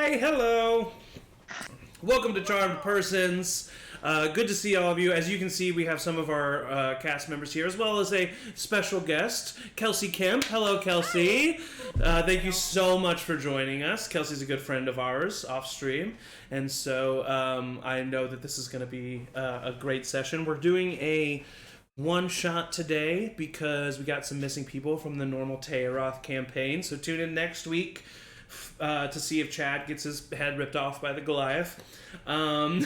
Hi, hello. Welcome to Charmed Persons. Good to see all of you. As you can see, we have some of our cast members here, as well as a special guest, Kelsey Kemp. Hello, Kelsey. Thank you so much for joining us. Kelsey's a good friend of ours off stream, and so I know that this is going to be a great session. We're doing a one shot today because we got some missing people from the normal Tayaroth campaign. So tune in next week to see if Chad gets his head ripped off by the Goliath. Yeah,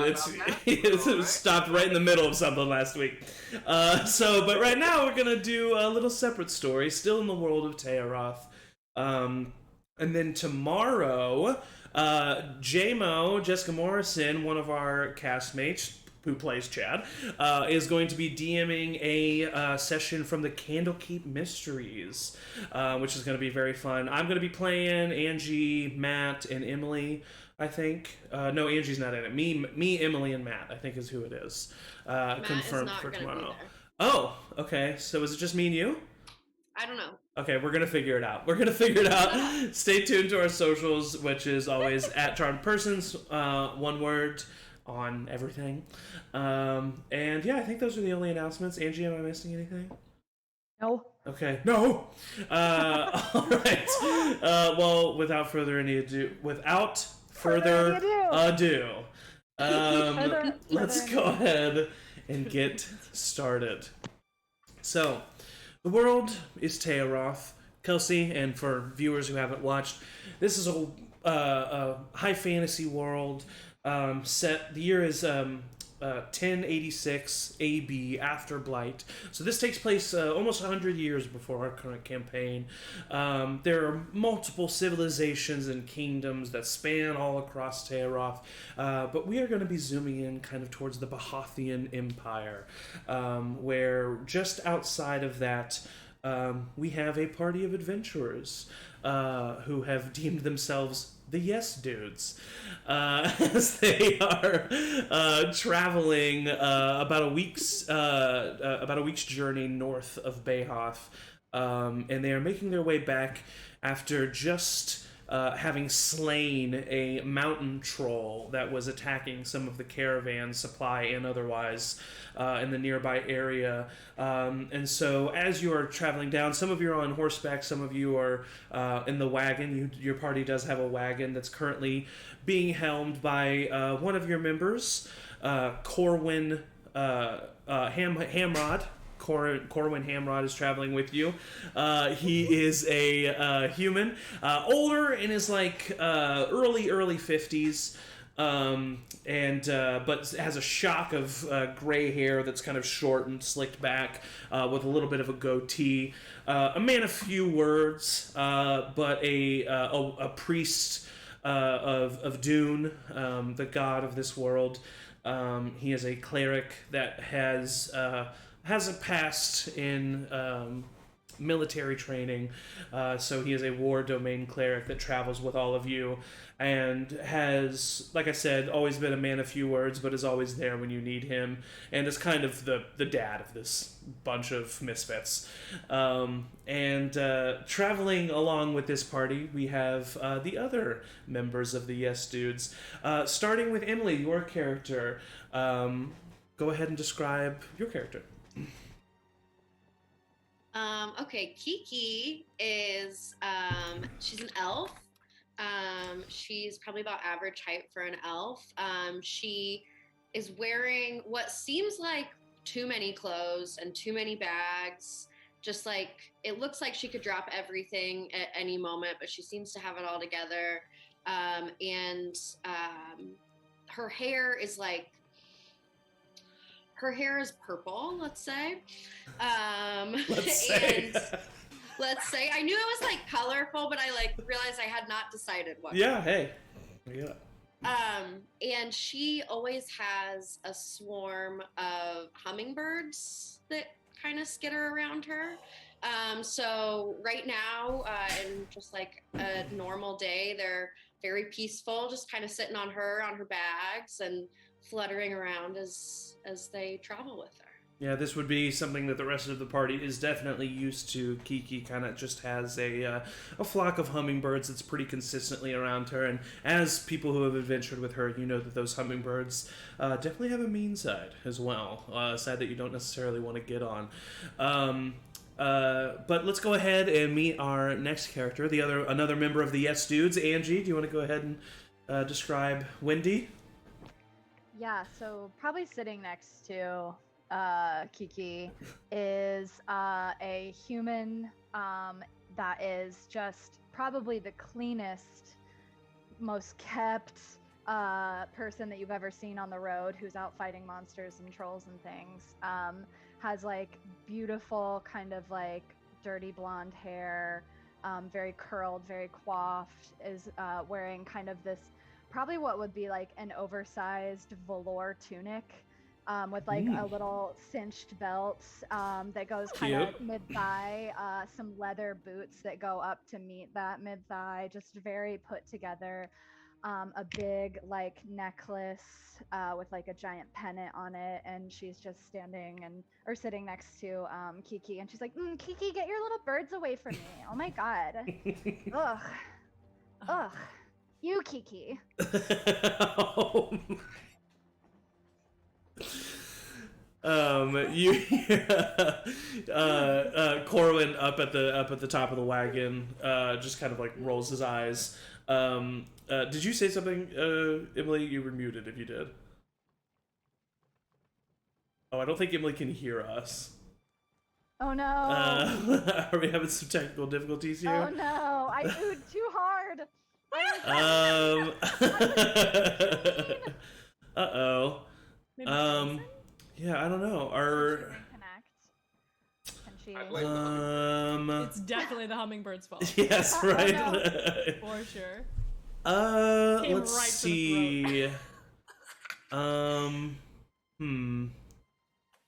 it stopped right in the middle of something last week. But right now we're gonna do a little separate story, still in the world of Tayaroth. And then tomorrow, JMO, Jessica Morrison, one of our castmates, who plays Chad, is going to be DMing a session from the Candlekeep Mysteries, which is going to be very fun. I'm going to be playing Angie, Matt, and Emily, I think. No, Angie's not in it. Me, Emily, and Matt, I think is who it is. Confirmed for tomorrow. Oh, okay. So is it just me and you? I don't know. Okay, we're going to figure it out. Stay tuned to our socials, which is always at Charmed Persons, one word, on everything. And yeah, I think those are the only announcements. Angie, am I missing anything? No. Okay, no. All right. Well, without further ado, let's go ahead and get started. So, the world is Tayaroth. Kelsey, and for viewers who haven't watched, this is a high fantasy world. The year is 1086 AB after Blight. So this takes place almost 100 years before our current campaign. There are multiple civilizations and kingdoms that span all across Tayaroth, but we are going to be zooming in kind of towards the Bahathian Empire, where just outside of that, we have a party of adventurers who have deemed themselves the Yes Dudes, as they are traveling about a week's journey north of Bahoth, and they are making their way back after just having slain a mountain troll that was attacking some of the caravan supply and otherwise in the nearby area. And so as you are traveling down, some of you are on horseback, some of you are in the wagon. Your party does have a wagon that's currently being helmed by one of your members, Corwin Hamrod. Corwin Hamrod is traveling with you. He is a human, older in his early 50s, but has a shock of gray hair that's kind of short and slicked back, with a little bit of a goatee. A man of few words, but a priest of Dune, the god of this world. He is a cleric that has a past in military training, so he is a war domain cleric that travels with all of you, and has, like I said, always been a man of few words, but is always there when you need him, and is kind of the dad of this bunch of misfits. Traveling along with this party, we have the other members of the Yes Dudes, starting with Emily, your character. Go ahead and describe your character. Okay, Kiki is, she's an elf. She's probably about average height for an elf. She is wearing what seems like too many clothes and too many bags. Just like, it looks like she could drop everything at any moment, but she seems to have it all together. Her hair is purple, let's say. Let's say. I knew it was colorful, but I realized I had not decided what. Yeah, hey. Yeah. And she always has a swarm of hummingbirds that kind of skitter around her. So right now, in just like a normal day, they're very peaceful, just kind of sitting on her bags and fluttering around as they travel with her. Yeah, this would be something that the rest of the party is definitely used to. Kiki kind of just has a flock of hummingbirds that's pretty consistently around her, and as people who have adventured with her, you know that those hummingbirds definitely have a mean side as well. Side that you don't necessarily want to get on. But let's go ahead and meet our next character, another member of the Yes Dudes. Angie, do you want to go ahead and describe Wendy? Yeah, so probably sitting next to Kiki is a human that is just probably the cleanest, most kept person that you've ever seen on the road, who's out fighting monsters and trolls and things. Has like beautiful kind of like dirty blonde hair, very curled, very coiffed, is wearing kind of this, probably what would be like an oversized velour tunic, with like a little cinched belt that goes kind of mid-thigh, some leather boots that go up to meet that mid-thigh, just very put together. A big like necklace with like a giant pennant on it, and she's just sitting next to Kiki, and she's like, Kiki, get your little birds away from me. Oh my god. Ugh. You, Kiki. You hear Corwin up at the top of the wagon, just kind of like rolls his eyes. Did you say something, Emily? You were muted if you did. Oh, I don't think Emily can hear us. Oh no. Are we having some technical difficulties here? Oh no, I oohed too hard. Uh-oh. Yeah, I don't know. Can she? It's definitely the hummingbird's fault. Yes, right. For sure. Let's see. I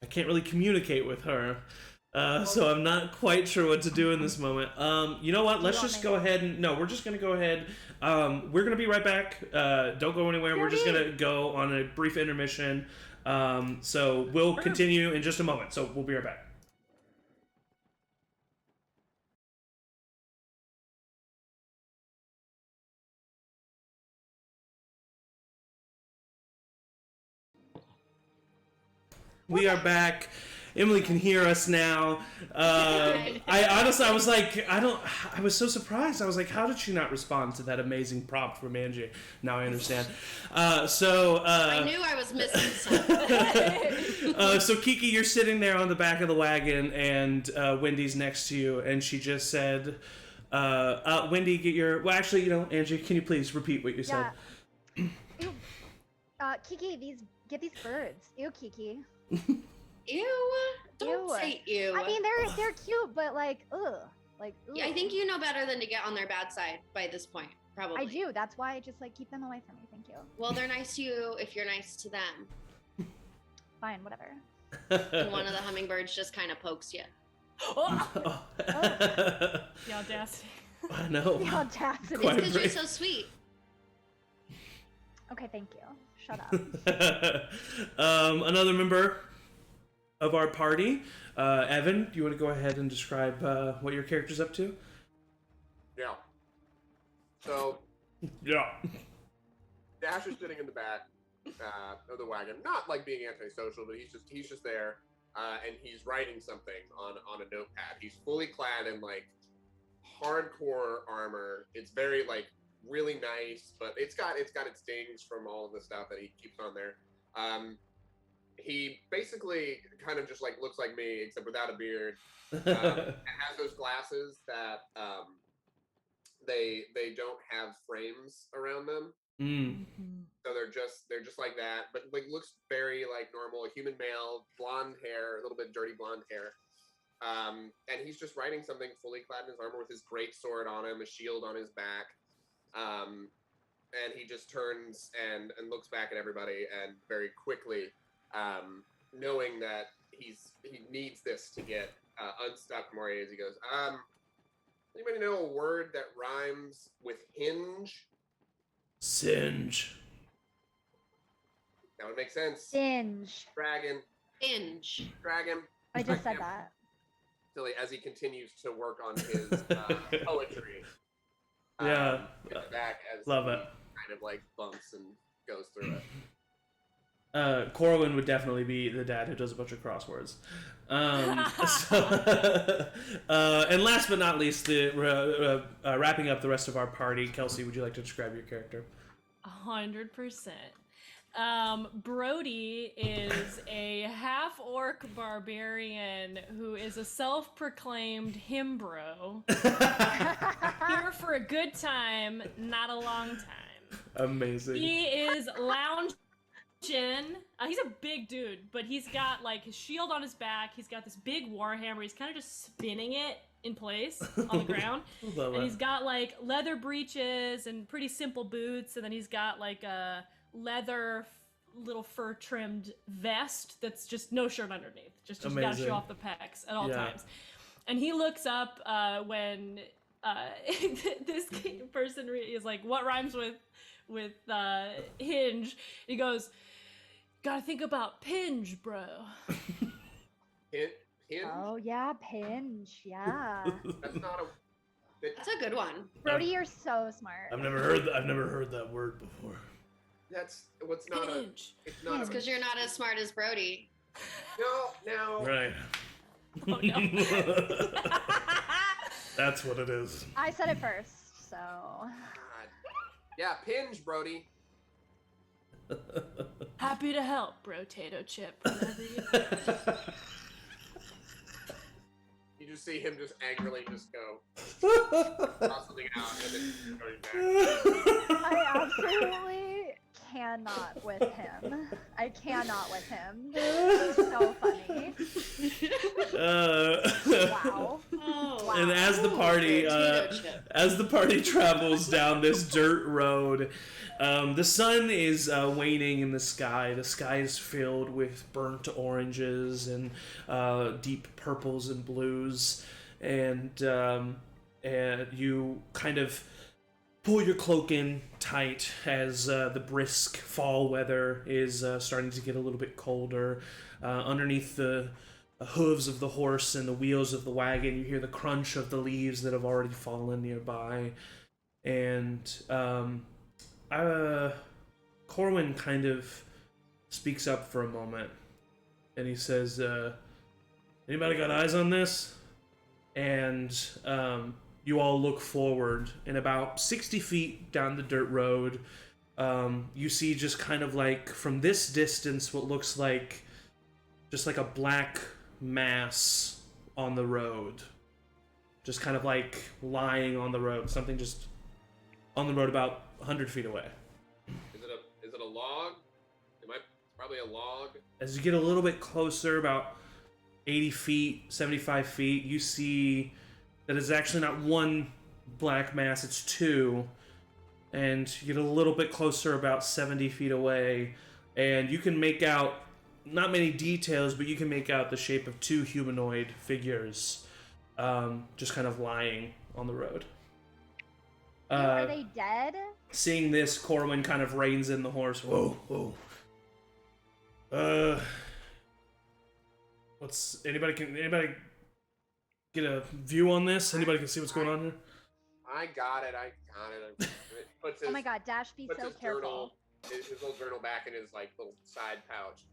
can't really communicate with her. So I'm not quite sure what to do in this moment. You know what? Let's just go ahead and... No, we're just going to go ahead. We're going to be right back. Don't go anywhere. We're just going to go on a brief intermission. So we'll continue in just a moment. So we'll be right back. We are back. Emily can hear us now. I was like, I was so surprised. I was like, how did she not respond to that amazing prompt from Angie? Now I understand. I knew I was missing something. So Kiki, you're sitting there on the back of the wagon, and Wendy's next to you, and she just said, Wendy, get your... Well, actually, Angie, can you please repeat what you said? Ew. Kiki, get these birds. Ew, Kiki. Ew! Don't say ew. I mean, they're cute, but like, ugh. Like, ugh. Yeah, I think you know better than to get on their bad side by this point, probably. I do. That's why I just like keep them away from me. Thank you. Well, they're nice to you if you're nice to them. Fine, whatever. And one of the hummingbirds just kind of pokes you. The audacity. I know. The audacity. It's because you're so sweet. Okay, thank you. Shut up. Another member of our party, Evan, do you want to go ahead and describe what your character's up to? Yeah. So, Yeah. Dash is sitting in the back of the wagon, not like being antisocial, but he's just there, and he's writing something on a notepad. He's fully clad in like hardcore armor. It's very like really nice, but it's got its dings from all of the stuff that he keeps on there. He basically kind of just like looks like me, except without a beard, and has those glasses that they don't have frames around them. So they're just like that, but like looks very like normal, a human male, blonde hair, a little bit dirty blonde hair. And he's just writing something fully clad in his armor with his great sword on him, a shield on his back. And he just turns and looks back at everybody, and very quickly, knowing that he needs this to get unstuck more as he goes, anybody know a word that rhymes with hinge? Singe. That would make sense. Singe. Dragon. Binge. Drag him. I just said that. Silly, as he continues to work on his poetry. Yeah. Back as Love he it. kind of like bumps and goes through it. Corwin would definitely be the dad who does a bunch of crosswords. And last but not least, wrapping up the rest of our party, Kelsey, would you like to describe your character? 100%. Brody is a half-orc barbarian who is a self-proclaimed himbro. Here for a good time, not a long time. Amazing. He is lounging. He's a big dude, but he's got like his shield on his back. He's got this big warhammer. He's kind of just spinning it in place on the ground. And he's got like leather breeches and pretty simple boots. And then he's got like a leather little fur trimmed vest that's just no shirt underneath. Just gotta show off the pecs at all times. And he looks up when this person is like, what rhymes with hinge? He goes, gotta think about pinge, bro. Hinge? Oh yeah, pinch. Yeah. That's not a. That's a good one. Brody, you're so smart. I've never heard that word before. That's what's not Pinge. a. It's not It's because you're not as smart as Brody. No. Right. Oh no. That's what it is. I said it first, so. God. Yeah, pinge, Brody. Happy to help, Brotato Chip. Whenever you You just see him just angrily just go toss something out and then going back. I absolutely cannot with him. I cannot with him. He's so funny. Wow. Oh. And as the party travels down this dirt road, the sun is waning in the sky. The sky is filled with burnt oranges and deep purples and blues, and you kind of pull your cloak in tight as the brisk fall weather is starting to get a little bit colder. Underneath the hooves of the horse and the wheels of the wagon, you hear the crunch of the leaves that have already fallen nearby, and Corwin kind of speaks up for a moment, and he says, anybody got eyes on this? And you all look forward, and about 60 feet down the dirt road, you see just kind of like, from this distance, what looks like just like a black mass on the road. Just kind of like lying on the road, something just on the road about 100 feet away. Is it a log? Probably a log. As you get a little bit closer, about 80 feet, 75 feet, you see that it's actually not one black mass, it's two. And you get a little bit closer, about 70 feet away, and you can make out, not many details, but you can make out the shape of two humanoid figures just kind of lying on the road. Are they dead? Seeing this, Corwin kind of reins in the horse. Whoa. Anybody get a view on this? Anybody can see what's going on here? I got it. Oh my god, Dash, be so careful. His little journal back in his like little side pouch.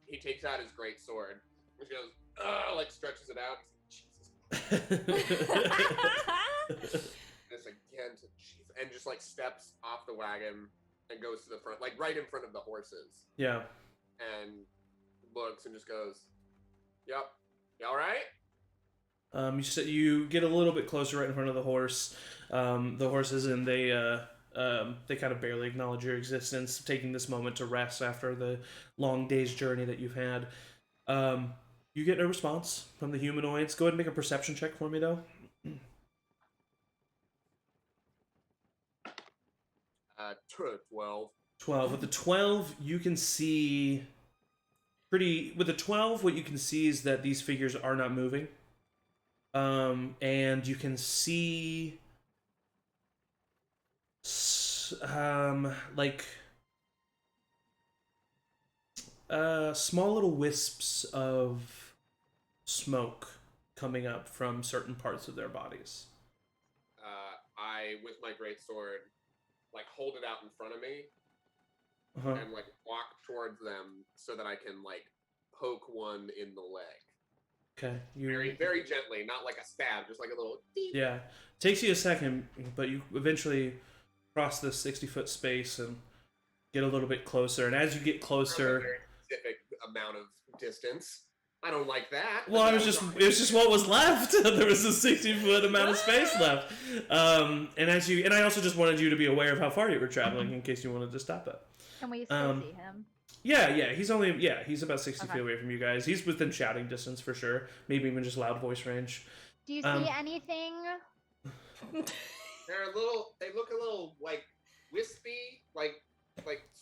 He takes out his great sword. He goes, like stretches it out. Jesus. This again, and just like steps off the wagon and goes to the front, like right in front of the horses. Yeah. And looks and just goes, "Yep, you all right?" You get a little bit closer right in front of the horse. The horses, and they kind of barely acknowledge your existence, taking this moment to rest after the long day's journey that you've had. You get no response from the humanoids. Go ahead and make a perception check for me, though. 12. 12. With the 12, you can see with the 12, what you can see is that these figures are not moving. And you can see like small little wisps of smoke coming up from certain parts of their bodies. I, with my greatsword, like hold it out in front of me and like walk towards them so that I can like poke one in the leg. Okay, very, very gently, not like a stab, just like a little. Yeah, takes you a second, but you eventually cross this 60-foot space and get a little bit closer. And as you get closer, a very specific amount of distance. I don't like that. Well, it was just what was left. There was a 60-foot amount of space left. And I also just wanted you to be aware of how far you were traveling in case you wanted to stop it. Can we still see him? Yeah, he's about 60 feet away from you guys. He's within shouting distance for sure. Maybe even just loud voice range. Do you see anything? They look a little like wispy, like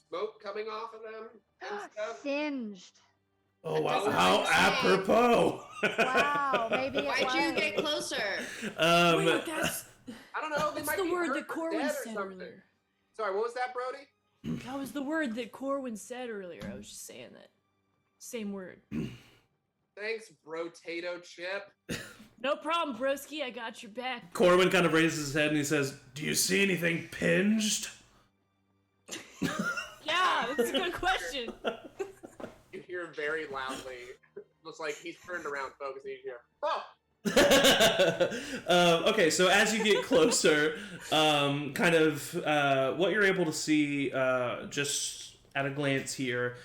smoke coming off of them and stuff. Singed. Oh wow! How apropos! Wow, maybe it Why'd you was. get closer? Wait, that's I don't know. They that's might the be word hurt that or Corwin dead or said something. earlier. Sorry, what was that, Brody? That was the word that Corwin said earlier. I was just saying that. Same word. Thanks, Brotato Chip. No problem, broski. I got your back. Corwin kind of raises his head and he says, "Do you see anything pinged?" Yeah, that's a good question. You hear very loudly. Looks like he's turned around, focusing. You hear, "Oh!" Okay, so as you get closer, what you're able to see just at a glance here,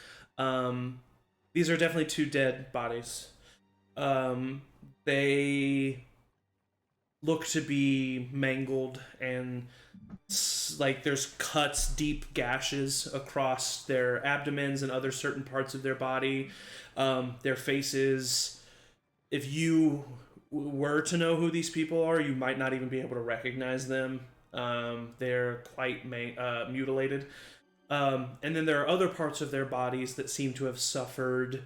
these are definitely two dead bodies. They look to be mangled and like there's cuts, deep gashes across their abdomens and other certain parts of their body. Their faces, if you were to know who these people are, you might not even be able to recognize them. They're quite mutilated. And then there are other parts of their bodies that seem to have suffered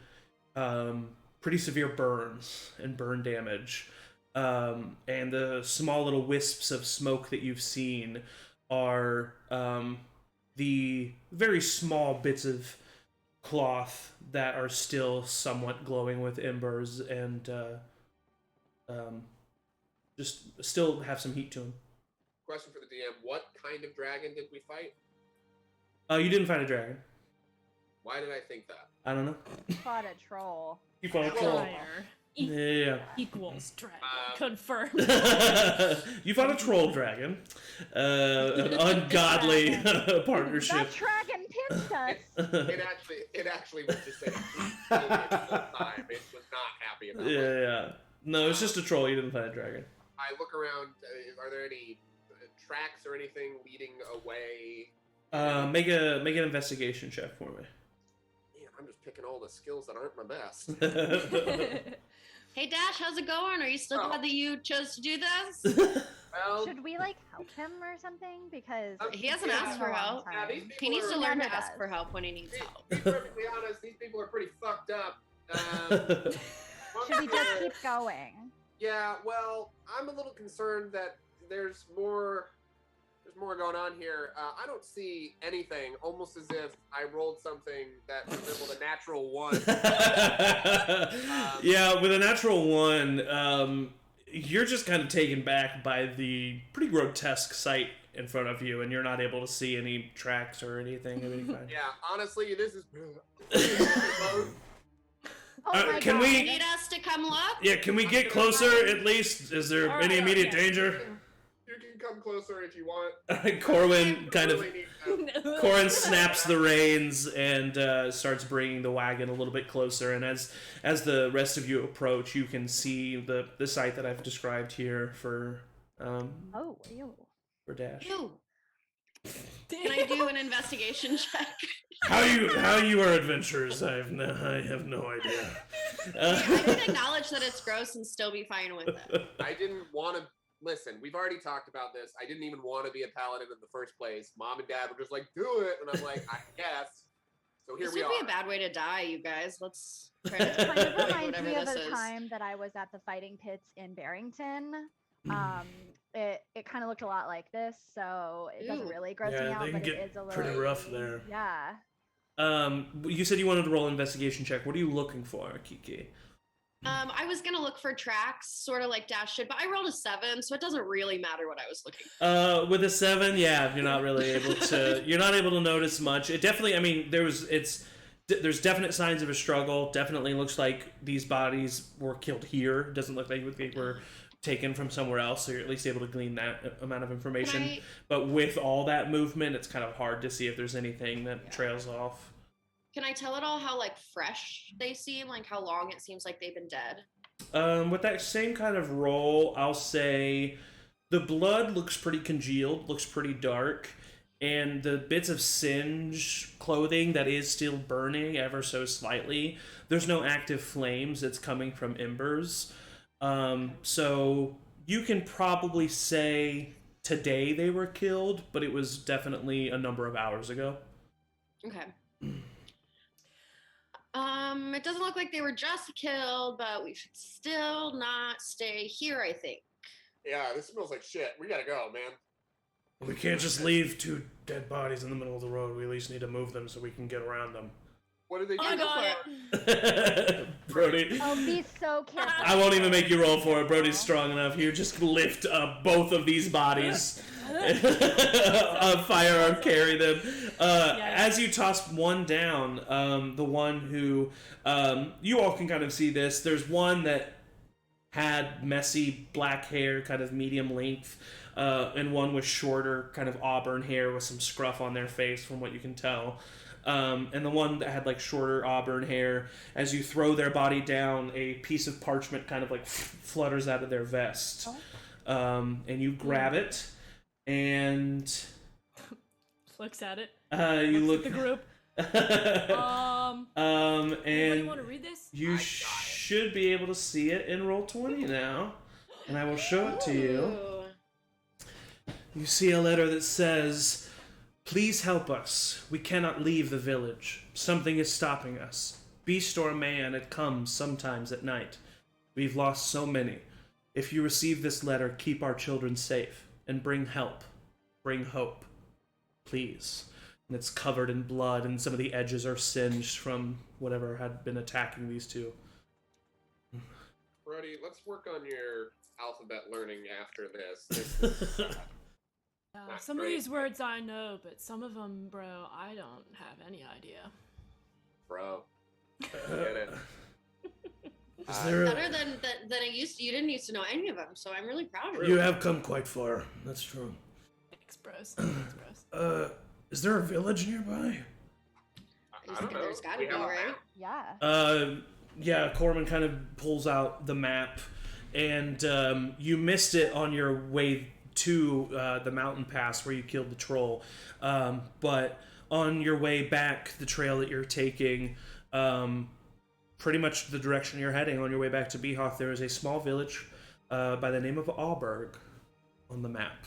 pretty severe burns and burn damage. And the small little wisps of smoke that you've seen are the very small bits of cloth that are still somewhat glowing with embers and just still have some heat to them. Question for the DM: what kind of dragon did we fight? You didn't find a dragon. Why did I think that? I don't know. Fought a troll. You fought a troll. Fire. Yeah. Equals dragon. Confirmed. You fought a troll dragon. An ungodly partnership. That dragon pinched us. It actually was just saying time. It was not happy about it. Yeah. No, it's just a troll. You didn't find a dragon. I look around. Are there any tracks or anything leading away? Make an investigation check for me. Man, I'm just picking all the skills that aren't my best. Hey Dash, how's it going? Are you still glad that you chose to do this? Well, Should we help him or something? Because He hasn't asked for help. Yeah, He needs to are- learn to Never ask does. for help when he needs help. To be perfectly honest, these people are pretty fucked up. should we just keep going? Yeah, well, I'm a little concerned that there's more going on here. I don't see anything, almost as if I rolled something that resembled a natural 1. Yeah, with a natural 1, you're just kind of taken back by the pretty grotesque sight in front of you, and you're not able to see any tracks or anything of any kind. Yeah, honestly, this is... Oh my can God. we- Need us to come look? Yeah, can we get closer at least? Is there All any right, immediate yeah. danger? You can come closer if you want. Corwin kind of... Really need to- Corin snaps the reins and starts bringing the wagon a little bit closer. And as the rest of you approach, you can see the site that I've described here for Oh, ew. for Dash. Ew. Can I do an investigation check? How you are adventurers? I have no idea. I can acknowledge that it's gross and still be fine with it. I didn't want to... Listen, we've already talked about this. I didn't even want to be a paladin in the first place. Mom and Dad were just like, do it. And I'm like, I guess. So here This we would are. be a bad way to die, you guys. Let's try It kind of to reminds whatever me of this the is. time that I was at the fighting pits in Barrington. It kind of looked a lot like this, so it doesn't Ew. really gross me Yeah, out, they but can it get is a little pretty rough there. Yeah. You said you wanted to roll an investigation check. What are you looking for, Kiki? I was gonna look for tracks, sort of like Dash did, but I rolled a 7, so it doesn't really matter what I was looking for. With a 7, yeah, you're not really able to. You're not able to notice much. It definitely. I mean, there's definite signs of a struggle. Definitely looks like these bodies were killed here. Doesn't look like they were taken from somewhere else. So you're at least able to glean that amount of information. But with all that movement, it's kind of hard to see if there's anything that trails off. Can I tell at all how like fresh they seem, like how long it seems like they've been dead? With that same kind of roll, I'll say the blood looks pretty congealed, looks pretty dark, and the bits of singe clothing that is still burning ever so slightly, there's no active flames, it's coming from embers. So you can probably say today they were killed, but it was definitely a number of hours ago. Okay. It doesn't look like they were just killed, but we should still not stay here, I think. Yeah, this smells like shit. We gotta go, man. We can't just leave 2 dead bodies in the middle of the road. We at least need to move them so we can get around them. What did they do? Oh, go for it. Brody. Oh, be so careful. I won't even make you roll for it. Brody's strong enough. You just lift up both of these bodies. Firearm carry them. As you toss one down, the one who you all can kind of see this. There's one that had messy black hair, kind of medium length, and one with shorter, kind of auburn hair with some scruff on their face, from what you can tell. And the one that had like shorter auburn hair, as you throw their body down, a piece of parchment kind of like flutters out of their vest, and you grab it. And looks at it. You looks look at the group. and anybody want to read this? You should be able to see it in Roll20 now, and I will show it to you. You see a letter that says, "Please help us. We cannot leave the village. Something is stopping us. Beast or man, it comes sometimes at night. We've lost so many. If you receive this letter, keep our children safe. And bring help. Bring hope. Please." And it's covered in blood, and some of the edges are singed from whatever had been attacking these two. Brody, let's work on your alphabet learning after this. Some of these words I know, but some of them, bro, I don't have any idea. Bro. Get it. Better than I used to. You didn't used to know any of them, so I'm really proud of you. You have come quite far. That's true. Thanks, bros. Thanks, bros. Is there a village nearby? I don't know. There's gotta be, right? Yeah. Yeah, Corman kind of pulls out the map, and you missed it on your way to the mountain pass where you killed the troll. But on your way back, the trail that you're taking, pretty much the direction you're heading on your way back to Behoth, there is a small village by the name of Auburg on the map.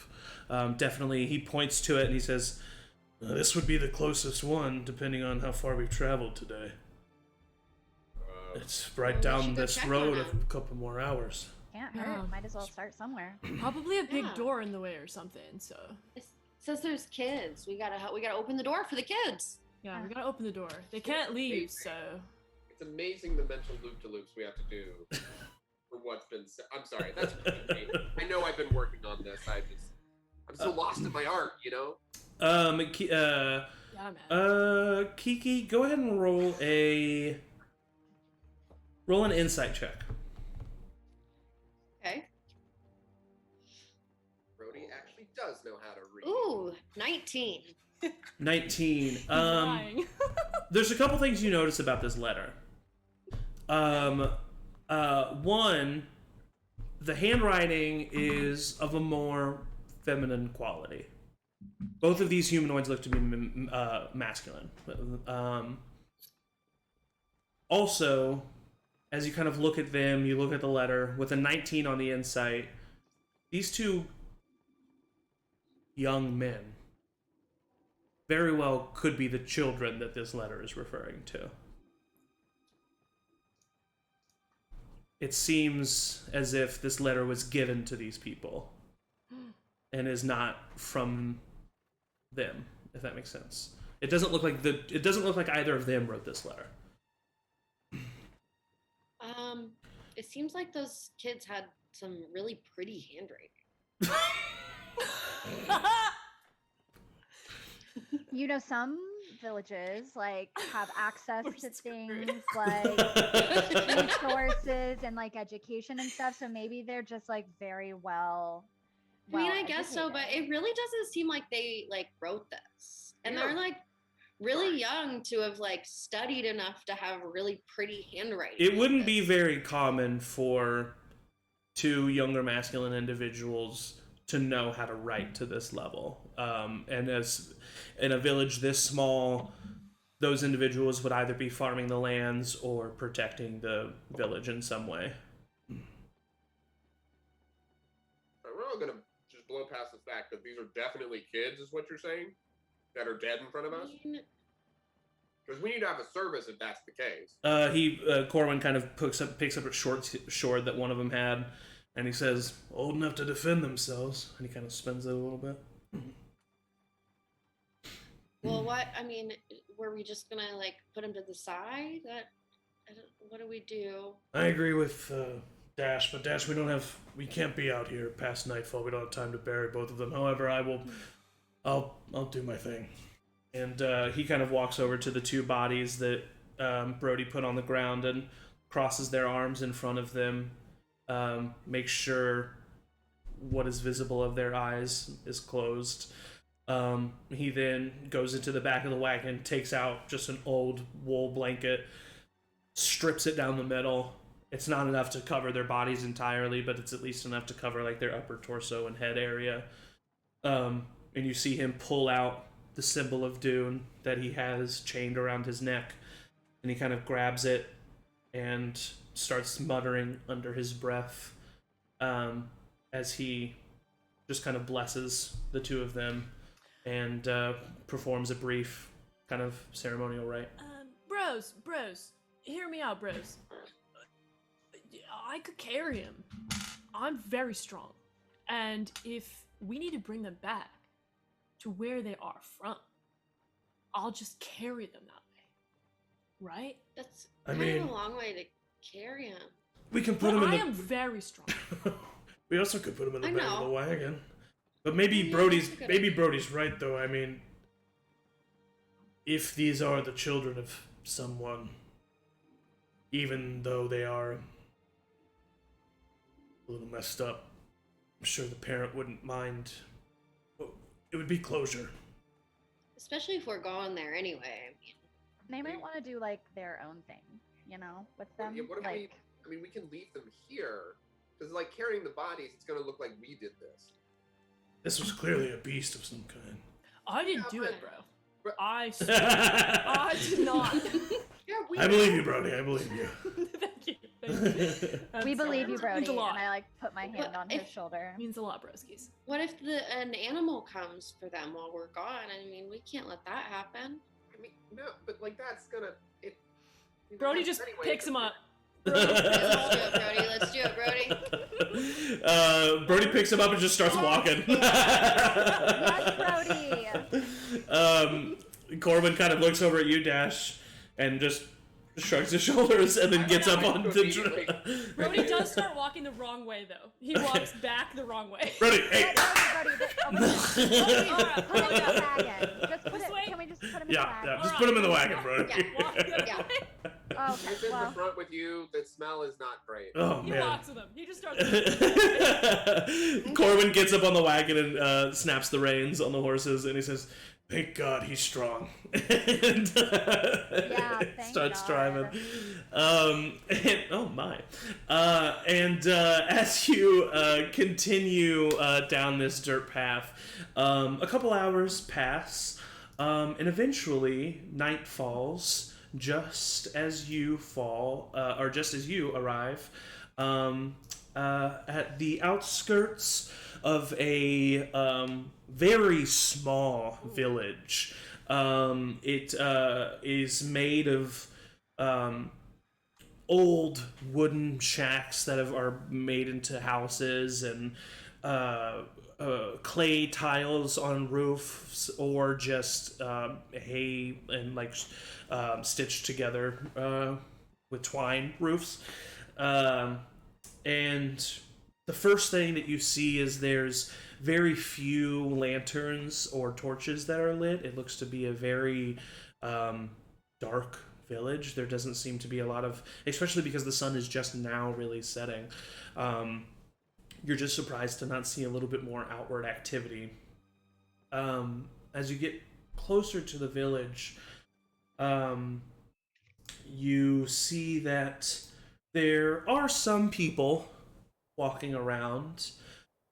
Definitely, he points to it and he says, "This would be the closest one, depending on how far we've traveled today. It's right down this road a couple more hours." Can't hurt. Might as well start somewhere. Probably a big door in the way or something. So It says there's kids. We gotta open the door for the kids. yeah, we gotta open the door. They can't leave, so It's amazing the mental loop-to-loops we have to do for what's been said. I'm sorry, that's me. I know I've been working on this. I'm so lost in my art, you know? yeah, man. Kiki, go ahead and roll an insight check. Okay. Brody actually does know how to read. Ooh, 19. 19. Lying. There's a couple things you notice about this letter. One, the handwriting is of a more feminine quality. Both of these humanoids look to be masculine. Also, as you kind of look at them, you look at the letter, with a 19 on the insight, these two young men very well could be the children that this letter is referring to. It seems as if this letter was given to these people and is not from them, if that makes sense. It doesn't look like either of them wrote this letter. It seems like those kids had some really pretty handwriting. You know, some villages like have access We're to screwed. things like resources and like education and stuff. So maybe they're just like very well. I mean, I guess so, but educated. it really doesn't seem like they like wrote this, and Yeah. they're like really young to have like studied enough to have really pretty handwriting. It like wouldn't be this. very common for two younger masculine individuals to know how to write to this level. And as in a village this small, those individuals would either be farming the lands or protecting the village in some way. We're all gonna just blow past the fact that these are definitely kids, is what you're saying, that are dead in front of us. Because we need to have a service if that's the case. Corwin kind of picks up a short sword that one of them had, and he says, "Old enough to defend themselves." And he kind of spins it a little bit. Well, what I mean, were we just gonna like put him to the side? What do we do? I agree with Dash, but Dash, we can't be out here past nightfall. We don't have time to bury both of them. However, I'll do my thing. And he kind of walks over to the two bodies that Brody put on the ground and crosses their arms in front of them. Makes sure what is visible of their eyes is closed. He then goes into the back of the wagon, takes out just an old wool blanket, strips it down the middle. It's not enough to cover their bodies entirely, but it's at least enough to cover like their upper torso and head area. And you see him pull out the symbol of Dune that he has chained around his neck, and he kind of grabs it and starts muttering under his breath as he just kind of blesses the two of them and performs a brief kind of ceremonial rite. Bros, hear me out, bros. I could carry him. I'm very strong. And if we need to bring them back to where they are from, I'll just carry them that way. Right? That's I kind mean- of a long way to carry him. We can put But him in I the. am very strong. We also could put him in the I back of know. the wagon. But maybe Yeah, Brody's that's a good maybe idea. Brody's right though. I mean, if these are the children of someone, even though they are a little messed up, I'm sure the parent wouldn't mind. Well, it would be closure. Especially if we're going there anyway. They might want to do like their own thing, you know, with them. Yeah, what if like, we can leave them here. Because, like, carrying the bodies, it's going to look like we did this. This was clearly a beast of some kind. I didn't Yeah, do but- it, bro. but- I did not. Yeah, we I believe you, Brody. I believe you. Thank you. That's we believe you, means Brody, a lot. and I like put my hand on his shoulder. Means a lot, broskies. What if an animal comes for them while we're gone? I mean, we can't let that happen. I mean, no, but, like, that's going to... Brody just picks him up. Let's do it, Brody. Let's do it, Brody. Brody picks him up and just starts walking. Yes, Brody. Corbin kind of looks over at you, Dash, and just shrugs his shoulders and then gets up on the. Brody does start walking the wrong way, though. He walks back the wrong way. Brody, hey. Put him in the wagon. Just put This it. way? Can we just put him in the Yeah, wagon? just put him in the wagon, Brody. Walk the other Yeah. way. Oh, He's okay, in well, the front with you. The smell is not great. Oh He man. walks with him. He just starts. Corbin gets up on the wagon and snaps the reins on the horses, and he says, "Thank God he's strong." And thank starts God. driving. And, oh my! As you continue down this dirt path, a couple hours pass, and eventually night falls. Just as you arrive at the outskirts of a very small village. It is made of old wooden shacks that are made into houses, and clay tiles on roofs, or just hay and like stitched together with twine roofs. And the first thing that you see is there's very few lanterns or torches that are lit. It looks to be a very dark village. There doesn't seem to be a lot of, especially because the sun is just now really setting. You're just surprised to not see a little bit more outward activity. As you get closer to the village, you see that there are some people walking around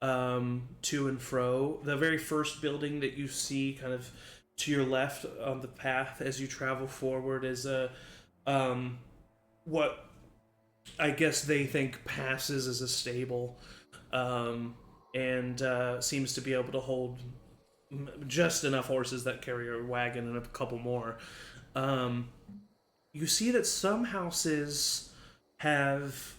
to and fro. The very first building that you see kind of to your left on the path as you travel forward is a what I guess they think passes as a stable, and seems to be able to hold just enough horses that carry a wagon and a couple more. You see that some houses have,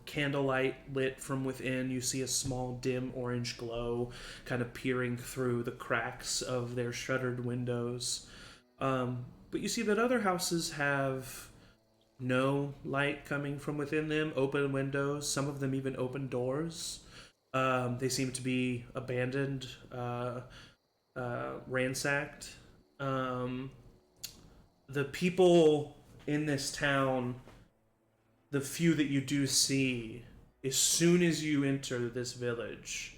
candlelight lit from within. You see a small dim orange glow kind of peering through the cracks of their shuttered windows. But you see that other houses have no light coming from within them, open windows, some of them even open doors. They seem to be abandoned, ransacked. The people in this town, the few that you do see, as soon as you enter this village,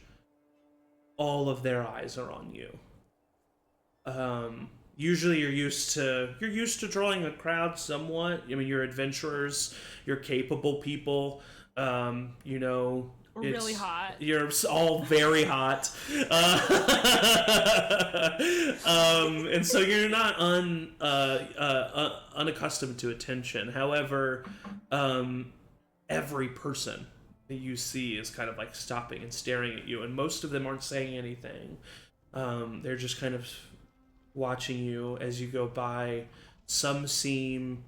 all of their eyes are on you. Usually you're used to drawing a crowd somewhat. I mean, you're adventurers, you're capable people, We're really hot. You're all very hot. And so you're not unaccustomed to attention. However, every person that you see is kind of like stopping and staring at you, and most of them aren't saying anything. They're just kind of watching you as you go by. Some seem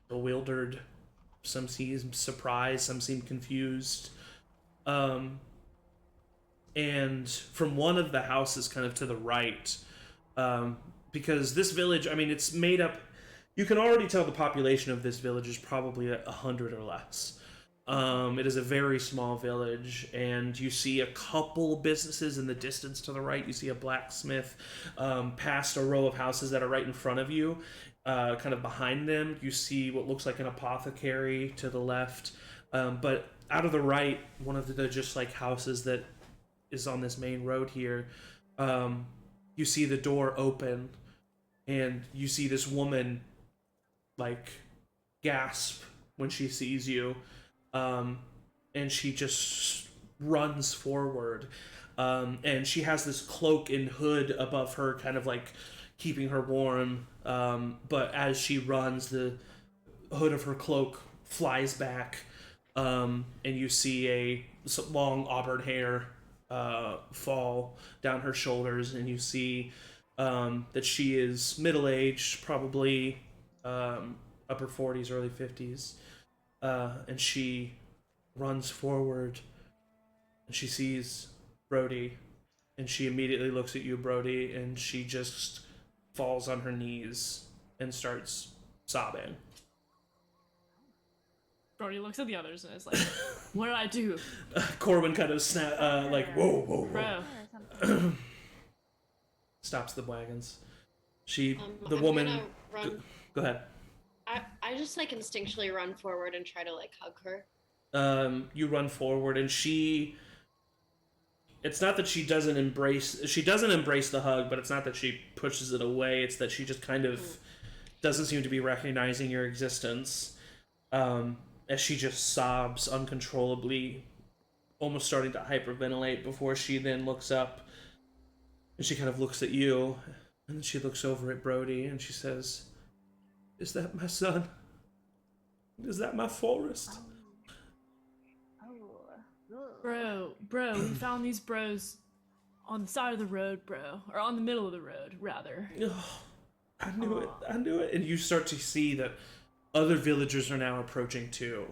bewildered, some seem surprised, some seem confused. And from one of the houses kind of to the right, because this village, I mean, it's made up, you can already tell the population of this village is probably 100 or less. It is a very small village, and you see a couple businesses in the distance to the right. You see a blacksmith, past a row of houses that are right in front of you. Kind of behind them, you see what looks like an apothecary to the left. But out of the right, one of the just like houses that is on this main road here, you see the door open, and you see this woman like gasp when she sees you, and she just runs forward, and she has this cloak and hood above her, kind of like keeping her warm, but as she runs, the hood of her cloak flies back, and you see a long auburn hair fall down her shoulders, and you see that she is middle-aged, probably upper 40s, early 50s, and she runs forward, and she sees Brody, and she immediately looks at you, Brody, and she just falls on her knees and starts sobbing. Brody looks at the others and is like, "What did I do?" Corbin kind of like, whoa. Bro. Stops the wagons. The I'm woman. gonna run. Go ahead. I just like instinctually run forward and try to like hug her. You run forward, and it's not that she doesn't embrace the hug, but it's not that she pushes it away. It's that she just kind of doesn't seem to be recognizing your existence. As she just sobs uncontrollably, almost starting to hyperventilate, before she then looks up, and she kind of looks at you, and then she looks over at Brody, and she says, "Is that my son? Is that my Forrest?" Bro, we found these bros on the side of the road, bro. Or on the middle of the road, rather. Oh, I knew it. And you start to see that other villagers are now approaching too,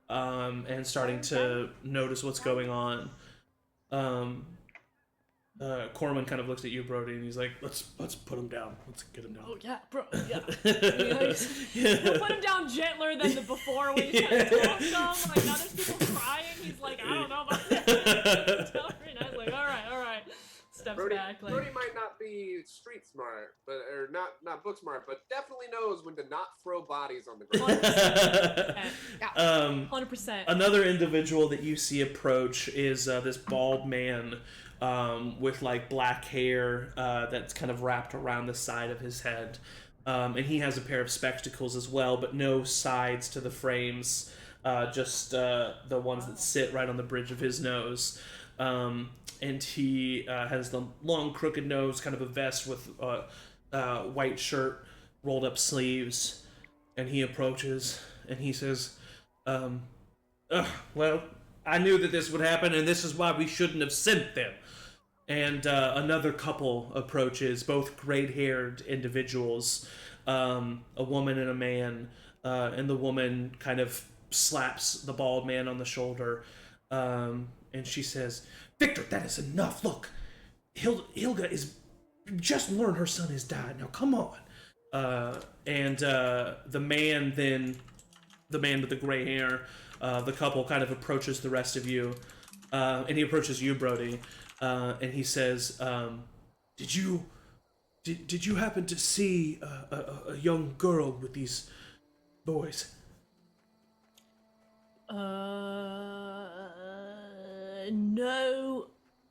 and starting to notice what's going on. Corman kind of looks at you, Brody, and he's like, "Let's put him down. Let's get him down." Oh yeah, bro. Yeah. He'll put him down gentler than the before when he's trying to talk some. Like now there's people crying. He's like, I don't know about that. Tell her, and I was like, all right. Steps Brody, back. Like, Brody might not be street smart, or not book smart, but definitely knows when to not throw bodies on the ground. 100%. Another individual that you see approach is this bald man with like black hair that's kind of wrapped around the side of his head. And he has a pair of spectacles as well, but no sides to the frames, just the ones that sit right on the bridge of his nose. And he has the long crooked nose, kind of a vest with white shirt, rolled up sleeves, and he approaches and he says, well, I knew that this would happen, and this is why we shouldn't have sent them. And another couple approaches, both gray-haired individuals, a woman and a man, and the woman kind of slaps the bald man on the shoulder, and she says, Victor, that is enough. Look, Hilga is just learned her son has died. Now, come on. And the man with the gray hair, the couple kind of approaches the rest of you, and he approaches you, Brody, and he says, did you happen to see a young girl with these boys? No,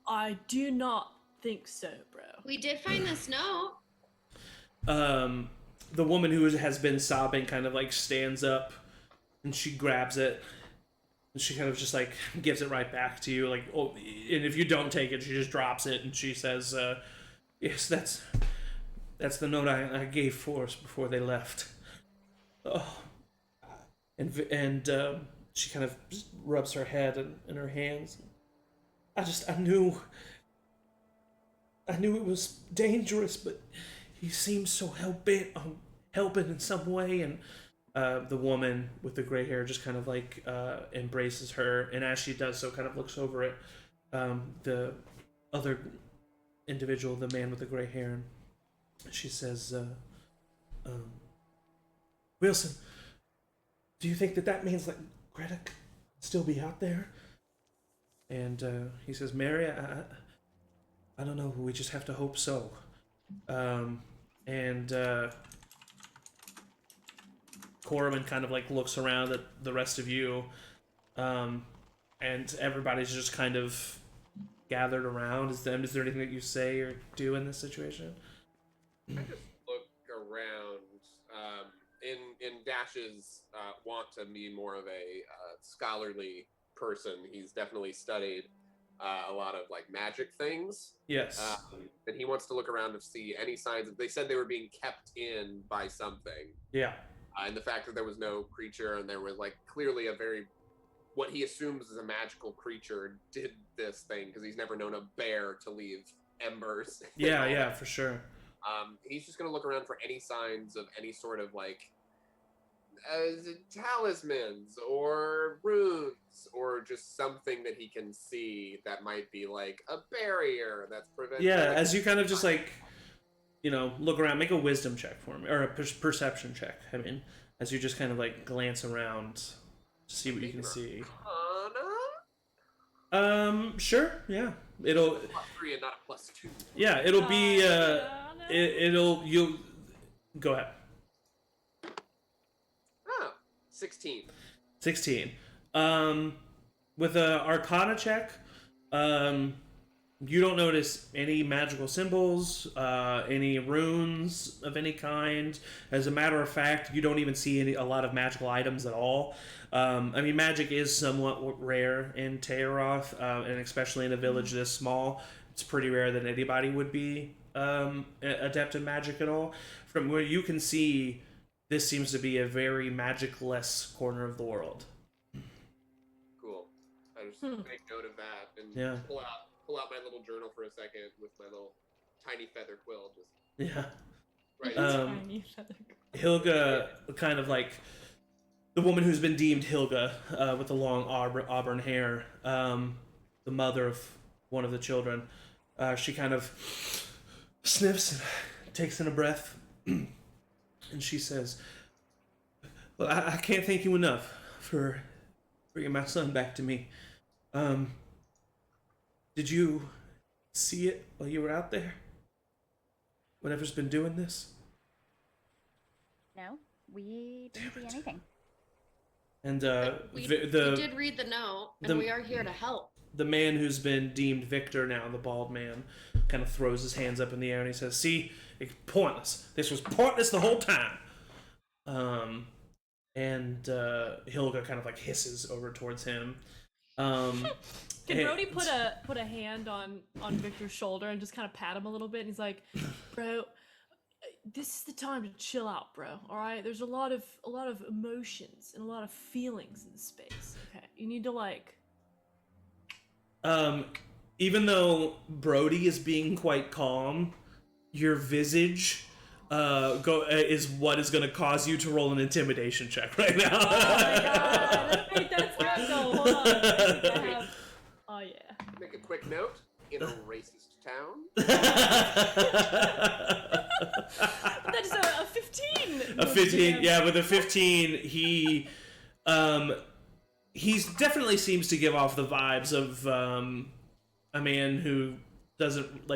I do not think so, bro. We did find this note. The woman who has been sobbing kind of like stands up and she grabs it and she kind of just like gives it right back to you, like, oh, and if you don't take it, she just drops it and she says, yes, that's the note I gave Forrest before they left. Oh, and she kind of just rubs her head and her hands. I knew it was dangerous, but he seemed so hell-bent on helping in some way. And the woman with the gray hair just kind of like embraces her, and as she does so, kind of looks over at the other individual, the man with the gray hair, and she says, Wilson, do you think that means that Greta could still be out there? And he says, Mary, I don't know. We just have to hope so. And Corman kind of like looks around at the rest of you, and everybody's just kind of gathered around. Is there anything that you say or do in this situation? I just look around. In Dash's want to be more of a scholarly person, he's definitely studied a lot of like magic things. Yes. And he wants to look around to see any signs of. They said they were being kept in by something. Yeah. And the fact that there was no creature and there was like clearly what he assumes is a magical creature did this thing, because he's never known a bear to leave embers. Yeah, for sure. He's just gonna look around for any signs of any sort of like talismans or runes or just something that he can see that might be like a barrier that's preventing. Yeah, as you kind of just like, look around, make a wisdom check for me, or a perception check. I mean, as you just kind of like glance around to see what you can see. Sure, yeah. It'll +3 and not a +2. Yeah, it'll be you'll go ahead. 16. 16. With a Arcana check, you don't notice any magical symbols, any runes of any kind. As a matter of fact, you don't even see a lot of magical items at all. I mean, magic is somewhat rare in Tayaroth, and especially in a village this small. It's pretty rare that anybody would be adept in magic at all. From where you can see, this seems to be a very magic-less corner of the world. Cool. I just make note of that and pull out my little journal for a second with my little tiny feather quill. Right. Tiny feather quill. Hilga, kind of like the woman who's been deemed Hilga, with the long auburn hair, the mother of one of the children. She kind of sniffs and takes in a breath, and she says, "Well, I can't thank you enough for bringing my son back to me. Did you see it while you were out there? Whatever's been doing this?" No, we didn't see anything. And we did read the note, and we are here to help. The man who's been deemed Victor now, the bald man, kind of throws his hands up in the air and he says, "See, it's pointless. This was pointless the whole time." And Hilga kind of like hisses over towards him. Can Brody put a hand on Victor's shoulder and just kind of pat him a little bit? And he's like, "Bro, this is the time to chill out, bro. All right, there's a lot of emotions and a lot of feelings in space. Okay, you need to like." Even though Brody is being quite calm, your visage is what is going to cause you to roll an intimidation check right now. Oh my god! Wait, that's not no. Hold on. Oh yeah. Make a quick note. In a racist town. That is a 15. A 15, yeah. With a 15, he definitely seems to give off the vibes of a man who doesn't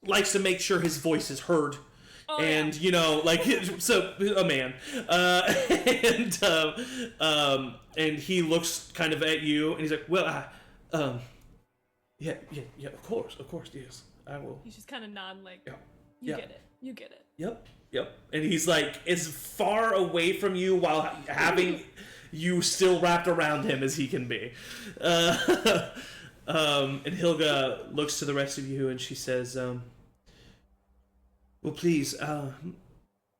likes to make sure his voice is heard. Oh, and so a man, and he looks kind of at you, and he's like, "Well, yeah, of course, yes, I will." He's just kind of nodding like, yeah. You get it. Yep. And he's like as far away from you while having you still wrapped around him as he can be. And Hilga looks to the rest of you and she says, "Well, please,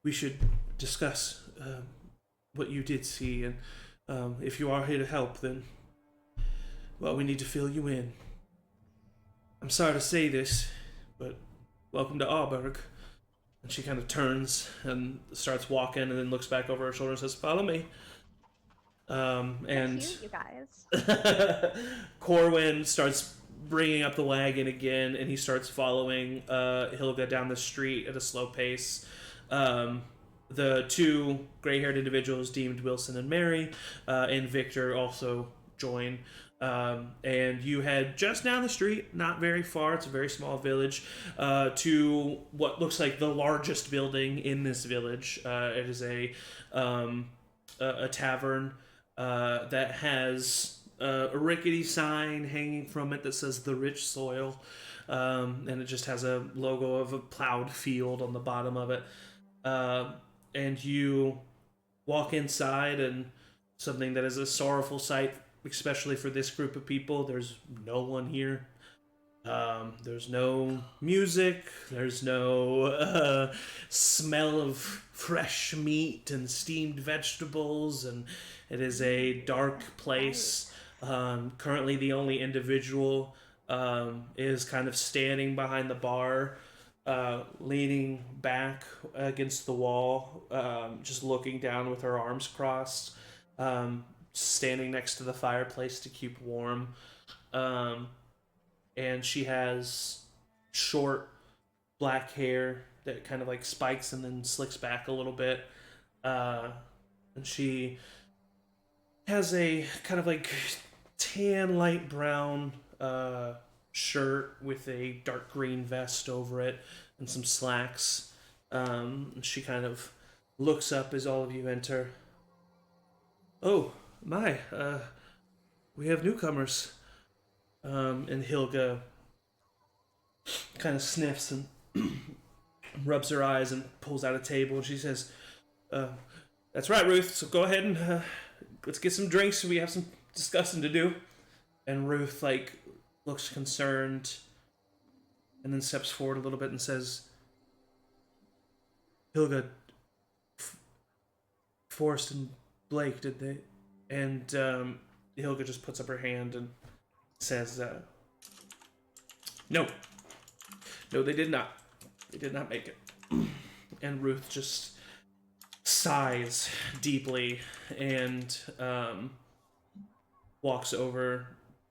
we should discuss what you did see, and if you are here to help, then, well, we need to fill you in. I'm sorry to say this, but welcome to Auburg." And she kind of turns and starts walking and then looks back over her shoulder and says, "Follow me." And Thank you guys. Corwin starts bringing up the wagon again, and he starts following Hilga down the street at a slow pace. The two gray-haired individuals deemed Wilson and Mary and Victor also join. And you head just down the street, not very far, it's a very small village, to what looks like the largest building in this village. It is a tavern that has a rickety sign hanging from it that says "The Rich Soil," and it just has a logo of a plowed field on the bottom of it. And you walk inside, and something that is a sorrowful sight, especially for this group of people. There's no one here. There's no music. There's no smell of fresh meat and steamed vegetables, and it is a dark place. Currently, the only individual is kind of standing behind the bar, leaning back against the wall, just looking down with her arms crossed, standing next to the fireplace to keep warm. And she has short black hair that kind of like spikes and then slicks back a little bit. And she has a kind of like tan light brown shirt with a dark green vest over it and some slacks. She kind of looks up as all of you enter. "Oh, my, we have newcomers." And Hilga kind of sniffs and rubs her eyes and pulls out a table, and she says, "That's right, Ruth, so go ahead and let's get some drinks, we have some discussing to do." And Ruth, looks concerned and then steps forward a little bit and says, "Hilga, Forrest and Blake, did they?" And Hilga just puts up her hand and says, No, they did not. They did not make it." And Ruth just sighs deeply and walks over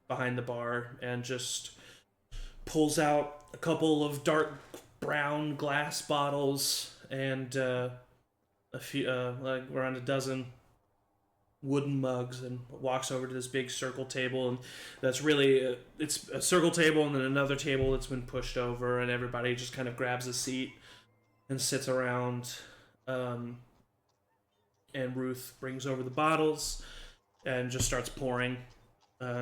behind the bar and just pulls out a couple of dark brown glass bottles and a few, like around a dozen wooden mugs, and walks over to this big circle table, and that's really it's a circle table and then another table that's been pushed over, and everybody just kind of grabs a seat and sits around. And Ruth brings over the bottles and just starts pouring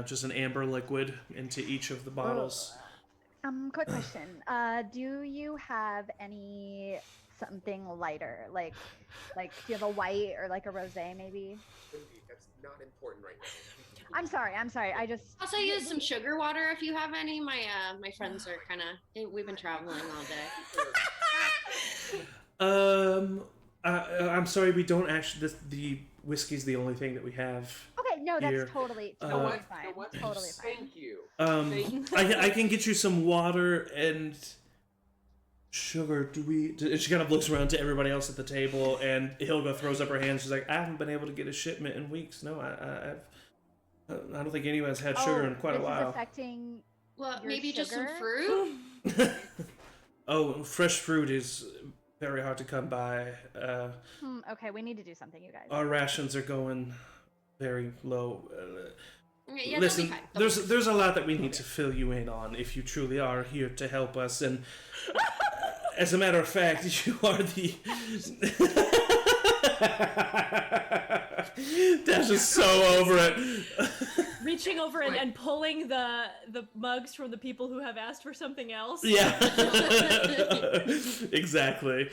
just an amber liquid into each of the bottles. Quick question. Do you have any something lighter, like do you have a white or like a rosé maybe? That's not important right now. I'm sorry. I just Also use some sugar water if you have any. My friends are kind of, we've been traveling all day. I'm sorry, we don't actually. The whiskey's the only thing that we have. Okay, no, that's here. totally You fine. know what? Totally fine. Thank you. I can get you some water and sugar. And she kind of looks around to everybody else at the table, and Hilda throws up her hands. She's like, I haven't been able to get a shipment in weeks. No, I don't think anyone's had sugar in quite a while. Is affecting Well, your maybe just some sugar? fruit. Oh, fresh fruit is very hard to come by. Okay, we need to do something, you guys. Our rations are going very low. Yeah, Listen, that'll be fine. there's a lot that we need to fill you in on if you truly are here to help us. And as a matter of fact, you are the. Dash is so over it. Reaching over and pulling the mugs from the people who have asked for something else. Yeah. Exactly.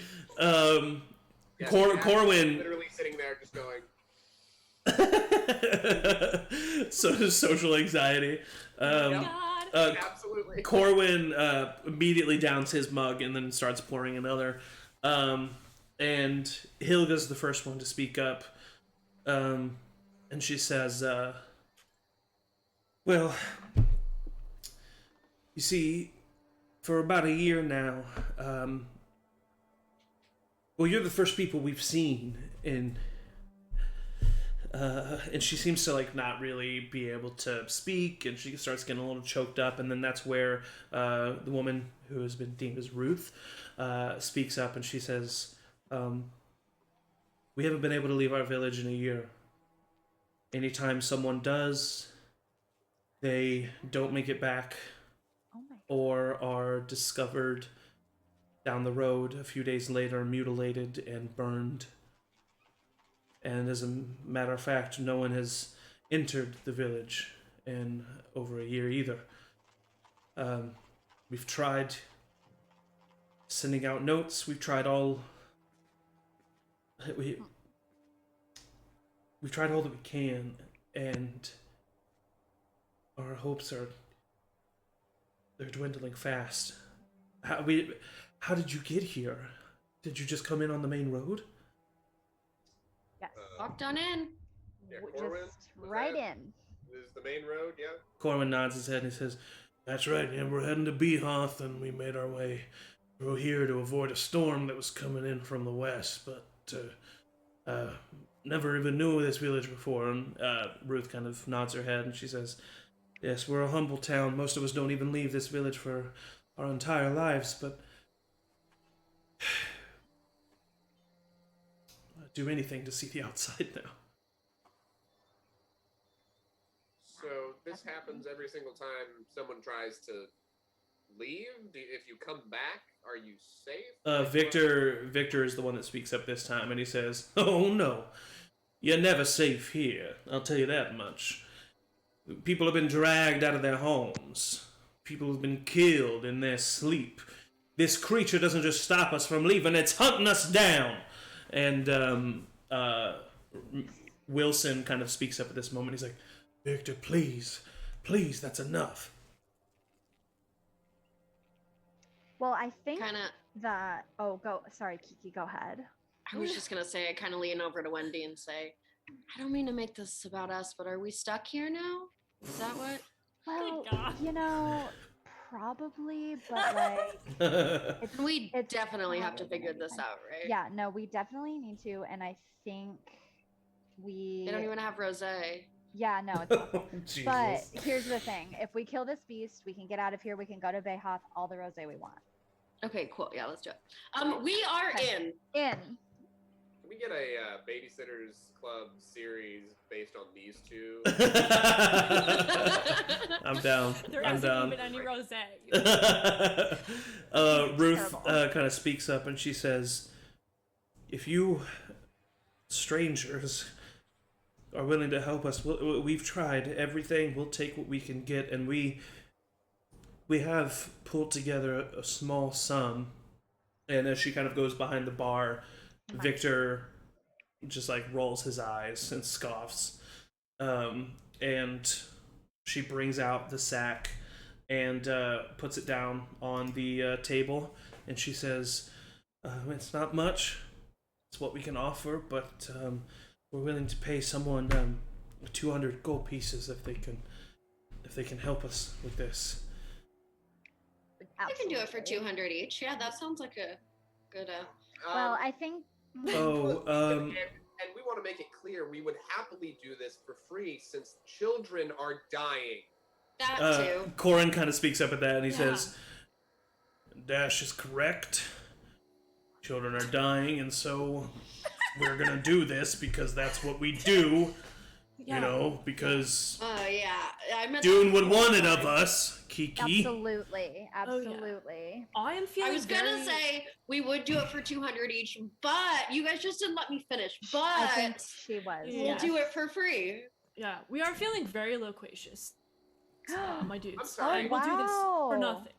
Corwin. Literally sitting there just going. So social anxiety. Absolutely. Corwin immediately downs his mug and then starts pouring another. And Hilda's the first one to speak up. And she says, well, you see, for about a year now, well, you're the first people we've seen in... and she seems to like not really be able to speak, and she starts getting a little choked up, and then that's where the woman who has been deemed as Ruth speaks up, and she says, we haven't been able to leave our village in a year. Anytime someone does, they don't make it back or are discovered down the road a few days later, mutilated and burned. And as a matter of fact, no one has entered the village in over a year either. We've tried sending out notes. We've tried all... We've tried all that we can, and our hopes are... they're dwindling fast. How did you get here? Did you just come in on the main road? Yes. Walked on in. Yeah, Corwin, Just right in. This is the main road, yeah? Corwin nods his head and he says, that's right, yeah, we're heading to Behearth, and we made our way through here to avoid a storm that was coming in from the west, but never even knew of this village before. And Ruth kind of nods her head and she says, yes, we're a humble town. Most of us don't even leave this village for our entire lives, but I'd do anything to see the outside now. So this happens every single time someone tries to leave? If you come back, are you safe? Victor is the one that speaks up this time, and he says, oh no, you're never safe here, I'll tell you that much. People have been dragged out of their homes. People have been killed in their sleep. This creature doesn't just stop us from leaving, it's hunting us down. And Wilson kind of speaks up at this moment. He's like, Victor, please, that's enough. Well, I think Kind of. that... Sorry, Kiki, go ahead. I was just gonna say, I kind of lean over to Wendy and say, I don't mean to make this about us, but are we stuck here now? Is that what? Well, God. probably, but like... We definitely have to figure this out, right? Yeah, no, we definitely need to, and I think we... They don't even have rosé. Yeah, no, it's awful. Jesus. But here's the thing: if we kill this beast, we can get out of here. We can go to Bayhoth, all the rosé we want. Okay, cool. Yeah, let's do it. We are in. In. Can we get a Babysitters Club series based on these two? I'm down. There I'm isn't down. even any rosé. Ruth kind of speaks up and she says, if you strangers are willing to help us, we've tried everything. We'll take what we can get, and we have pulled together a small sum. And as she kind of goes behind the bar, Victor just like rolls his eyes and scoffs. And she brings out the sack and puts it down on the table, and she says, it's not much. It's what we can offer, but we're willing to pay someone 200 gold pieces if they can help us with this. I can do it for 200 each. Yeah, that sounds like a good. Well, I think. And we want to make it clear we would happily do this for free since children are dying. That too. Corin kind of speaks up at that and he says, Dash is correct. Children are dying, and so we're gonna do this because that's what we do. Yeah. You know, because Dune would want it of us, Kiki. Absolutely. Absolutely. I am feeling I was gonna say we would do it for 200 each, but you guys just didn't let me finish. But I think she was. we'll do it for free. Yeah, we are feeling very loquacious. My dudes. I'm sorry. We'll do this for nothing.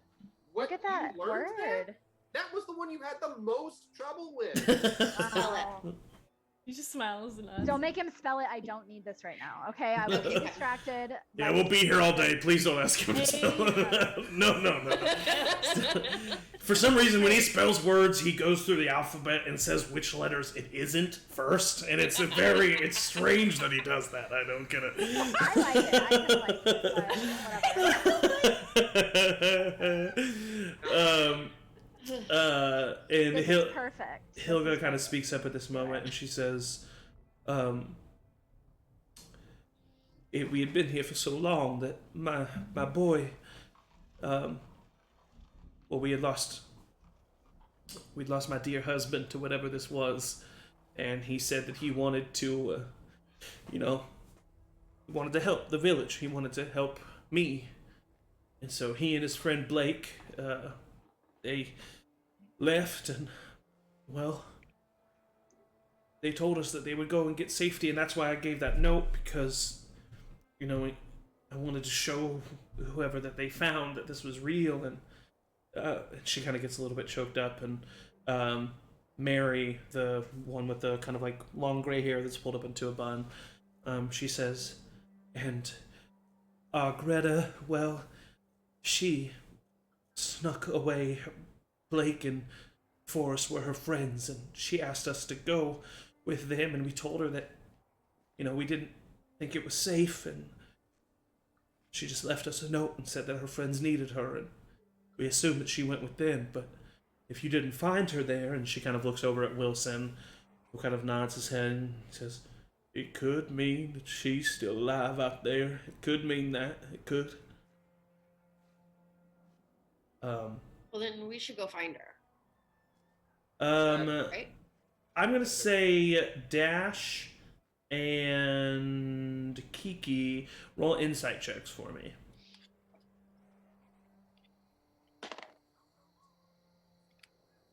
What, Look at that you learned word. That was the one you had the most trouble with. Spell it. He just smiles and us. Don't make him spell it. I don't need this right now. Okay, I will be distracted. Yeah, we'll be here all day. Please don't ask him to spell it. No. For some reason, when he spells words, he goes through the alphabet and says which letters it isn't first, and it's strange that he does that. I don't get it. I like it. I can like it. And This is perfect. Hilga kind of speaks up at this moment, and she says, we had been here for so long that my boy, we'd lost my dear husband to whatever this was, and he said that he wanted to, wanted to help the village. He wanted to help me, and so he and his friend Blake, they left, and they told us that they would go and get safety, and that's why I gave that note, because I wanted to show whoever that they found that this was real. And she kind of gets a little bit choked up, and Mary, the one with the kind of like long gray hair that's pulled up into a bun, she says, and Greta, well, she snuck away. Blake and Forrest were her friends, and she asked us to go with them, and we told her that, we didn't think it was safe, and she just left us a note and said that her friends needed her, and we assumed that she went with them. But if you didn't find her there, and she kind of looks over at Wilson, who kind of nods his head and says, it could mean that she's still alive out there. It could mean that. It could. Well, then we should go find her. Right? I'm gonna say Dash and Kiki roll insight checks for me.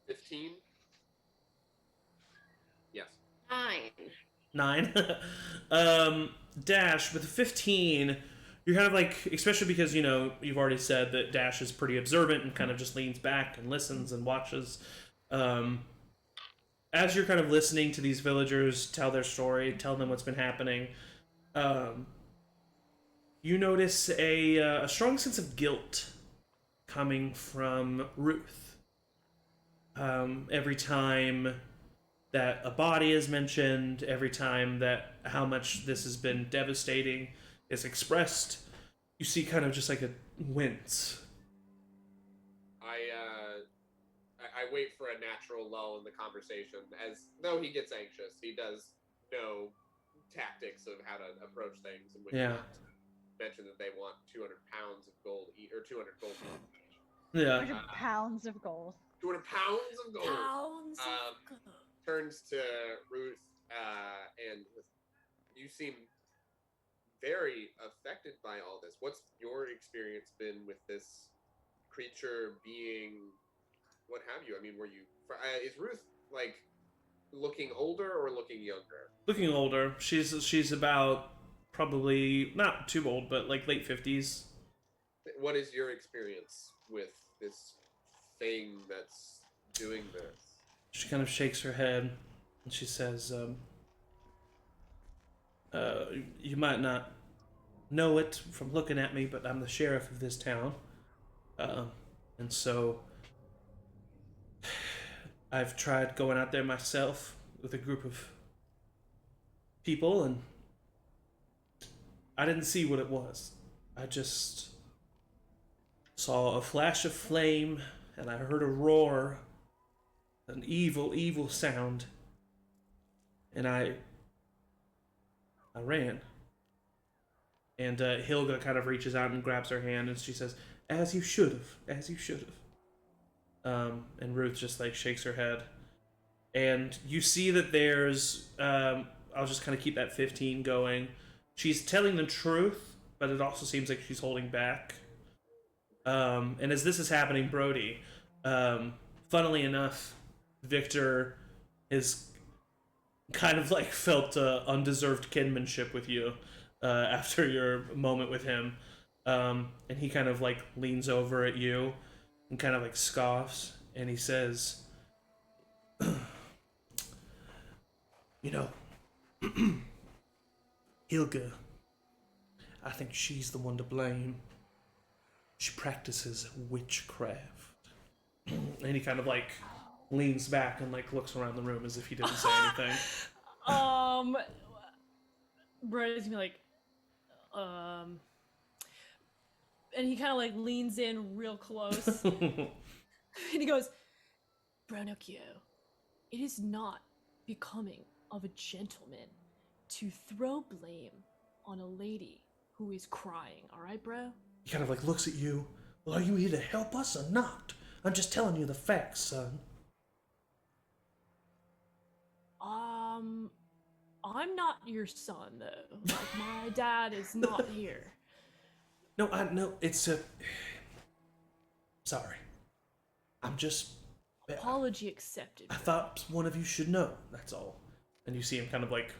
$15? Yes. 9. 9. Dash with a 15. You're kind of like, especially because, you've already said that Dash is pretty observant and kind of just leans back and listens and watches. As you're kind of listening to these villagers tell their story, tell them what's been happening, you notice a strong sense of guilt coming from Ruth. Every time that a body is mentioned, every time that how much this has been devastating is expressed, you see kind of just like a wince. I wait for a natural lull in the conversation, as though he gets anxious. He does know tactics of how to approach things, and when Yeah. not mention that they want 200 pounds of gold or 200 gold. Yeah. 100 pounds of gold. 200 pounds of gold. Pounds of gold. Turns to Ruth, and you seem very affected by all this. What's your experience been with this creature, being, what have you? I mean, were you? Is Ruth like looking older or looking younger? Looking older. She's about probably not too old, but like late 50s. What is your experience with this thing that's doing this? She kind of shakes her head and she says, you might not know it from looking at me, but I'm the sheriff of this town. And so I've tried going out there myself with a group of people, and I didn't see what it was. I just saw a flash of flame, and I heard a roar, an evil, evil sound, and I ran. And Hilda kind of reaches out and grabs her hand, and she says, as you should have, as you should have. And Ruth just like shakes her head. And you see that there's, I'll just kind of keep that 15 going. She's telling the truth, but it also seems like she's holding back. And as this is happening, Brody, funnily enough, Victor is kind of like felt undeserved kinship with you after your moment with him. And he kind of like leans over at you and kind of like scoffs, and he says, you know, Hilga, I think she's the one to blame. She practices witchcraft. And he kind of like leans back and like looks around the room as if he didn't say anything. Brody's gonna be like, and he kind of like leans in real close. And he goes, Bronocchio, it is not becoming of a gentleman to throw blame on a lady who is crying, alright, bro? He kind of like looks at you. Well, are you here to help us or not? I'm just telling you the facts, son. I'm not your son, though. Like, my dad is not here. No, I know it's a. Sorry. I'm just. Apology accepted. I thought one of you should know. That's all. And you see him kind of like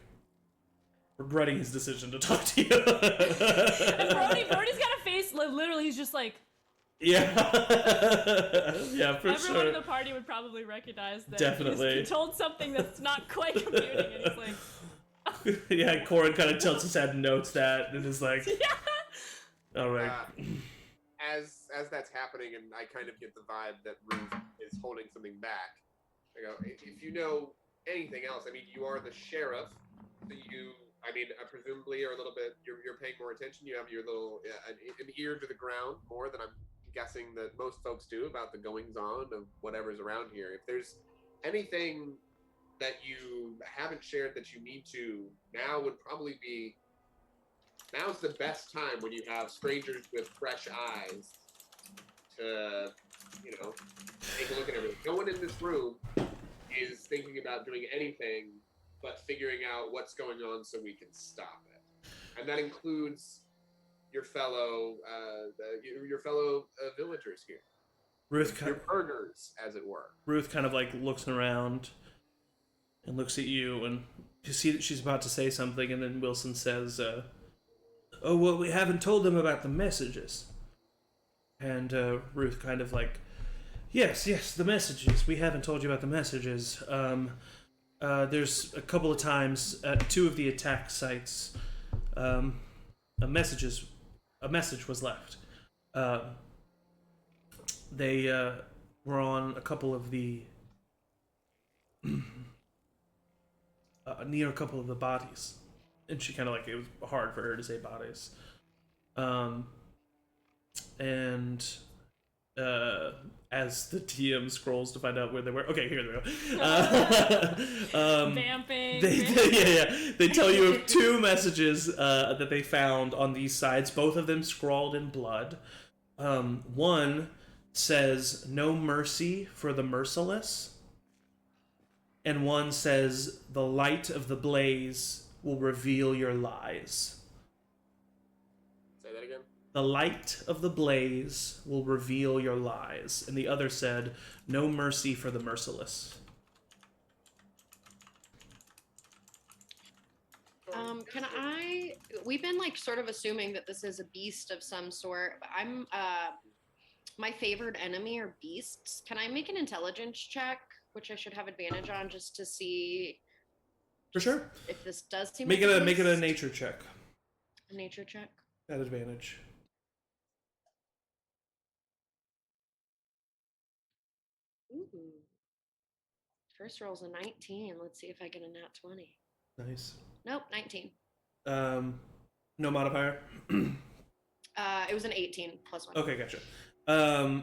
regretting his decision to talk to you. And Brody's got a face. Literally, he's just like. Yeah. Yeah, for Everyone sure. in the party would probably recognize that. Definitely. He told something that's not quite computing, and he's like. Yeah, Corin kind of tilts his head and notes that, and is like, Yeah. all right. As that's happening, and I kind of get the vibe that Ruth is holding something back. I go, if you know anything else, I mean, you are the sheriff. So presumably are a little bit. You're paying more attention. You have your little an ear to the ground more than I'm guessing that most folks do about the goings on of whatever's around here. If there's anything that you haven't shared that you need to, now would probably be. Now's the best time when you have strangers with fresh eyes to, take a look at everything. No one in this room is thinking about doing anything but figuring out what's going on so we can stop it. And that includes your fellow villagers here. Your burgers, as it were. Ruth kind of like looks around and looks at you, and you see that she's about to say something, and then Wilson says, oh, well, we haven't told them about the messages. And Ruth kind of like, yes, the messages. We haven't told you about the messages. There's a couple of times at 2 of the attack sites, a message was left. They were on a couple of the near a couple of the bodies, and she kind of like, it was hard for her to say bodies. And as the TM scrolls to find out where they were. Okay, here they go. Vamping. They tell you of 2 messages that they found on these sides, both of them scrawled in blood. One says, "No mercy for the merciless." And one says, "The light of the blaze will reveal your lies." Say that again. The light of the blaze will reveal your lies. And the other said, "No mercy for the merciless." We've been like sort of assuming that this is a beast of some sort, but my favorite enemy are beasts. Can I make an intelligence check, which I should have advantage on, just to see For sure. if this does seem Make like it a a beast? nature check. A nature check. At advantage. Ooh. First roll's a 19. Let's see if I get a nat 20. Nice. Nope, 19. No modifier. It was an 18 plus 1. Okay, gotcha.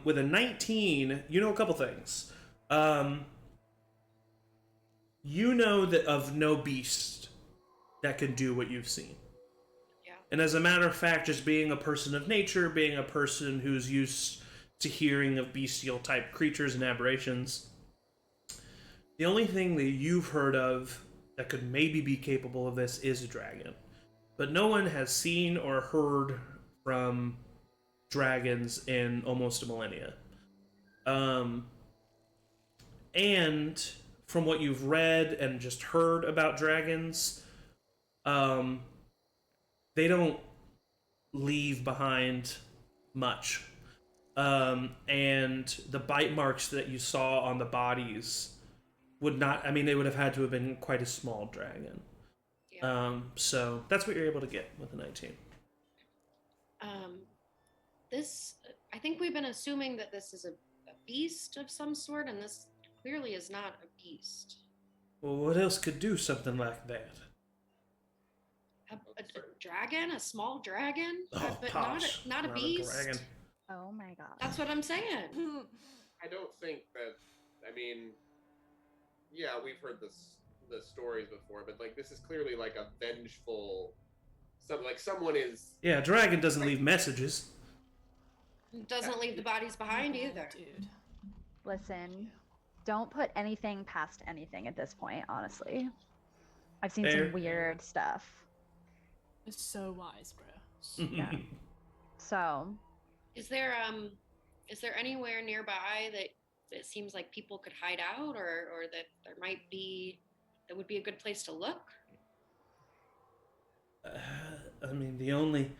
With a 19, you know a couple things. You know that of no beast that can do what you've seen. Yeah. And as a matter of fact, just being a person of nature, being a person who's used to hearing of bestial type creatures and aberrations, the only thing that you've heard of that could maybe be capable of this is a dragon. But no one has seen or heard from dragons in almost a millennia. And from what you've read and just heard about dragons, they don't leave behind much. And the bite marks that you saw on the bodies would not, I mean, they would have had to have been quite a small dragon. Yeah. So that's what you're able to get with the 19. I think we've been assuming that this is a beast of some sort, and this clearly is not a beast. Well, what else could do something like that? A dragon? A small dragon? Oh, but posh. not a beast? dragon. Oh my god. That's what I'm saying. I don't think that. I mean, yeah, we've heard the stories before, but like this is clearly like a vengeful. Someone is. Yeah, a dragon doesn't leave messages. Doesn't leave the bodies behind either. Dude. Listen, don't put anything past anything at this point, honestly. I've seen Fair. some weird stuff. It's so wise, bro. Yeah. So, Is there anywhere nearby that it seems like people could hide out, or that there might be that would be a good place to look? I mean, the only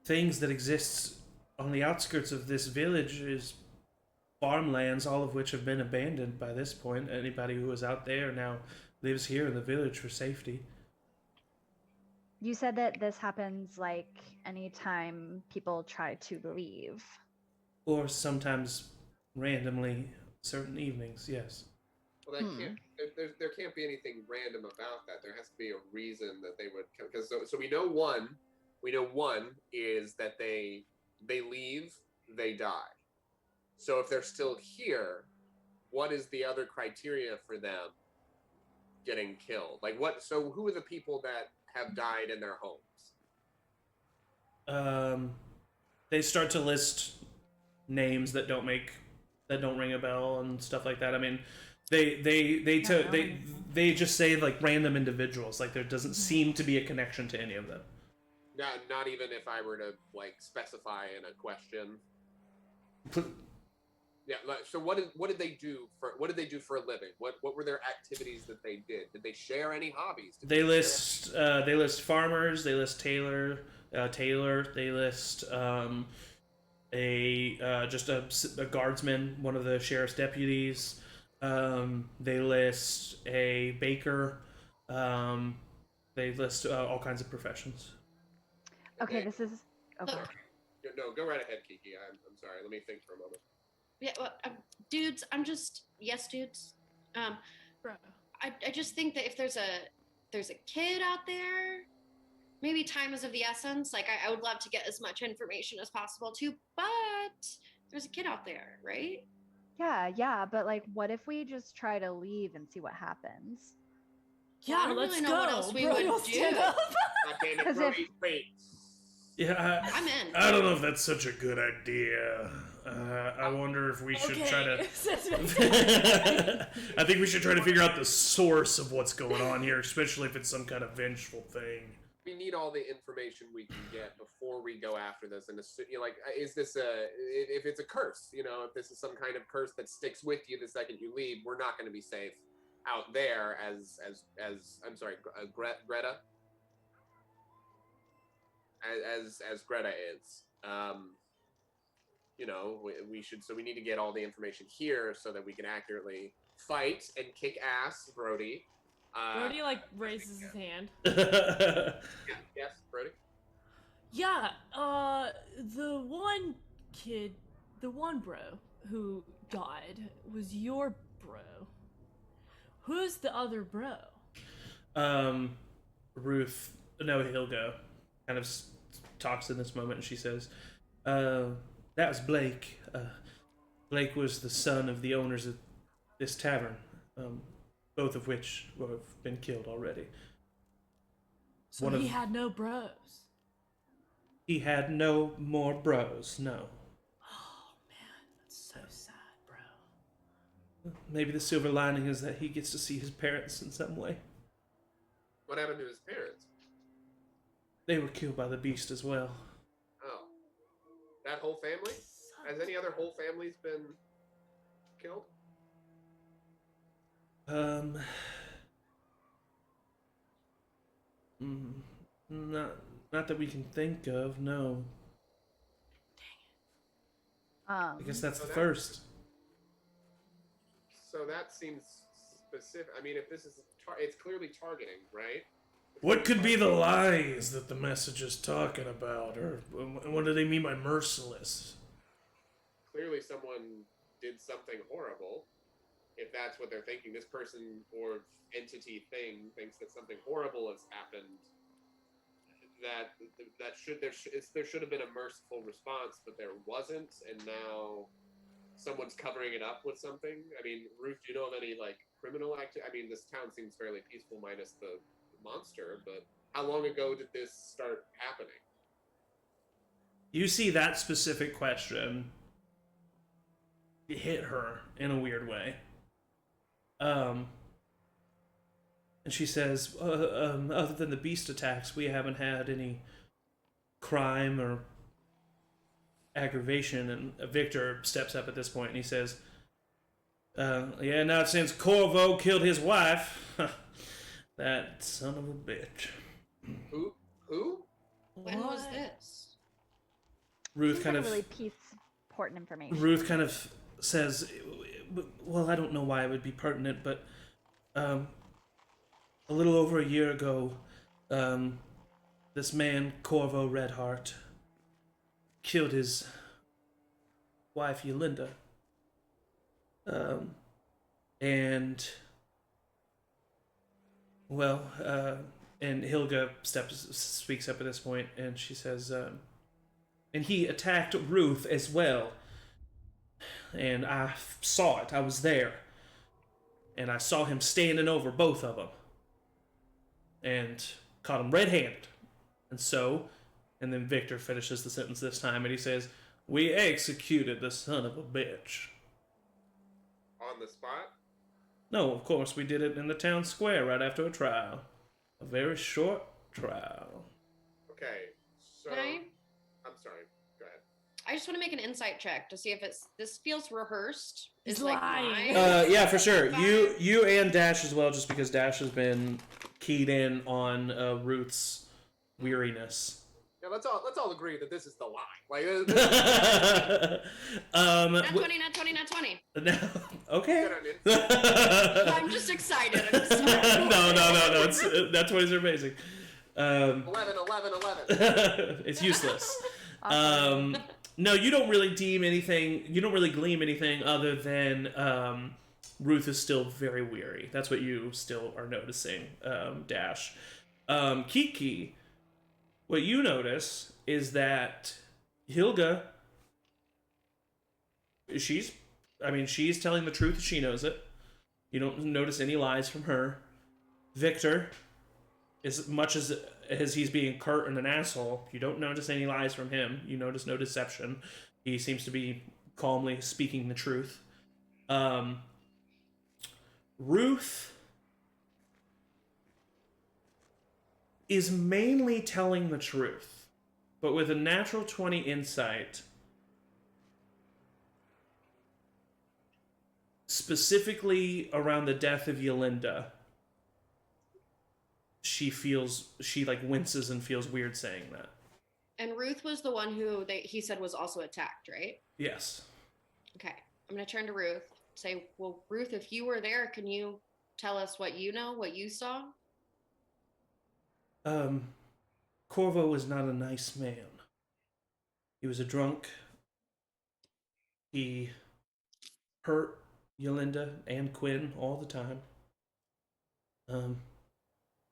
things that exist on the outskirts of this village is farmlands, all of which have been abandoned by this point. Anybody who was out there now lives here in the village for safety. you said that this happens like anytime people try to leave. Or sometimes randomly certain evenings, yes. Well, that can't. There can't be anything random about that. There has to be a reason that they would. Because so we know one. We know one is that they leave, they die. So if they're still here, what is the other criteria for them getting killed? Like what? So who are the people that have died in their homes? They start to list names that don't ring a bell and stuff like that. I mean, they just say like random individuals. Like there doesn't seem to be a connection to any of them. Not even if I were to like specify in a question. Yeah. So what did they do for a living? What were their activities that they did? Did they share any hobbies? They list farmers. They list Taylor. They list a guardsman, one of the sheriff's deputies. They list a baker. They list all kinds of professions. Okay, this is okay. No, go right ahead, Kiki. I'm sorry. Let me think for a moment. Yeah, well, dudes, yes, dudes. Bro. I just think that if there's a kid out there, maybe time is of the essence. Like I would love to get as much information as possible too, but There's a kid out there, right? Yeah, but like, what if we just try to leave and see what happens? Yeah, I don't let's really know go. what else we Brody would will stand do. up. God damn it, 'Cause Brody, wait. Yeah, I'm in. I don't know if that's such a good idea. I wonder if we should try to. I think we should try to figure out the source of what's going on here, especially if it's some kind of vengeful thing. We need all the information we can get before we go after this. And like, is this if it's a curse? You know, if this is some kind of curse that sticks with you the second you leave, we're not going to be safe out there. As I'm sorry, Greta. As Greta is. You know, we should. So we need to get all the information here so that we can accurately fight and kick ass, Brody. Brody like raises his hand. Yes, Brody. Yeah, the one kid, the one bro who died was your bro. Who's the other bro? Ruth, no, Hilda, kind of talks in this moment, and she says, "That was Blake. Blake was the son of the owners of this tavern, both of which have been killed already." So he had no bros. He had no more bros, no. Oh man, that's so sad, bro. Maybe the silver lining is that he gets to see his parents in some way. What happened to his parents? They were killed by the beast as well. Oh, that whole family? Has any other whole families been killed? Not that we can think of, no. I guess that's the first. So that seems specific. I mean, if this is it's clearly targeting, right? What could be the lies that the message is talking about, or what do they mean by merciless? Clearly, someone did something horrible. If that's what they're thinking, this person or entity thing thinks that something horrible has happened. There should have been a merciful response, but there wasn't, and now someone's covering it up with something. I mean, Ruth, do you know of any like criminal activity? I mean, this town seems fairly peaceful, minus the monster. But how long ago did this start happening? You see that specific question hit her in a weird way. And she says, other than the beast attacks, we haven't had any crime or aggravation. And Victor steps up at this point and he says, yeah, not since Corvo killed his wife. That son of a bitch. Who? When was this? Ruth kind of really important information. Ruth kind of says, well, I don't know why it would be pertinent, but a little over a year ago, this man, Corvo Redheart, killed his wife, Yolinda. And Hilga speaks up at this point, and she says, and he attacked Ruth as well. And I saw it. I was there. And I saw him standing over both of them. And caught him red-handed. And then Victor finishes the sentence this time, and he says, "We executed the son of a bitch." On the spot? No, of course, we did it in the town square right after a trial. A very short trial. Okay, so... Can I? I'm sorry, go ahead. I just want to make an insight check to see if this feels rehearsed. He's Is like lying. mine. Yeah, for sure. Fine. You and Dash as well, just because Dash has been keyed in on Ruth's weariness. Yeah, let's all agree that this is the lie. Like, Not 20, not 20, not 20. Okay. I'm just excited. I'm just excited. No. That 20s are amazing. 11. It's useless. Awesome. No, you don't really deem anything. You don't really glean anything other than Ruth is still very weary. That's what you still are noticing, Dash. Kiki, what you notice is that Hilga she's telling the truth. She knows it. You don't notice any lies from her. Victor, as much as he's being curt and an asshole, you don't notice any lies from him. You notice no deception. He seems to be calmly speaking the truth. Ruth is mainly telling the truth, but with a natural 20 insight, specifically around the death of Yolinda, she winces and feels weird saying that. And Ruth was the one who he said was also attacked, right? Yes. Okay. I'm going to turn to Ruth. Say, well, Ruth, if you were there, can you tell us what you know, what you saw? Corvo was not a nice man. He was a drunk. He hurt Yolinda and Quinn all the time.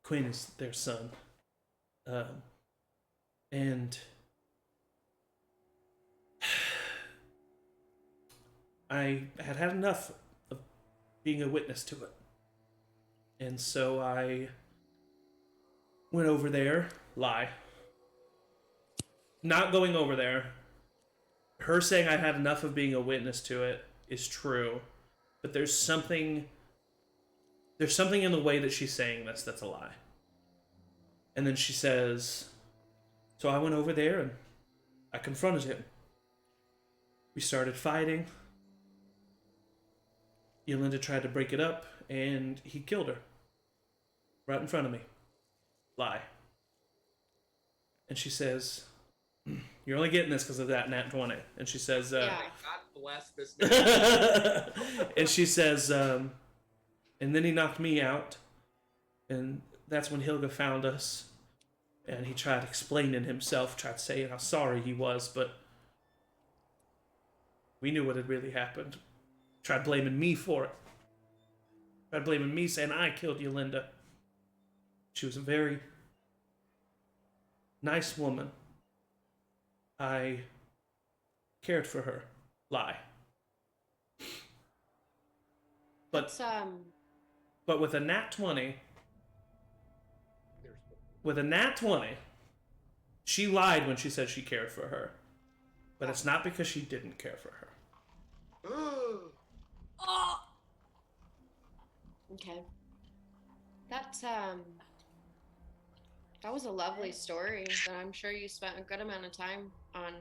Quinn is their son. And I had enough of being a witness to it. And so I went over there. Lie. Not going over there. Her saying I had enough of being a witness to it is true. But there's something in the way that she's saying this that's a lie. And then she says, so I went over there and I confronted him. We started fighting. Yolinda tried to break it up, and he killed her. Right in front of me. Lie. And she says, you're only getting this because of that nat 20. And she says, Yeah. God bless this man. and she says, and then he knocked me out. And that's when Hilga found us. And he tried explaining himself, tried saying how sorry he was, but we knew what had really happened. Tried blaming me for it. Tried blaming me, saying I killed Yolinda. She was a very nice woman. I cared for her. Lie. But with a nat 20, she lied when she said she cared for her. But it's not because she didn't care for her. Oh! Okay. That was a lovely story that I'm sure you spent a good amount of time on.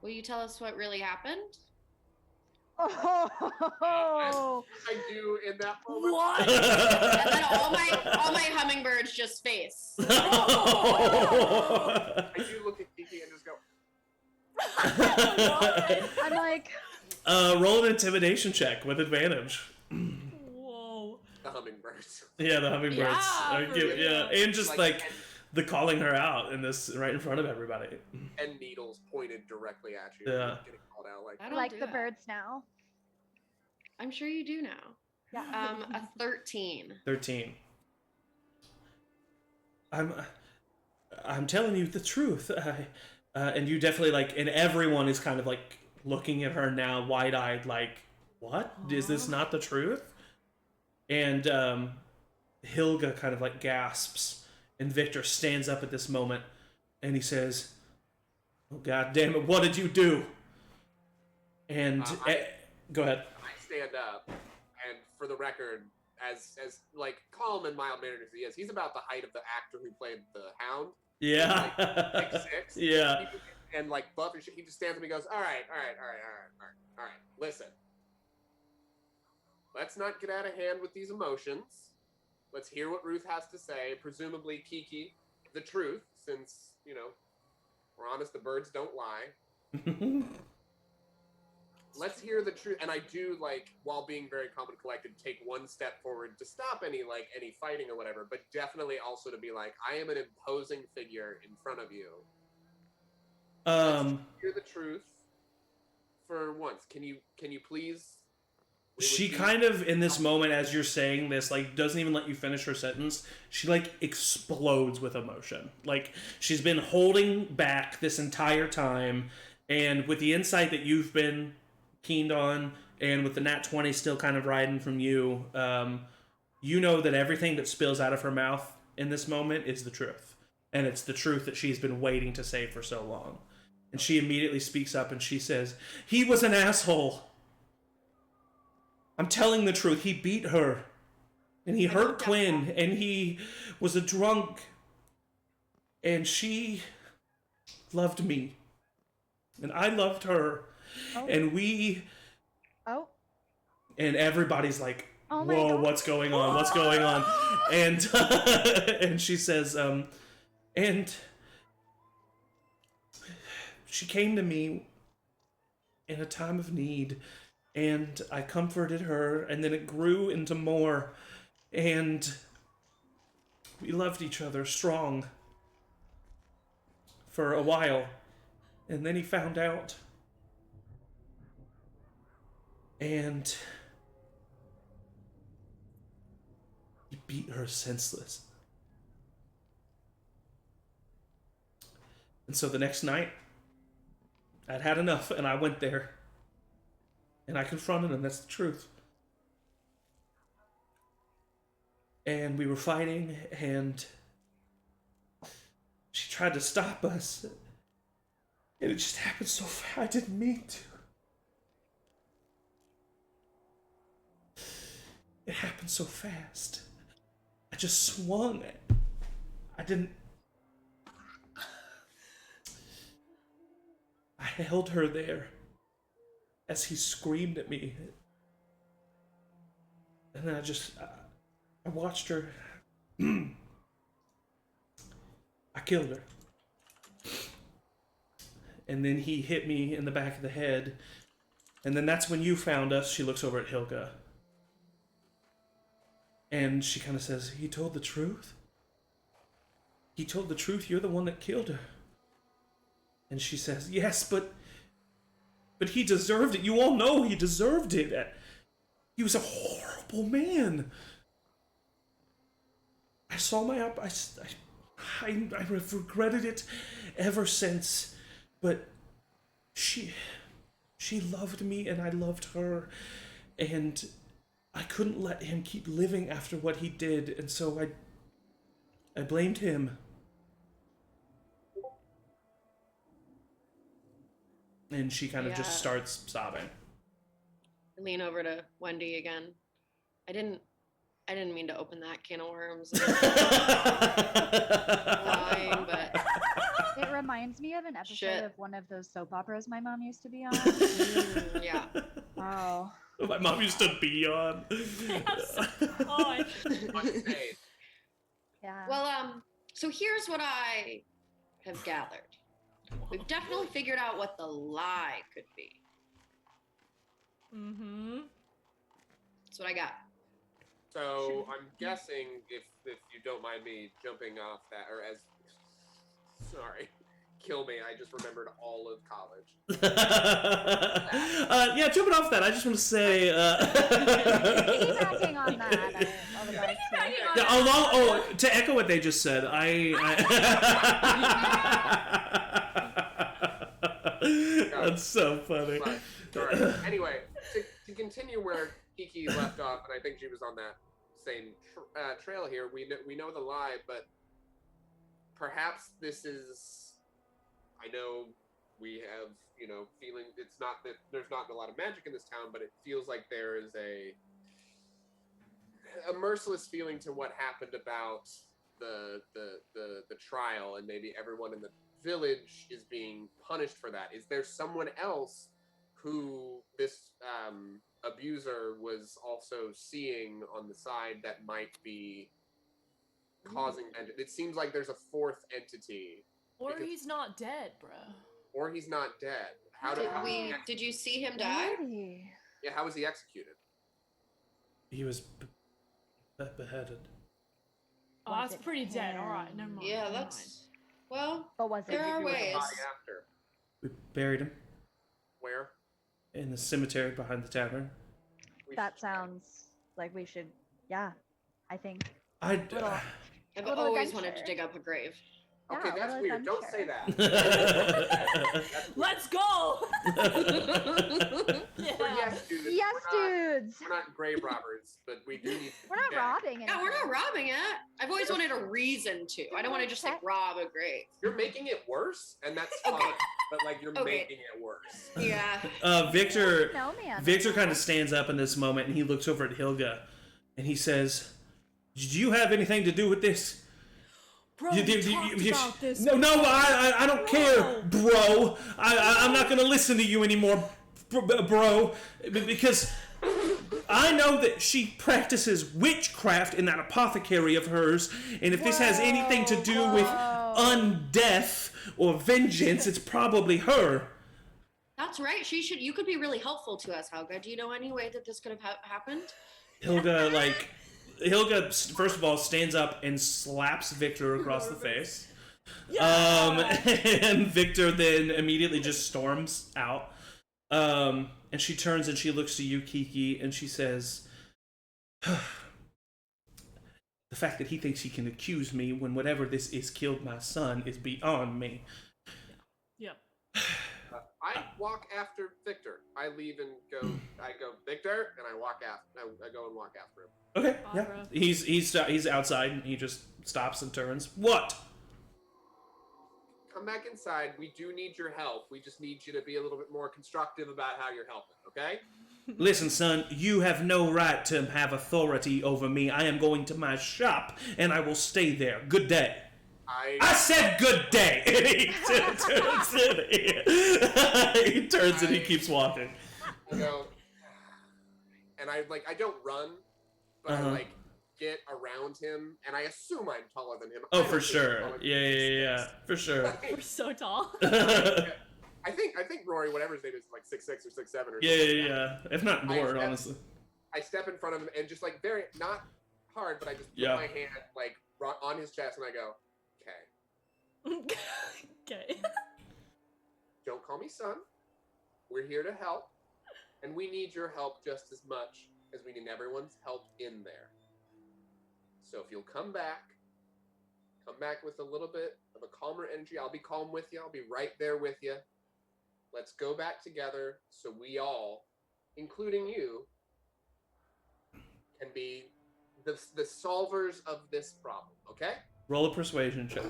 Will you tell us what really happened? Oh, I do in that moment. What? And then all my hummingbirds just face. I do look at Kiki and just go, I'm like, roll an intimidation check with advantage. Whoa. the hummingbirds. Yeah, the hummingbirds. Yeah, And just like the calling her out in this right in front of everybody. And needles pointed directly at you. Yeah. Getting called out like, I I don't like do the that. birds now. I'm sure you do now. Yeah. A 13. 13. I'm telling you the truth. And you definitely and everyone is kind of looking at her now, wide-eyed, like, what? Is this not the truth? And Hilga kind of gasps, and Victor stands up at this moment, and he says, "Oh God damn it! What did you do?" And go ahead. I stand up, and for the record, as calm and mild mannered as he is, he's about the height of the actor who played the Hound. Yeah. Like 6'6". Yeah. And buff and shit. He just stands up and he goes, all right. Listen. Let's not get out of hand with these emotions. Let's hear what Ruth has to say. Presumably Kiki, the truth, since, we're honest, the birds don't lie. Let's hear the truth. And I do, while being very calm and collected, take one step forward to stop any fighting or whatever, but definitely also to be I am an imposing figure in front of you. Let's hear the truth for once. Can you please? She kind of, in this moment, as you're saying this, doesn't even let you finish her sentence. She, explodes with emotion. She's been holding back this entire time, and with the insight that you've been keened on, and with the nat 20 still kind of riding from you, you know that everything that spills out of her mouth in this moment is the truth. And it's the truth that she's been waiting to say for so long. And she immediately speaks up and she says, "He was an asshole. I'm telling the truth. He beat her. And he hurt Quinn. And he was a drunk. And she loved me. And I loved her. Oh. And we..." Oh. And everybody's like, Oh my "Whoa, God. what's going on? What's going on?" And and she says, and she came to me in a time of need, and I comforted her, and then it grew into more, and we loved each other strong for a while, and then he found out, and he beat her senseless. And so the next night, I'd had enough, and I went there. And I confronted him, that's the truth. And we were fighting, and she tried to stop us. And it just happened so fast. I didn't mean to. It happened so fast. I just swung. I didn't... I held her there as he screamed at me. And then I watched her. I killed her. And then he hit me in the back of the head. And then that's when you found us. She looks over at Hilka. And she kind of says, "He told the truth? He told the truth? You're the one that killed her." And she says, "Yes, but he deserved it. You all know he deserved it. He was a horrible man. I saw my up. I've regretted it ever since. But she loved me, and I loved her, and I couldn't let him keep living after what he did, and so I blamed him." And she kind of just starts sobbing. I lean over to Wendy again. I didn't mean to open that can of worms. Lying, but It reminds me of an episode Shit. of one of those soap operas my mom used to be on. yeah. Wow. My mom used to be on. Oh, Yeah. Well, so here's what I have gathered. We've definitely figured out what the lie could be. Mm-hmm. That's what I got. So I'm guessing if you don't mind me jumping off that, or as sorry, kill me. I just remembered all of college. Yeah, jumping off that, I just want to say. Piggybacking on that, I would like to. Yeah, to echo what they just said, That's so funny. But, all right. Anyway, to continue where Kiki left off, and I think she was on that same trail here. We know the lie, but perhaps this is. I know we have feeling. It's not that there's not a lot of magic in this town, but it feels like there is a merciless feeling to what happened about the trial, and maybe everyone in the village is being punished for that. Is there someone else who this abuser was also seeing on the side that might be causing vengeance? It seems like there's a fourth entity. Or he's not dead, bruh. Or he's not dead. Did you see him die? Really? Yeah, how was he executed? He was beheaded. Oh, that's pretty dead. All right, never mind. Yeah, never that's well. But was it? There are Who was the ways. body after? We buried him Where? in the cemetery behind the tavern. That sounds like we should. Yeah, I think. I've Little always wanted to adventure. dig up a grave. Okay, Yeah, that's little weird. Don't say adventure. that. Let's go. Yeah. goods. We're not grave robbers, but we do need. We're not robbing it. Yeah, we're not robbing it. I've always wanted a reason to. I don't want to just like rob a grave. You're making it worse, and that's fine. But like you're making it worse. Yeah. Victor. No, man. Victor kind of stands up in this moment, and he looks over at Hilga, and he says, "Did you have anything to do with this?" Bro, we talked about this. No, I don't care, bro. I'm not gonna listen to you anymore, bro, because I know that she practices witchcraft in that apothecary of hers, and if this has anything to do with undeath or vengeance, it's probably her. That's right. You could be really helpful to us, Helga. Do you know any way that this could have happened? Hilga, first of all, stands up and slaps Victor across the face. And Victor then immediately just storms out. And she turns and she looks to you, Kiki, and she says, the fact that he thinks he can accuse me when whatever this is killed my son is beyond me. Yep. I walk after Victor. I leave and go. I go Victor, and I walk after. I go and walk after him. Okay, yeah. He's outside, and he just stops and turns. What? Come back inside. We do need your help. We just need you to be a little bit more constructive about how you're helping, okay? Listen, son, you have no right to have authority over me. I am going to my shop, and I will stay there. Good day. I said good day! And he turns and he keeps walking. I go, and I don't run, but I like get around him, and I assume I'm taller than him. Oh, for sure. Yeah, for sure. We're so tall. I think Rory, whatever his name is, like 6'6" or 6'7" or something. Yeah. If not more, honestly. I step in front of him and just like very not hard, but I just put my hand like on his chest and I go, okay. Okay. Don't call me son. We're here to help, and we need your help just as much as we need everyone's help in there. So if you'll come back with a little bit of a calmer energy. I'll be calm with you. I'll be right there with you. Let's go back together so we all, including you, can be the solvers of this problem, okay? Roll a persuasion check.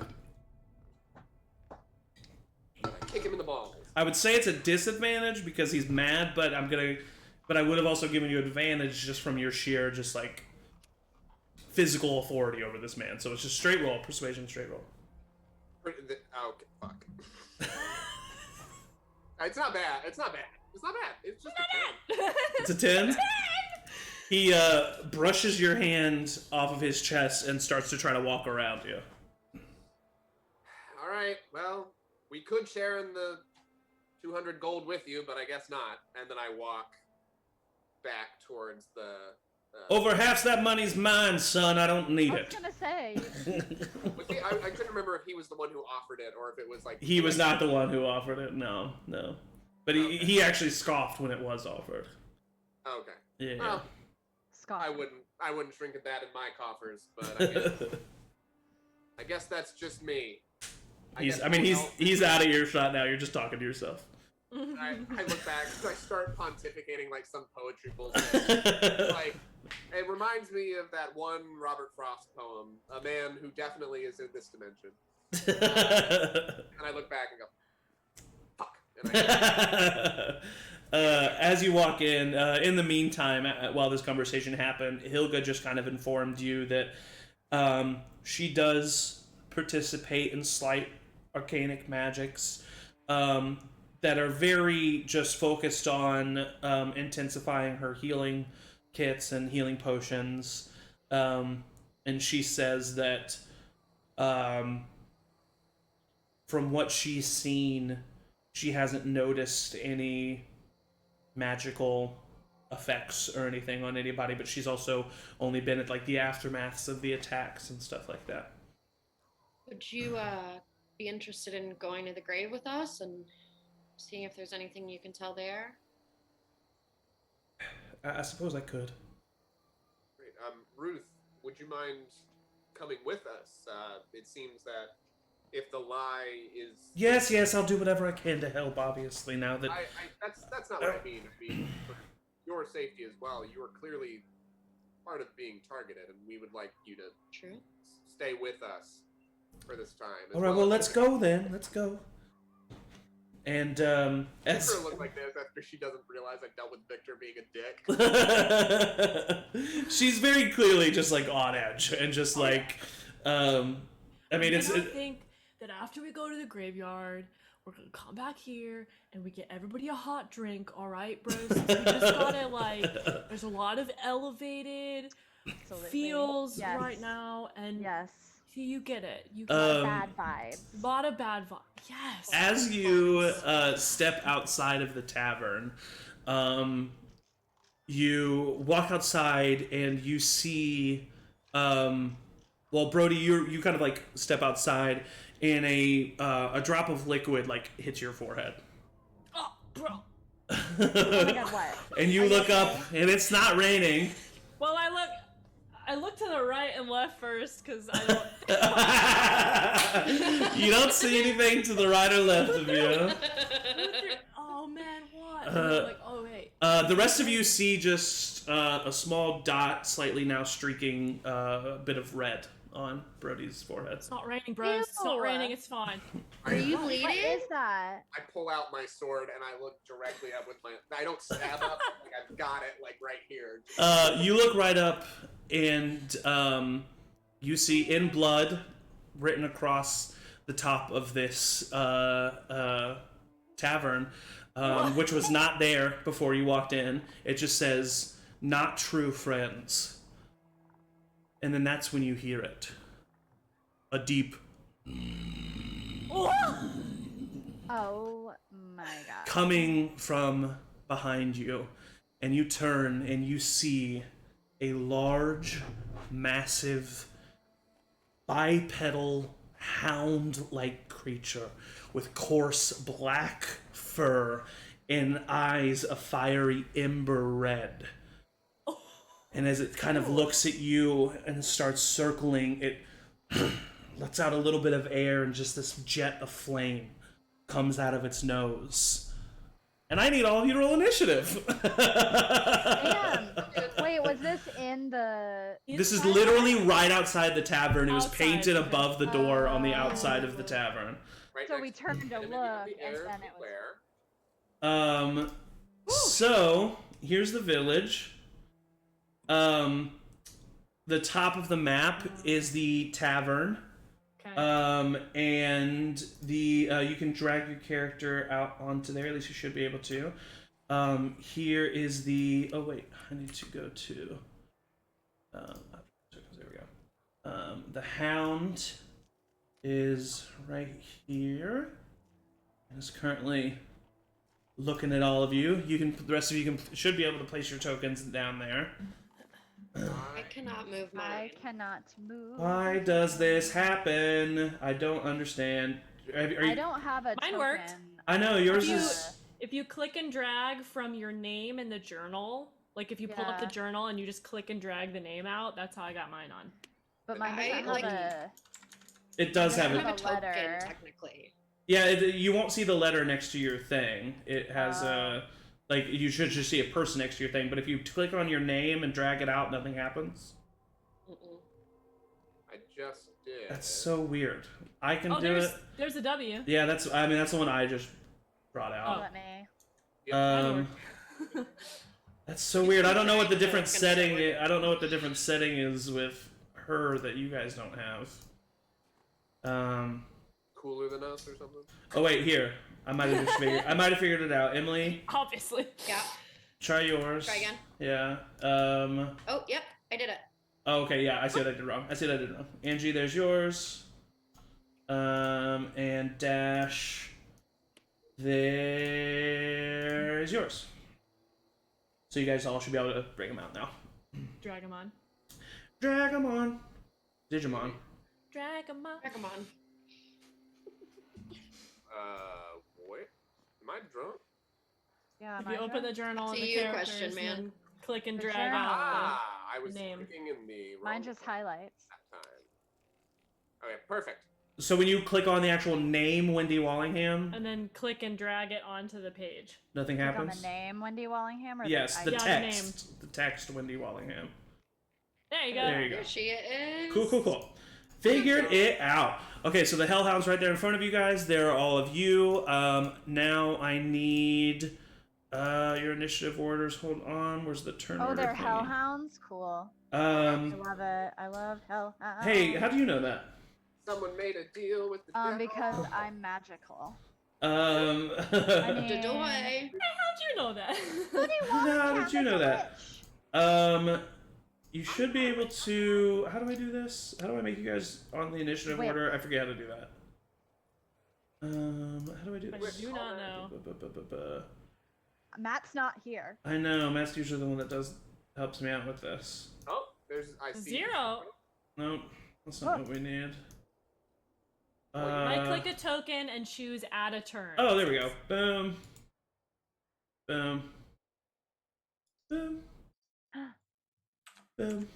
Kick him in the balls. I would say it's a disadvantage because he's mad, but I would have also given you advantage just from your sheer just like physical authority over this man. So it's just straight roll, persuasion, straight roll. Okay, fuck. It's not bad. It's not bad. It's just a 10. It's a 10? He brushes your hand off of his chest and starts to try to walk around you. All right, well, we could share in the 200 gold with you, but I guess not. And then I walk back towards the... Over half that money's mine, son. I don't need it. I was gonna say. I couldn't remember if he was the one who offered it or if it was like... He was not the one who offered it, no. But he actually scoffed when it was offered. Okay. Yeah. Well, Scoff. I wouldn't shrink at that in my coffers, but I guess that's just me. He's out of earshot now. You're just talking to yourself. I look back, I start pontificating like some poetry bullshit. Like, it reminds me of that one Robert Frost poem, A Man Who Definitely Is in This Dimension. And I look back and go, fuck. And as you walk in the meantime, while this conversation happened, Hilga just kind of informed you that she does participate in slight arcanic magics that are very just focused on intensifying her healing kits and healing potions. And she says that from what she's seen, she hasn't noticed any magical effects or anything on anybody, but she's also only been at like the aftermaths of the attacks and stuff like that. Would you be interested in going to the grave with us and seeing if there's anything you can tell there? I suppose I could. Great. Ruth, would you mind coming with us? It seems that if the lie is... Yes, I'll do whatever I can to help, obviously, now that... that's not what I mean. your safety as well. You are clearly part of being targeted, and we would like you to stay with us for this time. All right, well, let's go then. Let's go. And Victor looks like this after she doesn't realize I dealt with Victor being a dick. She's very clearly just like on edge and just like, I mean, I think that after we go to the graveyard, we're gonna come back here and we get everybody a hot drink, all right, bros? We just gotta like, there's a lot of elevated feels right now, and you get it. You get bad vibes. A lot of bad vibes. Yes. As you step outside of the tavern, you walk outside and you see, well, Brody, you kind of like step outside, and a drop of liquid like hits your forehead. Oh, bro. Oh my God, what? And you look up, and it's not raining. Well, I look to the right and left first, because I don't... You don't see anything to the right or left of you. Oh, man, what? Like, oh, wait. The rest of you see just a small dot, slightly now streaking a bit of red on Brody's forehead. It's not raining, bros. It's not raining. It's fine. Are you bleeding? What is that? I pull out my sword and I look directly up with my... I don't stab up. Like, I've got it, like, right here. You look right up, and you see in blood written across the top of this tavern, which was not there before you walked in. It just says, "Not true friends." And then that's when you hear it. A deep... Oh my God. Coming from behind you. And you turn and you see a large, massive, bipedal, hound-like creature with coarse black fur and eyes of fiery ember red. And as it kind of looks at you and starts circling, it lets out a little bit of air, and just this jet of flame comes out of its nose. And I need all of you to roll initiative. Damn. Wait, was this in the... This is literally right outside the tavern. It was painted above the door on the outside of the tavern. Right, so we turned to look, and then it was... So, here's the village. The top of the map is the tavern. Okay. And the you can drag your character out onto there. At least you should be able to. Here is the... Oh wait, I need to go to... there we go. The hound is right here, and is currently looking at all of you. You can... The rest of you should be able to place your tokens down there. I cannot move mine. I cannot move. Why does this happen? I don't understand. I don't have a Mine token. worked. I know, yours is... If you click and drag from your name in the journal, like if you pull up the journal and you just click and drag the name out, that's how I got mine on. But mine doesn't have a... It does have a a letter. Technically. Yeah, you won't see the letter next to your thing. It has a... Like, you should just see a person next to your thing, but if you click on your name and drag it out, nothing happens. I just did. That's so weird. I can do it. There's a W. Yeah, that's the one I just brought out. That's so weird. I don't know what the different setting is. I don't know what the different setting is with her that you guys don't have. Cooler than us or something? Oh wait, here. I might have figured it out. Emily? Obviously. Yeah. Try yours. Try again. Yeah. Oh, yep. I did it. Oh, okay, yeah, I see what I did wrong. Angie, there's yours. And Dash, there's yours. So you guys all should be able to bring them out now. Drag them on. Drag them on. Digimon. Drag them on. Drag them on. Wait. Am I drunk? Yeah, if you open the journal and the characters, question, man. and click and drag journal. out I was name. clicking in the Mine just highlights. that time. Okay, perfect. So when you click on the actual name, Wendy Wallingham, And then click and drag it onto the page. nothing Click happens? on the name Wendy Wallingham? Or Yes, the the Yeah, the text. The text, Wendy Wallingham. There you go. There you go. There she is. Cool. Figured it out. Okay, so the Hellhound's right there in front of you guys. There are all of you. Now I need your initiative orders. Hold on. Where's the turn order? they're thingy? hellhounds? Cool. I love it. I love hellhounds. Hey, how do you know that? Someone made a deal with the devil. Because I'm magical. I mean- Dodoy. How'd you know that? How did you know that? You should be able to. How do I do this? How do I make you guys on the initiative Wait. order? I forget how to do that. How do I do I this? do not know. Matt's not here. I know Matt's usually the one that helps me out with this. Oh, I see. 0. No, that's not what we need. I click a token and choose add a turn. Oh, there we go. Boom. Boom. Boom. Boom.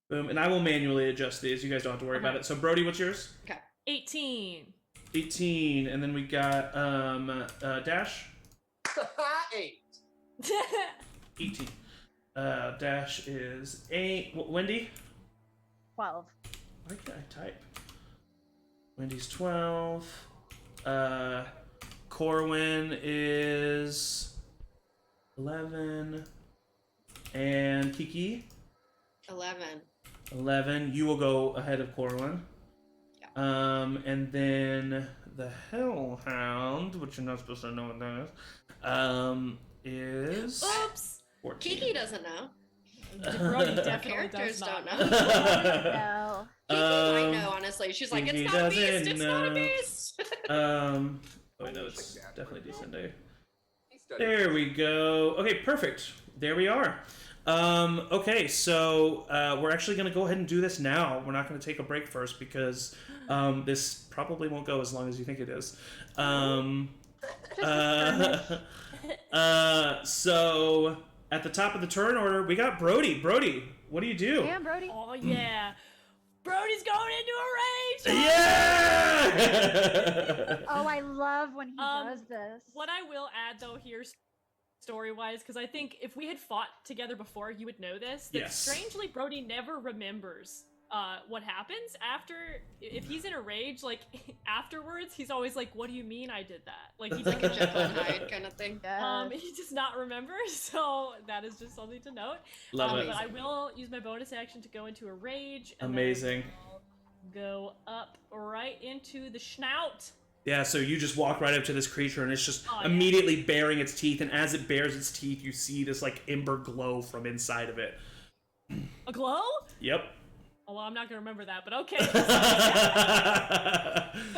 Boom. And I will manually adjust these. You guys don't have to worry about it. So Brody, what's yours? Okay. 18. 18. And then we got Dash. 8. 18. Dash is 8. Wendy? 12. Why can't I type? Wendy's 12. Corwin is 11. And Kiki? 11. 11. You will go ahead of Corwin. Yeah. And then the Hellhound, which you're not supposed to know what that is Oops. 14. Kiki doesn't know. Brody definitely Characters does not don't know. No. Kiki might know, honestly. She's like, Kiki it's not a beast, doesn't it's not a know. beast. Oh, no, it's definitely Descendant. He studied. There we go. Okay, perfect. There we are. Okay, so we're actually going to go ahead and do this now. We're not going to take a break first because this probably won't go as long as you think it is. So at the top of the turn order, we got Brody. Brody, what do you do? Damn, Brody. Oh, yeah. Brody's going into a rage! Yeah! Oh, I love when he does this. What I will add, though, here, story-wise, because I think if we had fought together before, you would know this, that Yes. strangely, Brody never remembers what happens after, if he's in a rage, like, afterwards, he's always like, what do you mean I did that? Like, he Like a doesn't Jekyll and Hyde kind of thing. Yes. he does not remember, so that is just something to note. Love it. But I will use my bonus action to go into a rage. And Amazing. then I'll go up right into the snout. Yeah, so you just walk right up to this creature and it's just Oh, yeah. immediately baring its teeth, and as it bares its teeth, you see this like ember glow from inside of it. A glow? Yep. Oh, well, I'm not gonna remember that, but okay. So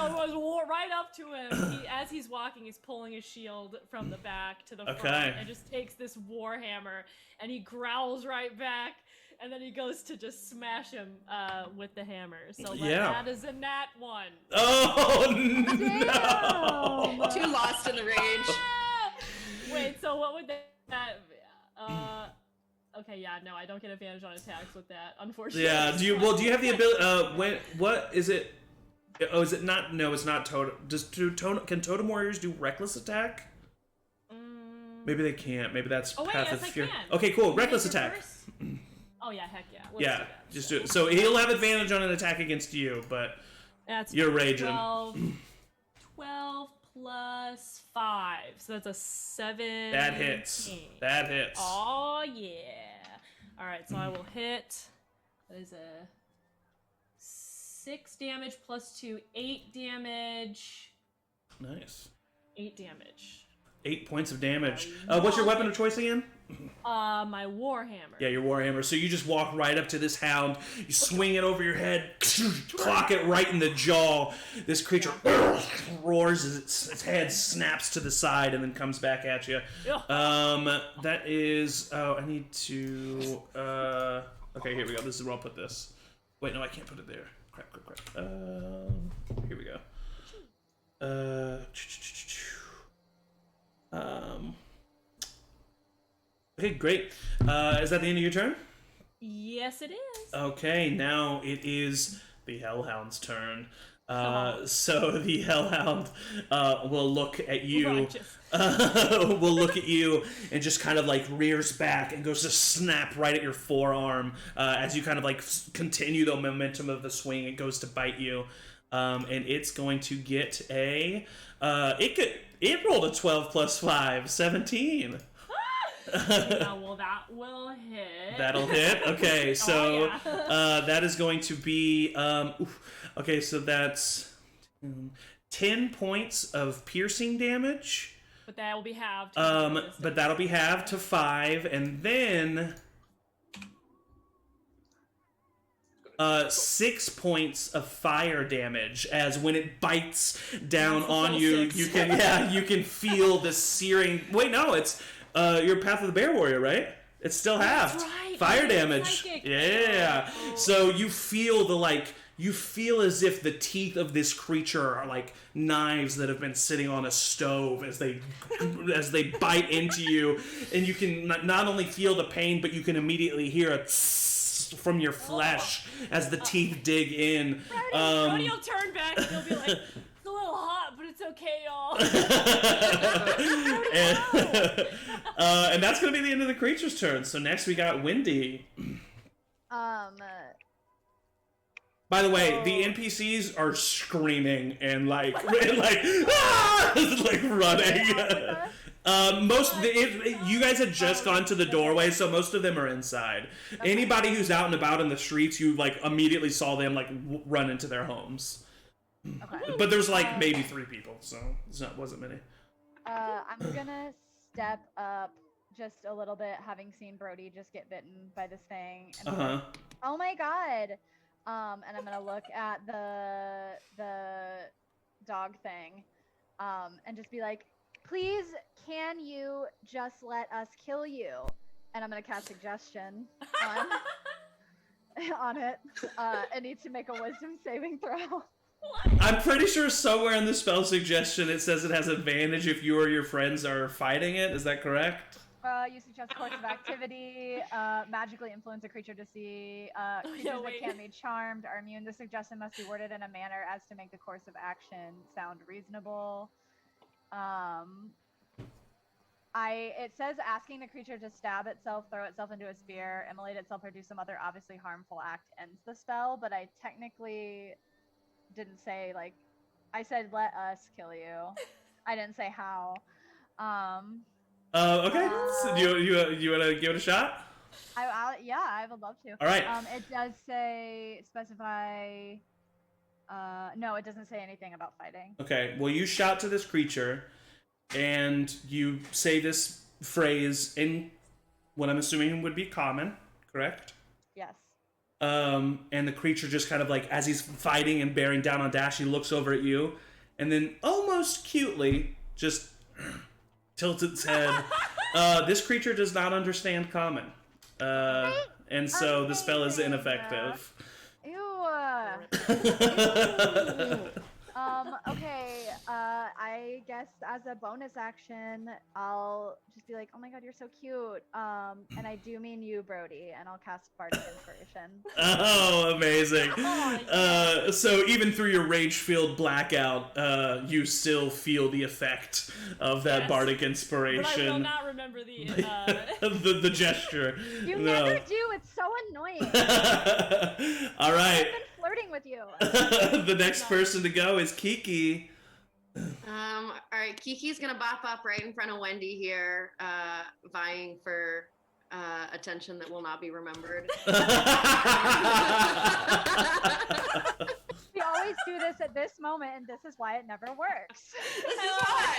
I was right up to him. As he's walking, he's pulling his shield from the back to the front Okay. and just takes this warhammer and he growls right back. And then he goes to just smash him with the hammer. So Yeah. that is a nat 1. Oh Damn. no! Too lost in the rage. Ah! Wait, so what would that okay, yeah, no, I don't get advantage on attacks with that, unfortunately. Yeah. Do you have the ability? What is it? Oh, is it not? No, it's not totem. Can totem warriors do reckless attack? Maybe they can't. Maybe that's Oh, wait, path yes, of I fear. can. Okay, cool. Can you Reckless make attack. reverse? Oh yeah, heck yeah. Let's do Yeah, that. just do it. So he'll have advantage on an attack against you, but That's you're raging. 12 plus 5. So that's a 7. That hits. That hits. Oh yeah. Alright, so I will hit. That is a 6 damage plus 2, 8 damage. Nice. 8 damage. 8 points of damage. What's your weapon of choice again? My warhammer. Yeah, your warhammer. So you just walk right up to this hound, you swing it over your head, clock it right in the jaw. This creature roars as its head snaps to the side and then comes back at you. That is. Oh, I need to. Okay, here we go. This is where I'll put this. Wait, no, I can't put it there. Crap. Here we go. Okay, great. Is that the end of your turn? Yes, it is. Okay, now it is the Hellhound's turn. So the hellhound will look at you. Will look at you and just kind of like rears back and goes to snap right at your forearm as you kind of like continue the momentum of the swing. It goes to bite you, and it's going to get a. It rolled a 12 plus 5, 17. Yeah, well, that will hit. That'll hit. Okay, so that is going to be okay. So that's 10 points of piercing damage. But that will be halved. But that'll be halved to 5, and then 6 points of fire damage. As when it bites down on you, you can feel the searing. Wait, no, it's your Path of the Bear Warrior, right? It's still halved. Right. Fire damage. Yeah. So you feel you feel as if the teeth of this creature are like knives that have been sitting on a stove as they bite into you, and you can not only feel the pain, but you can immediately hear a tss from your flesh as the teeth dig in. Brody will turn back and he'll be like, "It's a little hot, but it's okay, y'all." And that's gonna be the end of the creature's turn. So next we got Wendy. By the way, the NPCs are screaming and like running. You guys had just gone to the doorway, so most of them are inside. Okay. Anybody who's out and about in the streets, you like immediately saw them like run into their homes. Okay. But there's like maybe 3 people, so it wasn't many. I'm gonna step up just a little bit, having seen Brody just get bitten by this thing. And be like, oh my god. And I'm gonna look at the dog thing, and just be like, please, can you just let us kill you? And I'm gonna cast suggestion on it. It needs to make a wisdom saving throw. I'm pretty sure somewhere in the spell suggestion it says it has advantage if you or your friends are fighting it. Is that correct? You suggest course of activity, magically influence a creature to see. Creatures that can't be charmed are immune. The suggestion must be worded in a manner as to make the course of action sound reasonable. It says asking the creature to stab itself, throw itself into a spear, immolate itself, or do some other obviously harmful act ends the spell, but I technically didn't say, like, I said let us kill you. I didn't say how. Okay. So you want to give it a shot? I would love to. All right. It does specify. No, it doesn't say anything about fighting. Okay. Well, you shout to this creature, and you say this phrase in what I'm assuming would be common, correct? Yes. And the creature just kind of like, as he's fighting and bearing down on Dash, he looks over at you, and then almost cutely just tilts its head. This creature does not understand common, and so the spell is ineffective. Ew. Okay. I guess as a bonus action, I'll just be like, "Oh my god, you're so cute." And I do mean you, Brody, and I'll cast Bardic Inspiration. Oh, amazing! So even through your rage-filled blackout, you still feel the effect of that Bardic Inspiration. But I will not remember the the gesture. You never do. It's so annoying. All right. I've been flirting with you. The next person to go is Kiki. All right, Kiki's gonna bop up right in front of Wendy here, vying for attention that will not be remembered. We always do this at this moment, and this is why it never works. This is why.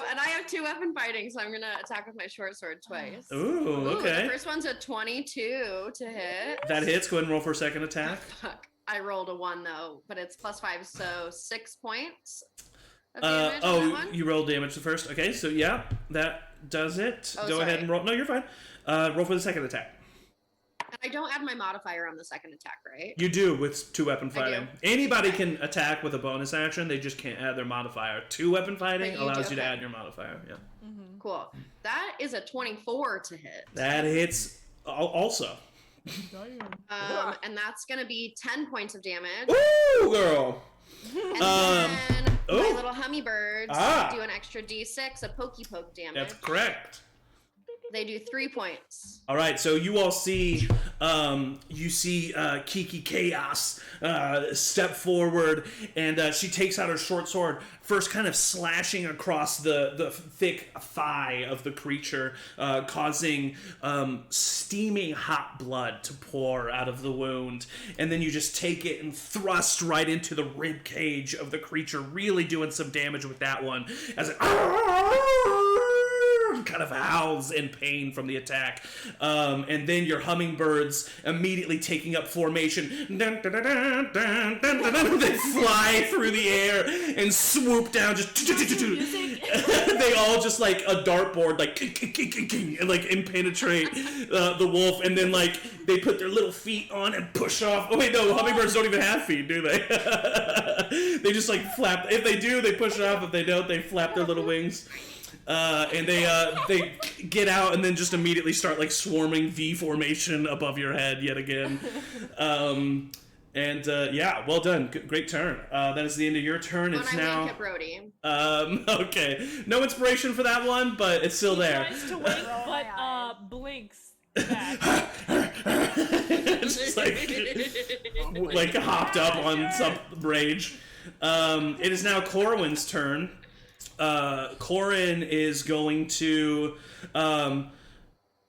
And I have 2 weapon fighting, so I'm gonna attack with my short sword twice. Ooh, okay. The first one's a 22 to hit. That hits. Go ahead and roll for a second attack. Fuck. I rolled a 1 though, but it's +5, so 6 points. Of damage on that one. You rolled damage the first. Okay, so yeah, that does it. Oh, Go ahead and roll. No, you're fine. Roll for the second attack. I don't add my modifier on the second attack, right? You do with 2 weapon fighting. do. Anybody can attack with a bonus action. They just can't add their modifier. 2 weapon fighting But allows you to okay. add your modifier. Yeah. Cool. That is a 24 to hit. That hits also. And that's gonna be 10 points of damage. Ooh, girl. And then my little hummingbirds do an extra d6 of pokey poke damage. That's correct. They do 3 points. All right, so you all see, Kiki Chaos step forward, and she takes out her short sword, first kind of slashing across the thick thigh of the creature, causing steaming hot blood to pour out of the wound, and then you just take it and thrust right into the rib cage of the creature, really doing some damage with that one, as it kind of howls in pain from the attack. And then your hummingbirds immediately taking up formation. They fly through the air and swoop down. They all just like a dartboard, like and like impenetrate the wolf. And then like they put their little feet on and push off. Oh wait, no, hummingbirds don't even have feet, do they? They just like flap. If they do, they push off. If they don't, they flap their little wings. And they get out and then just immediately start like swarming V formation above your head yet again. Yeah, well done. Great turn. That is the end of your turn. It's now. At Brody. Okay. No inspiration for that one, but it's still there. He tries to wink, but blinks back. Just like hopped up on some rage. It is now Corwin's turn. Corin is going to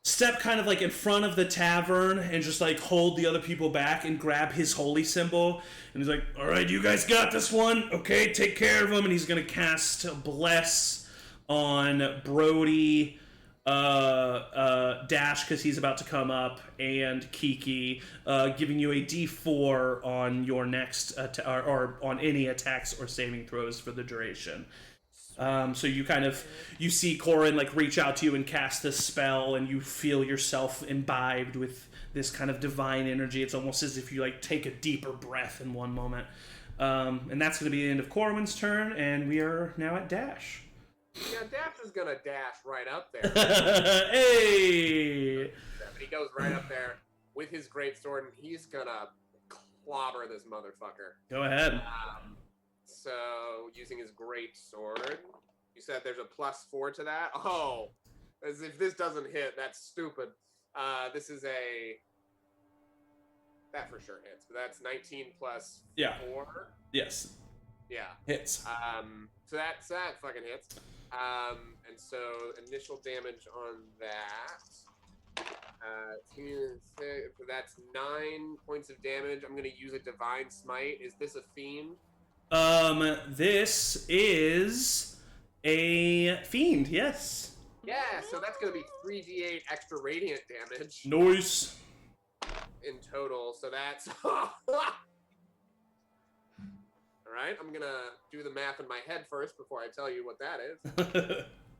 step kind of like in front of the tavern and just like hold the other people back and grab his holy symbol. And he's like, all right, you guys got this one. Okay, take care of him. And he's going to cast Bless on Brody, Dash, because he's about to come up, and Kiki, giving you a D4 on your next, or on any attacks or saving throws for the duration. So you see Corin like reach out to you and cast this spell, and you feel yourself imbibed with this kind of divine energy. It's almost as if you like take a deeper breath in one moment. And that's going to be the end of Corwin's turn, and we are now at Dash. Yeah, Dash is going to dash right up there. Hey! He goes right up there with his greatsword, and he's going to clobber this motherfucker. Go ahead. So, using his great sword, you said there's a +4 to that? Oh, as if this doesn't hit, that's stupid. This is that for sure hits, but that's 19 plus 4. Yes. Yeah. Hits. So that fucking hits. And so initial damage on that. That's 9 points of damage. I'm gonna use a divine smite. Is this a fiend? This is a fiend, yes. Yeah, so that's gonna be 3d8 extra radiant damage. Nice. In total, so that's... Alright, I'm gonna do the math in my head first before I tell you what that is.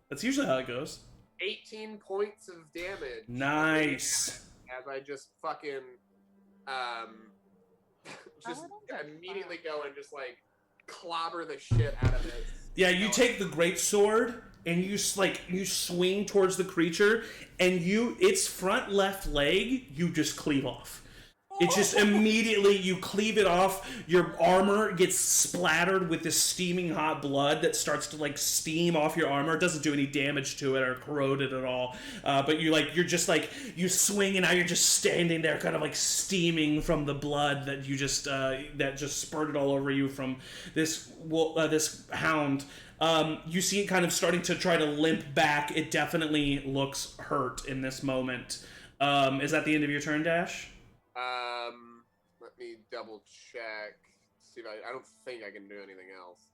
That's usually how it goes. 18 points of damage. Nice. As I just fucking, just immediately go and just like clobber the shit out of it. Yeah, you take the great sword and you swing towards the creature, and its front left leg you just cleave off. It just immediately, you cleave it off, your armor gets splattered with this steaming hot blood that starts to like steam off your armor. It doesn't do any damage to it or corrode it at all. But you swing, and now you're just standing there kind of like steaming from the blood that you just, that just spurted all over you from this hound. You see it kind of starting to try to limp back. It definitely looks hurt in this moment. Is that the end of your turn, Dash? Let me double check. See if I don't think I can do anything else.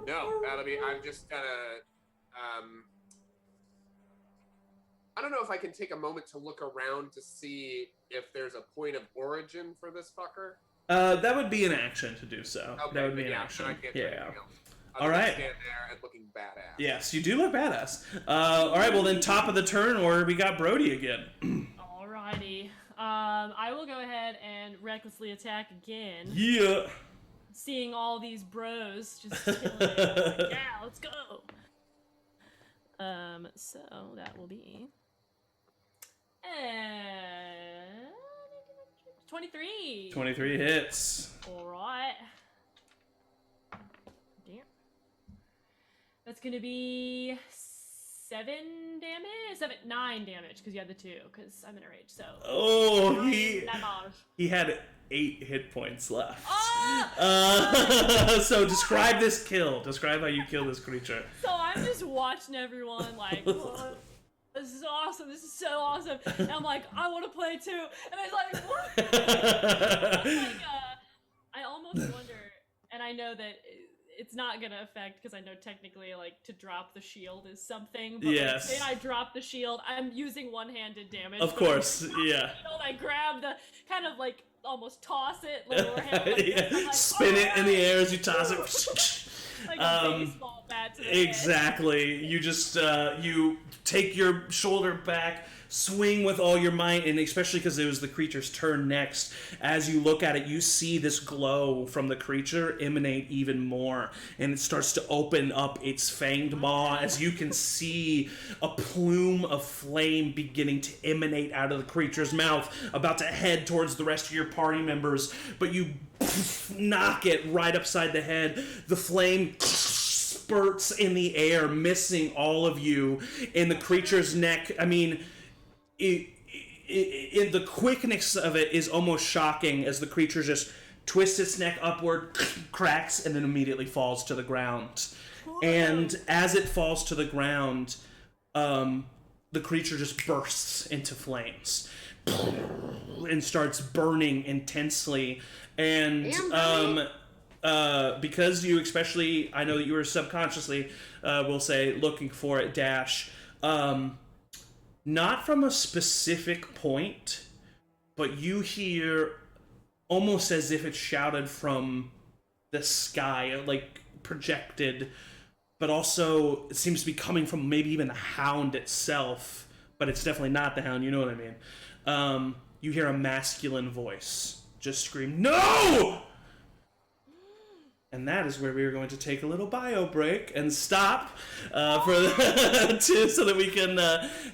No, that'll be. I'm just gonna. I don't know if I can take a moment to look around to see if there's a point of origin for this fucker. That would be an action to do so. Okay, that would be an action. I can't do anything else. All right. Stand there and looking badass. Yes, you do look badass. All right, well then, top of the turn order, we got Brody again. Alrighty. I will go ahead and recklessly attack again. Yeah. Seeing all these bros just killing it. Like, yeah, let's go. So that will be And 23. 23 hits. Alright. Damn. That's gonna be 9 damage, because you had the 2, because I'm in a rage, so. Oh, he had 8 hit points left. So describe this kill. Describe how you kill this creature. So I'm just watching everyone like, "Whoa, this is awesome. This is so awesome." And I'm like, I want to play too. And I was like, what? I almost wonder, and I know that it's not gonna affect, because I know technically like to drop the shield is something. But yes. Like, say I drop the shield, I'm using one-handed damage. Of course, yeah. Shield, I grab the kind of like almost toss it, like overhand, like, yeah. like, spin it in the air as you toss it. Like a baseball bat to the exactly. head. You just you take your shoulder back, swing with all your might, and especially because it was the creature's turn next, as you look at it, you see this glow from the creature emanate even more, and it starts to open up its fanged maw as you can see a plume of flame beginning to emanate out of the creature's mouth, about to head towards the rest of your party members, but you knock it right upside the head. The flame spurts in the air, missing all of you in the creature's neck. I mean, the quickness of it is almost shocking, as the creature just twists its neck upward, cracks, and then immediately falls to the ground. And as it falls to the ground, the creature just bursts into flames and starts burning intensely. And because you, especially, I know that you were subconsciously, we'll say, looking for it, Dash, not from a specific point, but you hear almost as if it's shouted from the sky, like projected, but also it seems to be coming from maybe even the hound itself, but it's definitely not the hound, you know what I mean. You hear a masculine voice just scream, "No!" And that is where we are going to take a little bio break and stop so that we can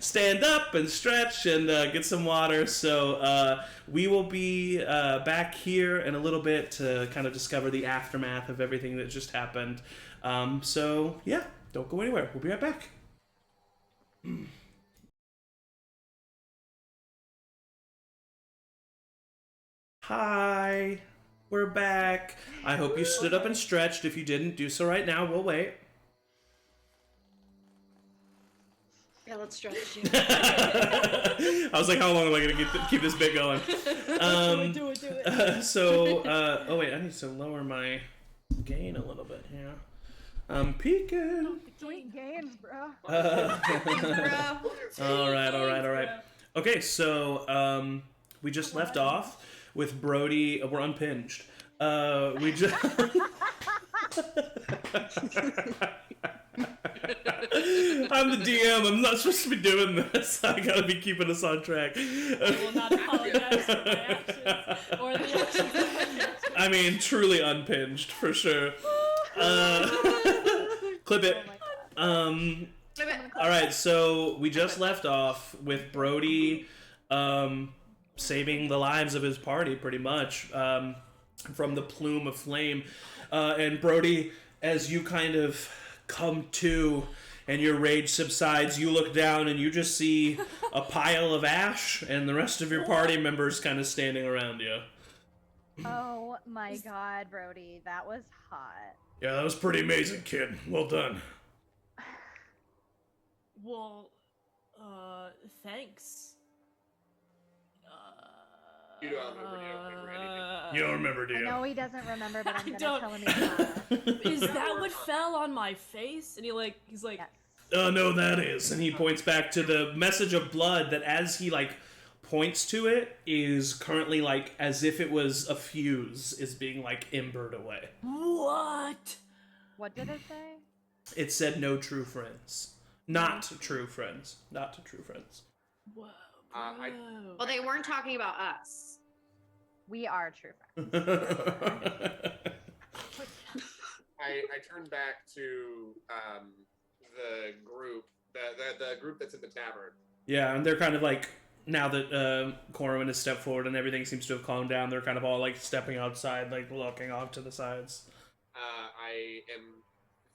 stand up and stretch and get some water. So we will be back here in a little bit to kind of discover the aftermath of everything that just happened. So yeah, don't go anywhere. We'll be right back. Hi. We're back. I hope you stood up and stretched. If you didn't, do so right now. We'll wait. Yeah, let's stretch. I was like, how long am I going to keep this bit going? Do it. Oh wait, I need to lower my gain a little bit here. I'm peeking. Sweet games, bro. All right. Okay, so we just left off with Brody. We're unpinged. We just. I'm the DM. I'm not supposed to be doing this. I gotta be keeping us on track. I will not apologize for my actions or the actions of my character. I mean, truly unpinged for sure. Clip it. All right, so we just left off with Brody saving the lives of his party, pretty much, from the plume of flame. And Brody, as you kind of come to and your rage subsides, you look down and you just see a pile of ash and the rest of your party members kind of standing around you. Oh my god, Brody, that was hot. Yeah, that was pretty amazing, kid. Well done. Well, thanks. You don't remember anything. You don't remember, do I you? know he doesn't remember, but I'm gonna don't. tell him he's not. Is that what fell on my face? And he's like, Yes. Oh, no, that is. And he points back to the message of blood that, as he, points to it, is currently, as if it was a fuse, is being, embered away. What? What did it say? It said no true friends. Not true friends. Not to true friends. Whoa, Well, they weren't talking about us. We are true friends. I turn back to the group, the group that's in the tavern. Yeah, and they're kind of now that Corwin has stepped forward and everything seems to have calmed down, they're kind of all like stepping outside, like looking off to the sides. I am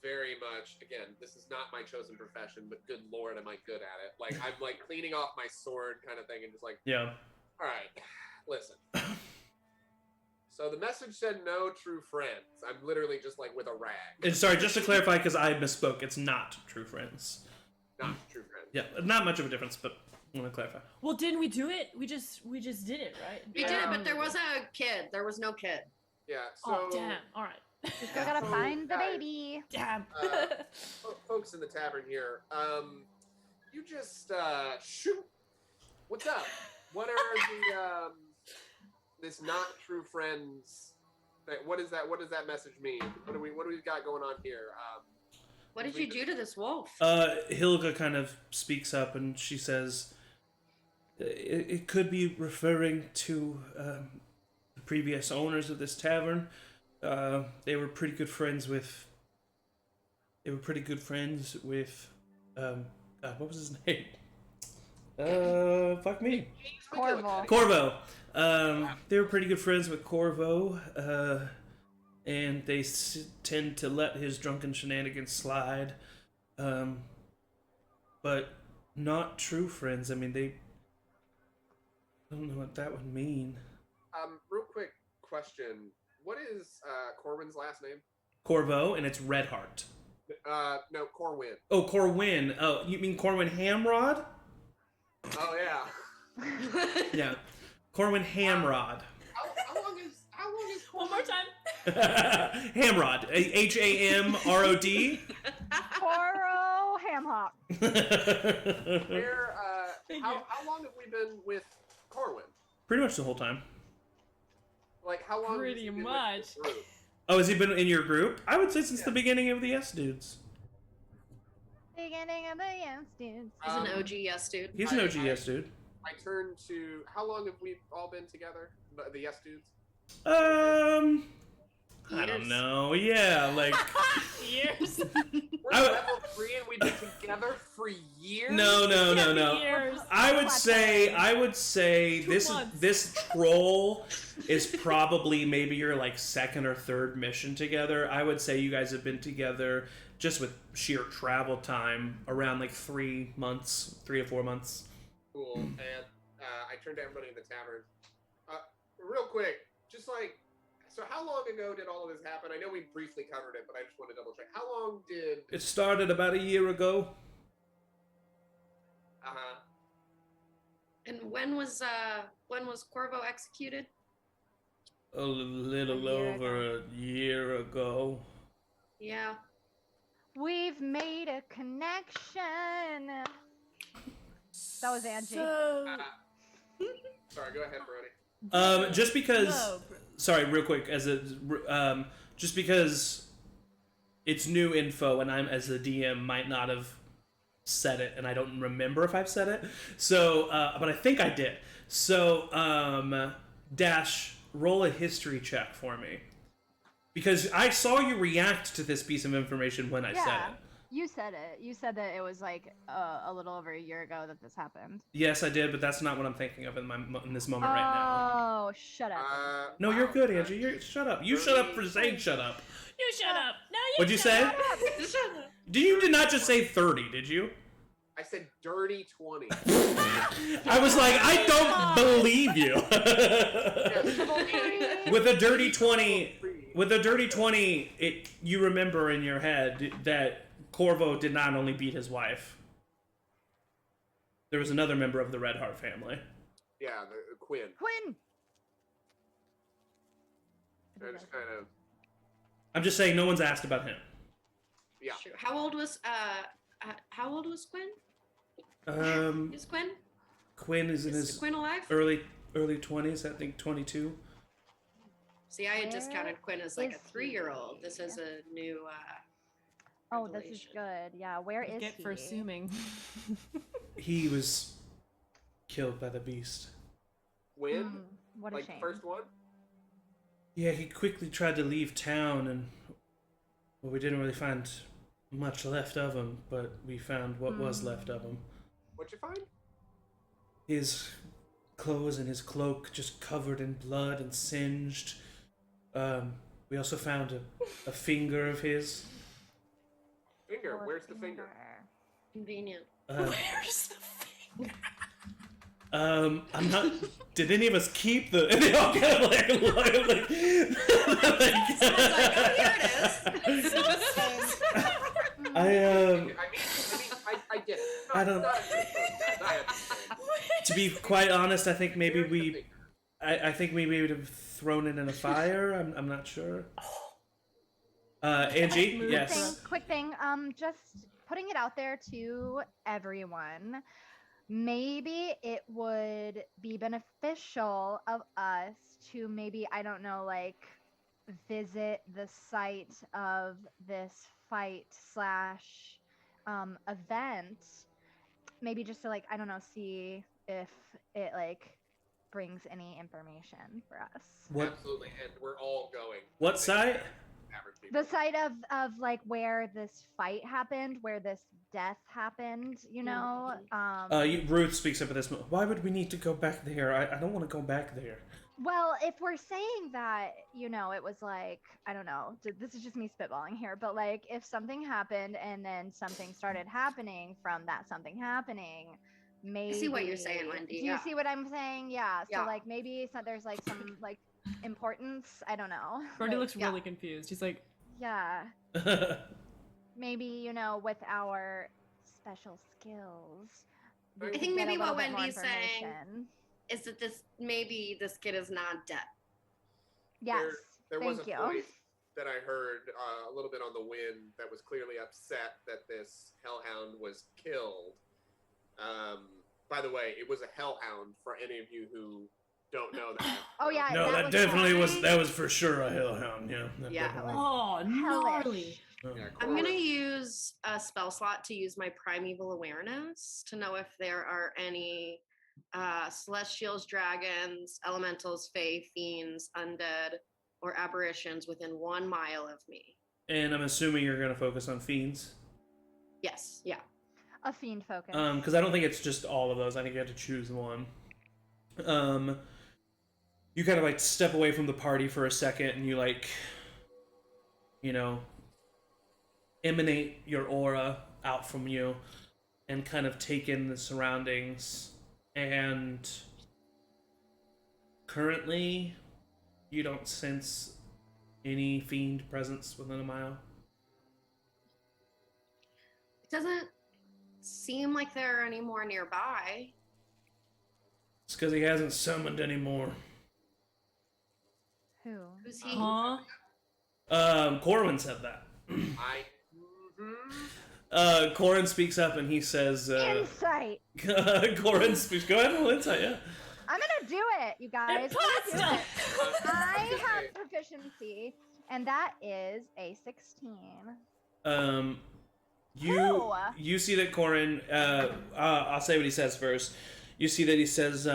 very much, again, this is not my chosen profession, but good lord, am I good at it. Like, I'm like cleaning off my sword kind of thing and just like, yeah. All right, listen. So the message said no true friends. I'm literally just like with a rag. And sorry, just to clarify, because I misspoke, it's not true friends. Not true friends. Yeah, not much of a difference, but I want to clarify. Well, didn't we do it? We just did it, right? We did it, but there was a kid. There was no kid. Yeah, so... Oh, damn. All right. Still gotta find the baby. Damn. Folks in the tavern here, you just, shoot. What's up? What are the, this not true friends? What is that? What does that message mean? What do we got going on here? What did you do to this wolf? Hilga kind of speaks up and she says, it could be referring to the previous owners of this tavern. They were pretty good friends with. God, what was his name? Fuck me. Corvo. They were pretty good friends with Corvo, and they tend to let his drunken shenanigans slide, but not true friends. I mean, I don't know what that would mean. Real quick question. What is Corwin's last name? Corvo, and it's Redheart. No, Corwin. Oh, Corwin. Oh, you mean Corwin Hamrod? Oh, yeah. Yeah. Corwin Hamrod. How long is One more time. Hamrod. Hamrod. Coro Hamhock. Where, how long have we been with Corwin? Pretty much the whole time. Like, how long Pretty has he been much. with the group? Oh, has he been in your group? I would say since the beginning of the Yes Dudes. Beginning of the Yes Dudes. He's an OG yes dude. He's an OG Yes Dude. I turn to, how long have we all been together? The Yes Dudes? I don't know. Yeah, like... Years. We're level 3 and we've been together for years? No. Years. I would say 2 months. this troll is probably maybe your like second or third mission together. I would say you guys have been together just with sheer travel time around like 3 or 4 months. Cool. And I turned to everybody in the tavern. Real quick, just like, so how long ago did all of this happen? I know we briefly covered it, but I just want to double check. How long did... It started about a year ago. Uh-huh. And when was Corvo executed? A little over a year ago. Yeah. We've made a connection. That was Angie. Sorry, go ahead, Brody. Just because... No. Sorry, real quick, just because it's new info and I'm, as the DM, might not have said it, and I don't remember if I've said it. So, but I think I did. So, Dash, roll a history check for me. Because I saw you react to this piece of information when I said it. You said it. You said that it was like a little over a year ago that this happened. Yes, I did, but that's not what I'm thinking of in this moment right now. Oh, shut up. No, you're good, Angie. Shut up. You shut up for saying shut up. You shut up. No, you What'd you say? shut up. You did not just say 30, did you? I said dirty 20. I was like, I don't believe you. With a dirty 20, you remember in your head that Corvo did not only beat his wife. There was another member of the Redheart family. Yeah, the Quinn. I just kind of... I'm just saying, no one's asked about him. Yeah. Sure. How old was Quinn? Is Quinn? Quinn is in Is his Quinn alive? early 20s, I think 22. See, I had discounted Quinn as like Is a 3-year-old. This is a new Oh, this is revelation. good. Yeah, where is Get he? for assuming. He was killed by the beast. When? What a Like, shame. first one? Yeah, he quickly tried to leave town, and well, we didn't really find much left of him, but we found what was left of him. What'd you find? his clothes and his cloak just covered in blood and singed. We also found a finger of his. Finger? Where's the finger? Convenient. Where's the finger? I'm not. Did any of us keep the? And they all kind of like Oh, here it is. I get it. I don't. To be quite honest, I think maybe we. I think we would have thrown it in a fire. I'm not sure. Angie, yes. Quick thing. Just putting it out there to everyone. Maybe it would be beneficial of us to maybe, I don't know, like visit the site of this fight / event. Maybe just to like, I don't know, see if it like brings any information for us. What? Absolutely, and we're all going. What site? The site of like where this fight happened, where this death happened, you know. Ruth speaks up at this moment. Why would we need to go back there? I don't want to go back there. Well, if we're saying that, you know, it was like, I don't know, this is just me spitballing here, but like if something happened and then something started happening from that something happening, maybe. I see what you're saying, Wendy. Do you see what I'm saying? Yeah. So Yeah. like maybe there's like some like importance. I don't know. Brody Like, looks really confused. He's like, yeah. Maybe, you know, with our special skills. we I could think get maybe a little what bit more Wendy's saying information. is that this kid is not dead. Yes. There was Thank a you. voice that I heard a little bit on the wind that was clearly upset that this hellhound was killed. By the way, it was a hellhound for any of you who don't know that. Oh yeah. No, that was definitely fine. was. That was for sure a hellhound. Yeah. that Yeah. definitely- oh, gnarly. Oh. Yeah, I'm gonna Corwin. use a spell slot to use my primeval awareness to know if there are any celestials, dragons, elementals, fae, fiends, undead, or apparitions within 1 mile of me. And I'm assuming you're gonna focus on fiends. Yes, yeah. A fiend focus. Because I don't think it's just all of those. I think you have to choose one. You kind of like step away from the party for a second, and you like, you know, emanate your aura out from you, and kind of take in the surroundings. And currently, you don't sense any fiend presence within a mile. It doesn't seem like there are any more nearby. It's because he hasn't summoned any more. Who? Who's he? Huh? Corwin said that. Mm-hmm. Corin speaks up and he says, Insight. Corin speaks, go ahead and roll insight, yeah. I'm gonna do it, you guys. I'm gonna do it. I have proficiency, and that is a 16. Who? You see that Corin, I'll say what he says first. You see that he says,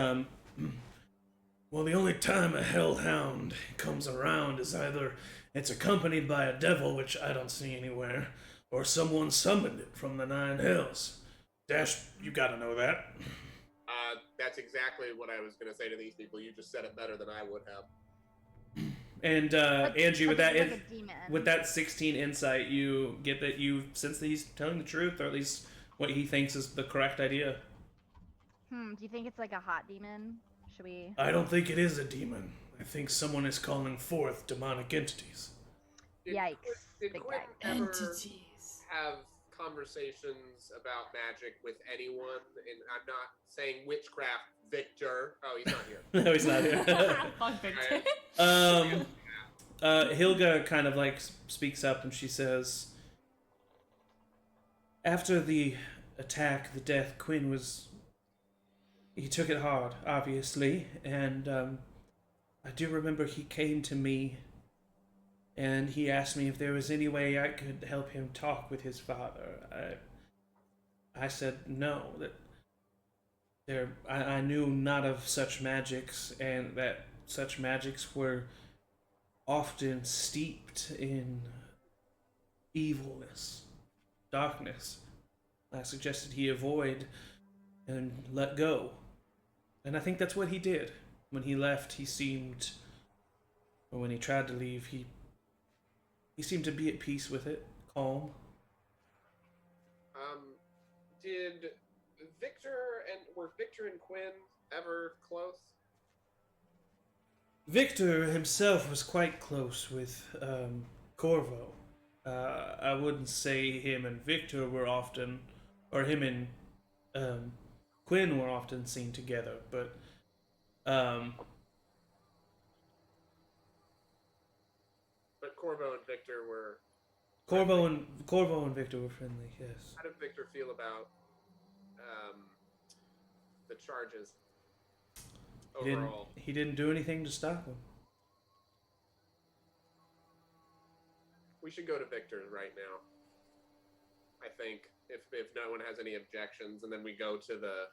well, the only time a hellhound comes around is either it's accompanied by a devil, which I don't see anywhere, or someone summoned it from the Nine Hells. Dash, you gotta know that. That's exactly what I was going to say to these people. You just said it better than I would have. And Angie, with that, Like a demon. with that 16 insight, you get that you sense that he's telling the truth, or at least what he thinks is the correct idea. Do you think it's like a hot demon? Should we? I don't think it is a demon. I think someone is calling forth demonic entities. Yikes. Did Big Quinn yikes. ever Entities. have conversations about magic with anyone? And I'm not saying witchcraft, Victor. Oh, he's not here. No, he's not here. Fuck Victor. Hilga kind of like speaks up and she says, after the attack, the death, Quinn was... He took it hard, obviously, and I do remember he came to me and he asked me if there was any way I could help him talk with his father. I said no, that I knew not of such magics, and that such magics were often steeped in evilness, darkness. I suggested he avoid and let go. And I think that's what he did. When he left, he seemed, or when he tried to leave, he seemed to be at peace with it, calm. Did were Victor and Quinn ever close? Victor himself was quite close with Corvo. I wouldn't say him and Victor were often, or him and Quinn were often seen together, but But Corvo and Victor were. Corvo and Victor were friendly. Yes. How did Victor feel about the charges overall? He didn't do anything to stop him. We should go to Victor's right now. I think if no one has any objections, and then we go to the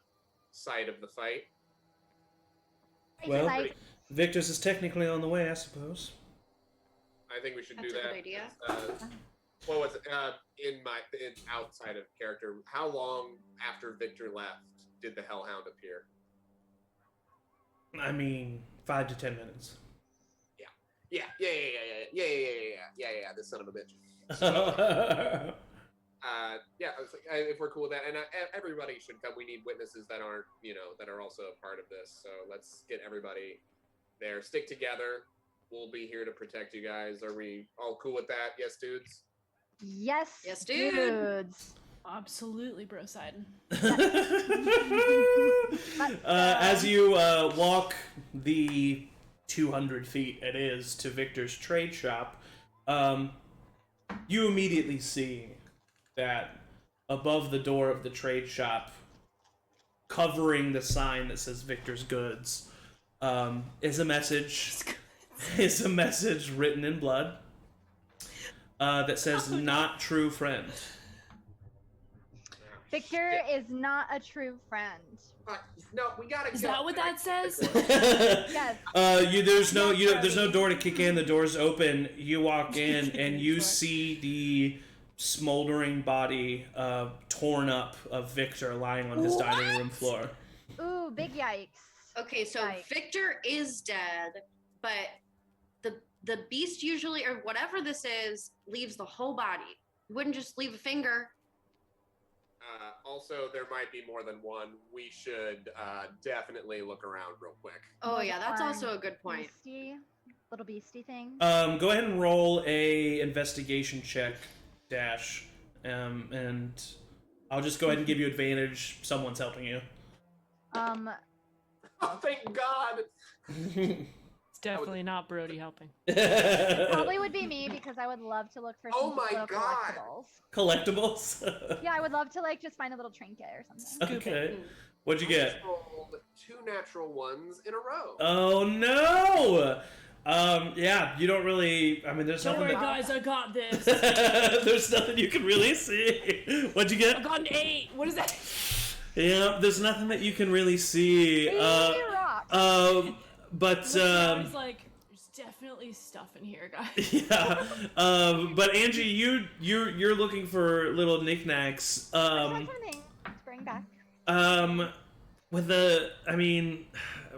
site of the fight. Well, Victor's is technically on the way, I suppose. I think we should That's do a that. good idea. What was it? In outside of character, how long after Victor left did the Hellhound appear? I mean, 5 to 10 minutes. Yeah. This son of a bitch. Yeah, I was like, if we're cool with that, and everybody should come. We need witnesses that aren't, that are also a part of this. So let's get everybody there. Stick together. We'll be here to protect you guys. Are we all cool with that? Yes, dudes? Yes, Yes, dude. dudes. Absolutely, bro Sidon. As you walk the 200 feet it is to Victor's trade shop, you immediately see that above the door of the trade shop, covering the sign that says Victor's Goods, is a message. Is a message written in blood that says "Not true friend." Victor is not a true friend. No, we gotta. Is that what that says? Yes. There's no door to kick in. The door's open. You walk in and you see the smoldering body, torn up, of Victor lying on his dining room floor. Ooh, big yikes. Okay, so Right. Victor is dead, but the beast usually, or whatever this is, leaves the whole body. Wouldn't just leave a finger. Also, there might be more than one. We should definitely look around real quick. Oh yeah, that's also a good point. Little beastie thing. Go ahead and roll a investigation check, Dash, and I'll just go ahead and give you advantage. Someone's helping you. Oh, thank God! It's definitely not Brody helping. Probably would be me because I would love to look for some Oh my little God. collectibles. Collectibles? Yeah, I would love to just find a little trinket or something. Okay. What'd you get? I rolled 2 natural ones in a row. Oh no! Yeah, you don't really. I mean, there's Don't nothing. worry, guys, I got this. There's nothing you can really see. What'd you I get? got an 8. What is that? Yeah, there's nothing that you can really see. Rocks. But I was like, there's definitely stuff in here, guys. yeah. But Angie, you're looking for little knickknacks. That's something to bring back. With the, I mean,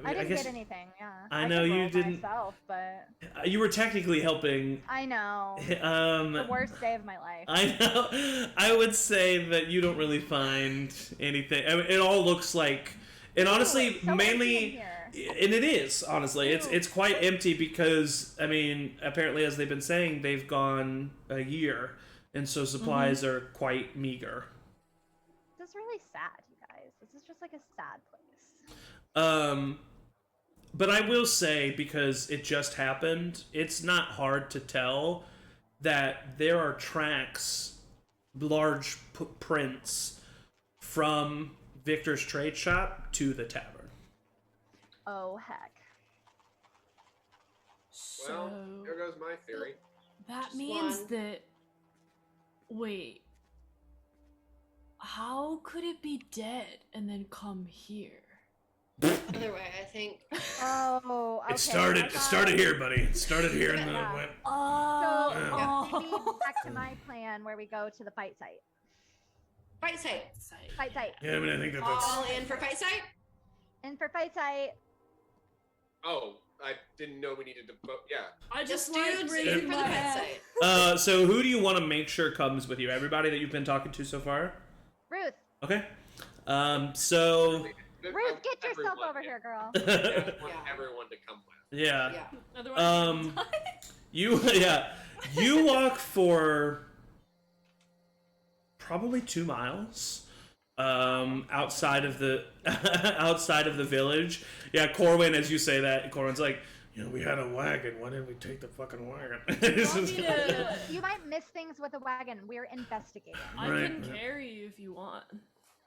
I didn't guess get anything. Yeah. I know could you roll didn't- Myself, but you were technically helping. I know. The worst day of my life. I know. I would say that you don't really find anything. I mean, it all looks like, and honestly, it's so empty in mainly, here. and it is honestly, it's quite empty because I mean, apparently, as they've been saying, they've gone a year, and so supplies are quite meager. This is really sad, you guys. This is just like a sad place. But I will say, because it just happened, it's not hard to tell that there are tracks, large prints from Victor's trade shop to the tavern. Oh heck. Well, So here goes my theory. that Just means one. that. Wait. How could it be dead and then come here? Other way, I think. Oh, okay. It started here, buddy. It started here, and then it Yeah. went. So Oh. maybe back to my plan where we go to the fight site. Fight site. Fight site. Yeah, I mean, I think All in for fight site? And for fight sight. Oh, I didn't know we needed to vote. Yeah. I Just just like dudes raising for my the hand. website. So who do you want to make sure comes with you? Everybody that you've been talking to so far? Ruth. Okay. So Ruth, get yourself over here, girl. I want everyone to come with. yeah. Yeah. You walk for probably 2 miles outside of the outside of the village. Yeah, Corwin, as you say that, Corwin's like, we had a wagon. Why didn't we take the fucking wagon? You might miss things with a wagon. We're investigating. I can carry you if you want.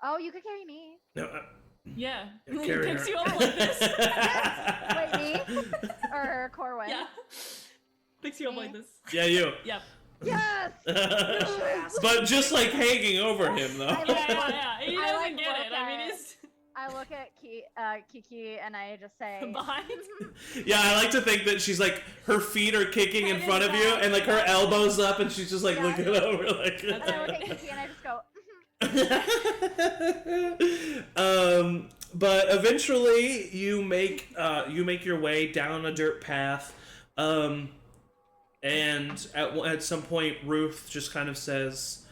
Oh, you could carry me. No, Yeah. Yeah, He carry picks her. you up like this. Wait, me? Or Corwin? Yeah. Picks you up like this. yeah, you. Yep. Yes! But just like hanging over him, though. Yeah. He doesn't like get it. I mean, it's I look at Kiki and I just say, behind. Yeah, I like to think that she's like, her feet are kicking in front of you, and like her elbows up, and she's just like looking over, like. and I look at Kiki and I just go, But eventually you make your way down a dirt path, and at some point Ruth just kind of says,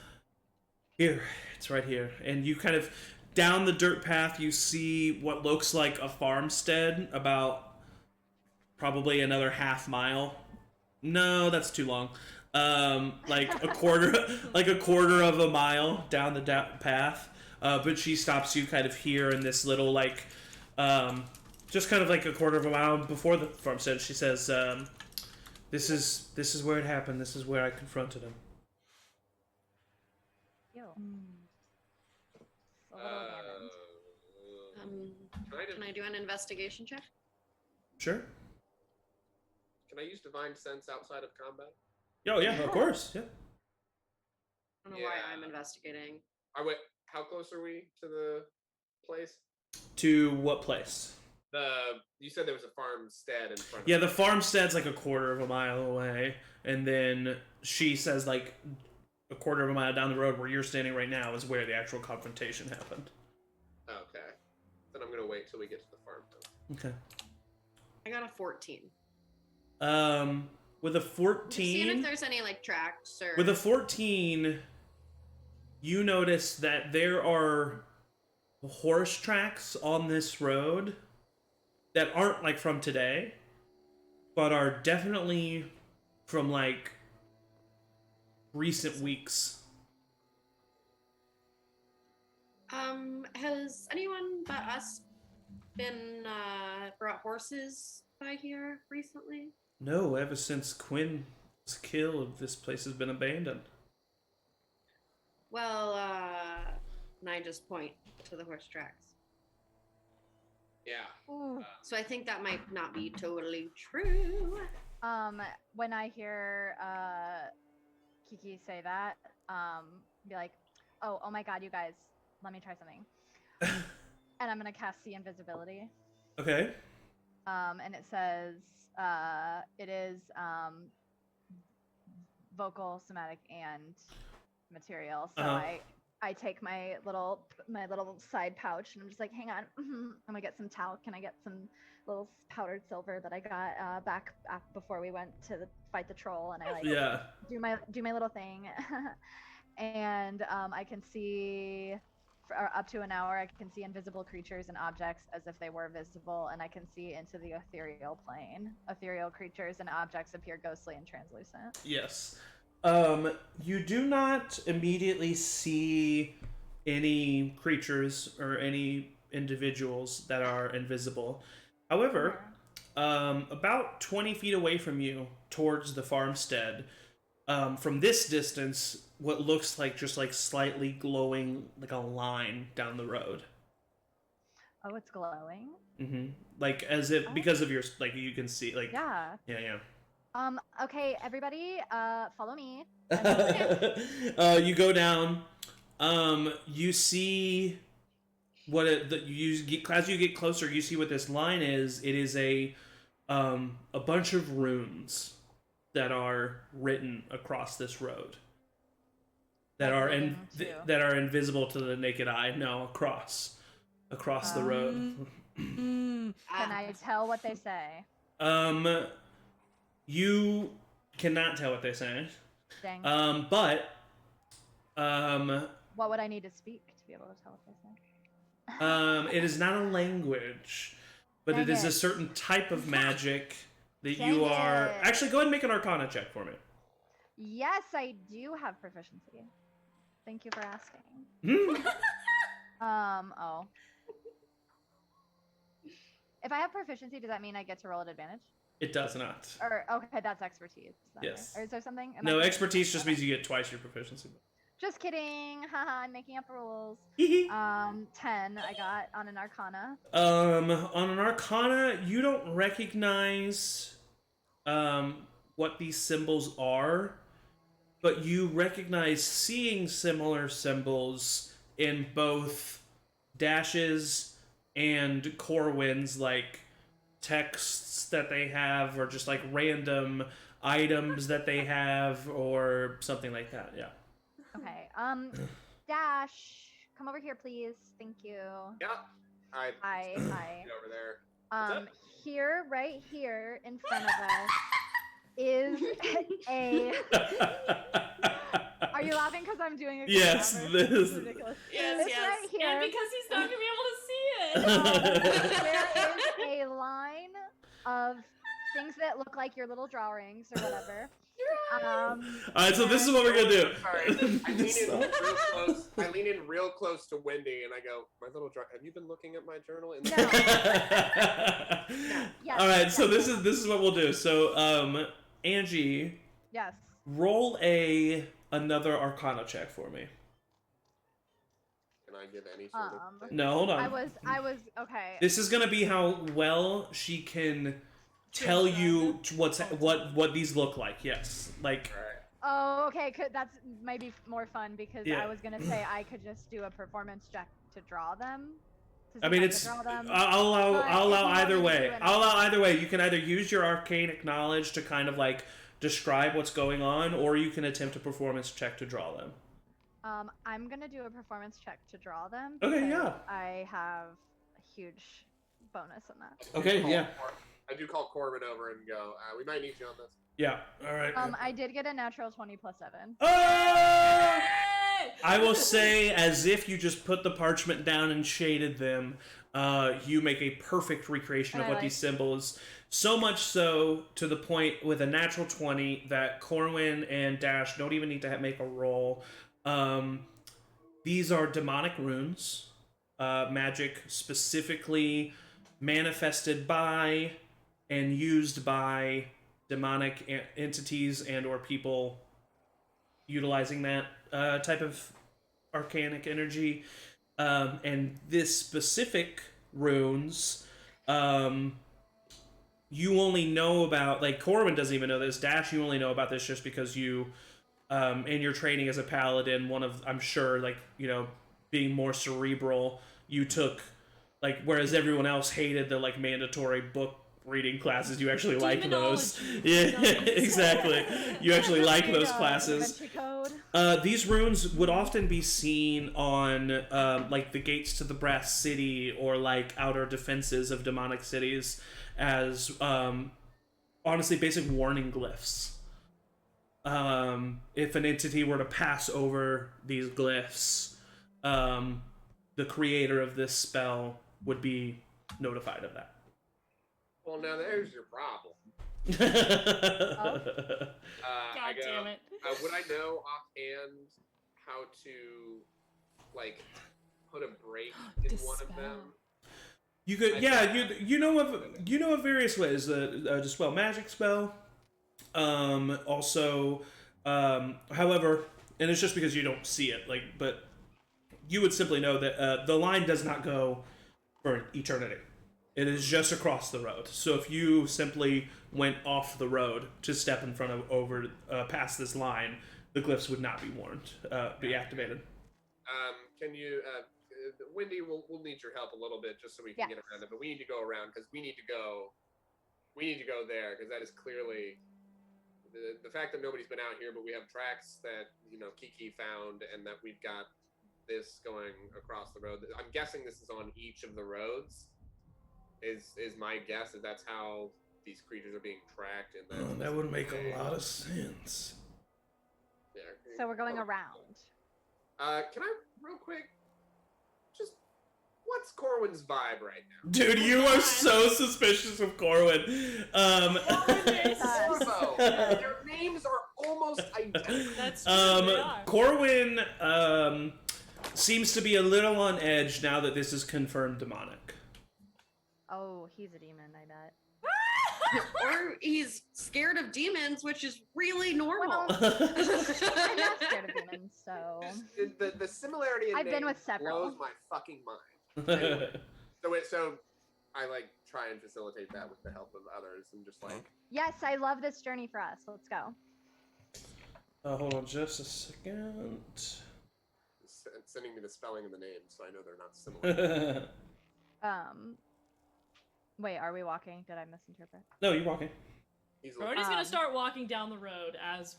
"Here, it's right here," and you kind of down the dirt path you see what looks like a farmstead about probably another half mile. No, that's too long. Like a quarter of a mile down the path. But she stops you kind of here in this little like, just kind of like a quarter of a mile before the farmstead. She says, "This is where it happened. This is where I confronted him." Ew. Can I do an investigation check? Sure. Can I use divine sense outside of combat? Oh yeah, of course. Yeah. I don't know why I'm investigating. How close are we to the place? To what place? You said there was a farmstead in front of Yeah, the farmstead's like a quarter of a mile away, and then she says like a quarter of a mile down the road where you're standing right now is where the actual confrontation happened. Okay. Then I'm gonna wait till we get to the farm. Okay. I got a 14. With a 14, Seeing if there's any like tracks or. with a 14, you notice that there are horse tracks on this road that aren't like from today, but are definitely from like recent weeks. Has anyone but us been brought horses by here recently? No, ever since Quinn was killed, this place has been abandoned. Well, and I just point to the horse tracks. Yeah. Ooh. So I think that might not be totally true. When I hear Kiki say that, be like, oh my god, you guys, let me try something. And I'm gonna cast see invisibility. Okay. And it says it is vocal, somatic, and material. So I take my little side pouch and I'm just like, hang on, I'm gonna get some talc. Can I get some little powdered silver that I got back before we went to fight the troll? And I like do my little thing, and I can see. For up to an hour, I can see invisible creatures and objects as if they were visible, and I can see into the ethereal plane. Ethereal creatures and objects appear ghostly and translucent. Yes. You do not immediately see any creatures or any individuals that are invisible. However, about 20 feet away from you, towards the farmstead, from this distance, what looks like just like slightly glowing, like a line down the road. Oh, it's glowing? Mm-hmm. Like as if, because of your, like you can see, like. Yeah. Yeah. Okay, everybody, follow me. You go down, you see what as you get closer, you see what this line is. It is a bunch of runes that are written across this road that are invisible to the naked eye. No, across the road. Can I tell what they say? You cannot tell what they say. Dang. But what would I need to speak to be able to tell what they say? it is not a language, but it is a certain type of magic that you are. Actually, go ahead and make an Arcana check for me. Yes, I do have proficiency. Thank you for asking. Oh. If I have proficiency, does that mean I get to roll at advantage? It does not. Or okay, that's expertise. Yes. Or is there something? No, expertise just means you get twice your proficiency. Just kidding. Haha, I'm making up rules. 10 I got on an Arcana. On an Arcana, you don't recognize what these symbols are, but you recognize seeing similar symbols in both Dash's and Corwin's, like, texts that they have, or just, like, random items that they have, or something like that, yeah. Okay, Dash, come over here, please. Thank you. Yeah. Hi. Hi. Get over there. Here, right here, in front of us, is a... Are you laughing because I'm doing a Yes, this is ridiculous. Yes, It's right here. And because he's not gonna be able to see it. There is a line of things that look like your little drawings or whatever. Alright, so this is what we're gonna do. Sorry, I lean in real close to Wendy and I go, my little have you been looking at my journal? No. Yes, Alright, so this is what we'll do. So Angie. Yes. Roll another Arcana check for me. Can I give any sort of No, hold on. I was okay. This is gonna be how well she can tell you what these look like. Yes, like. Oh, okay. That's maybe more fun because Yeah. I was gonna say I could just do a performance check to draw them. I mean, it's. I'll allow either way. I'll allow either way. You can either use your arcanic knowledge to kind of like describe what's going on, or you can attempt a performance check to draw them. I'm gonna do a performance check to draw them. Okay, yeah. I have a huge bonus on that. Okay, yeah. I do call Corbin over and go, we might need you on this. Yeah, alright. I did get a natural 20 plus 7. Oh! I will say, as if you just put the parchment down and shaded them, you make a perfect recreation of what these symbols. So much so, to the point with a natural 20 that Corwin and Dash don't even need to make a roll. These are demonic runes. Magic specifically manifested by and used by demonic entities and or people utilizing that type of arcanic energy. And this specific runes, you only know about, like, Corwin doesn't even know this. Dash, you only know about this just because you, in your training as a paladin, I'm sure, like, you know, being more cerebral, you took, like, whereas everyone else hated the, like, mandatory book reading classes, you actually like those. Yeah, exactly. You actually like those classes. These runes would often be seen on like the gates to the Brass City or like outer defenses of demonic cities as honestly basic warning glyphs. If an entity were to pass over these glyphs, the creator of this spell would be notified of that. Well, now there's your problem. God damn it. Would I know offhand how to, like, put a break in one of them? You could, you know of various ways. Dispel magic spell. Also, however, and it's just because you don't see it, like, but you would simply know that the line does not go for eternity. It is just across the road. So if you simply went off the road to step in front of past this line, the glyphs would not be be activated. Can you, Wendy? We'll need your help a little bit just so we can get around it. But we need to go around because we need to go there because that is clearly the fact that nobody's been out here, but we have tracks that Kiki found, and that we've got this going across the road. I'm guessing this is on each of the roads. is my guess that that's how these creatures are being tracked. And that would make a lot of sense. Yeah. So we're going around. Can I real quick? Just what's Corwin's vibe right now? Dude, you are so suspicious of Corwin. Their names are almost identical. That's true. Corwin seems to be a little on edge now that this is confirmed demonic. Oh, he's a demon, I bet. Or he's scared of demons, which is really normal. I'm not scared of demons, so... The similarity in I've been with names several. blows my fucking mind. Anyway, so I like try and facilitate that with the help of others and just like... Yes, I love this journey for us. Let's go. Hold on just a second. Sending me the spelling of the names so I know they're not similar. Wait, are we walking? Did I misinterpret? No, you're walking. Brody's gonna start walking down the road as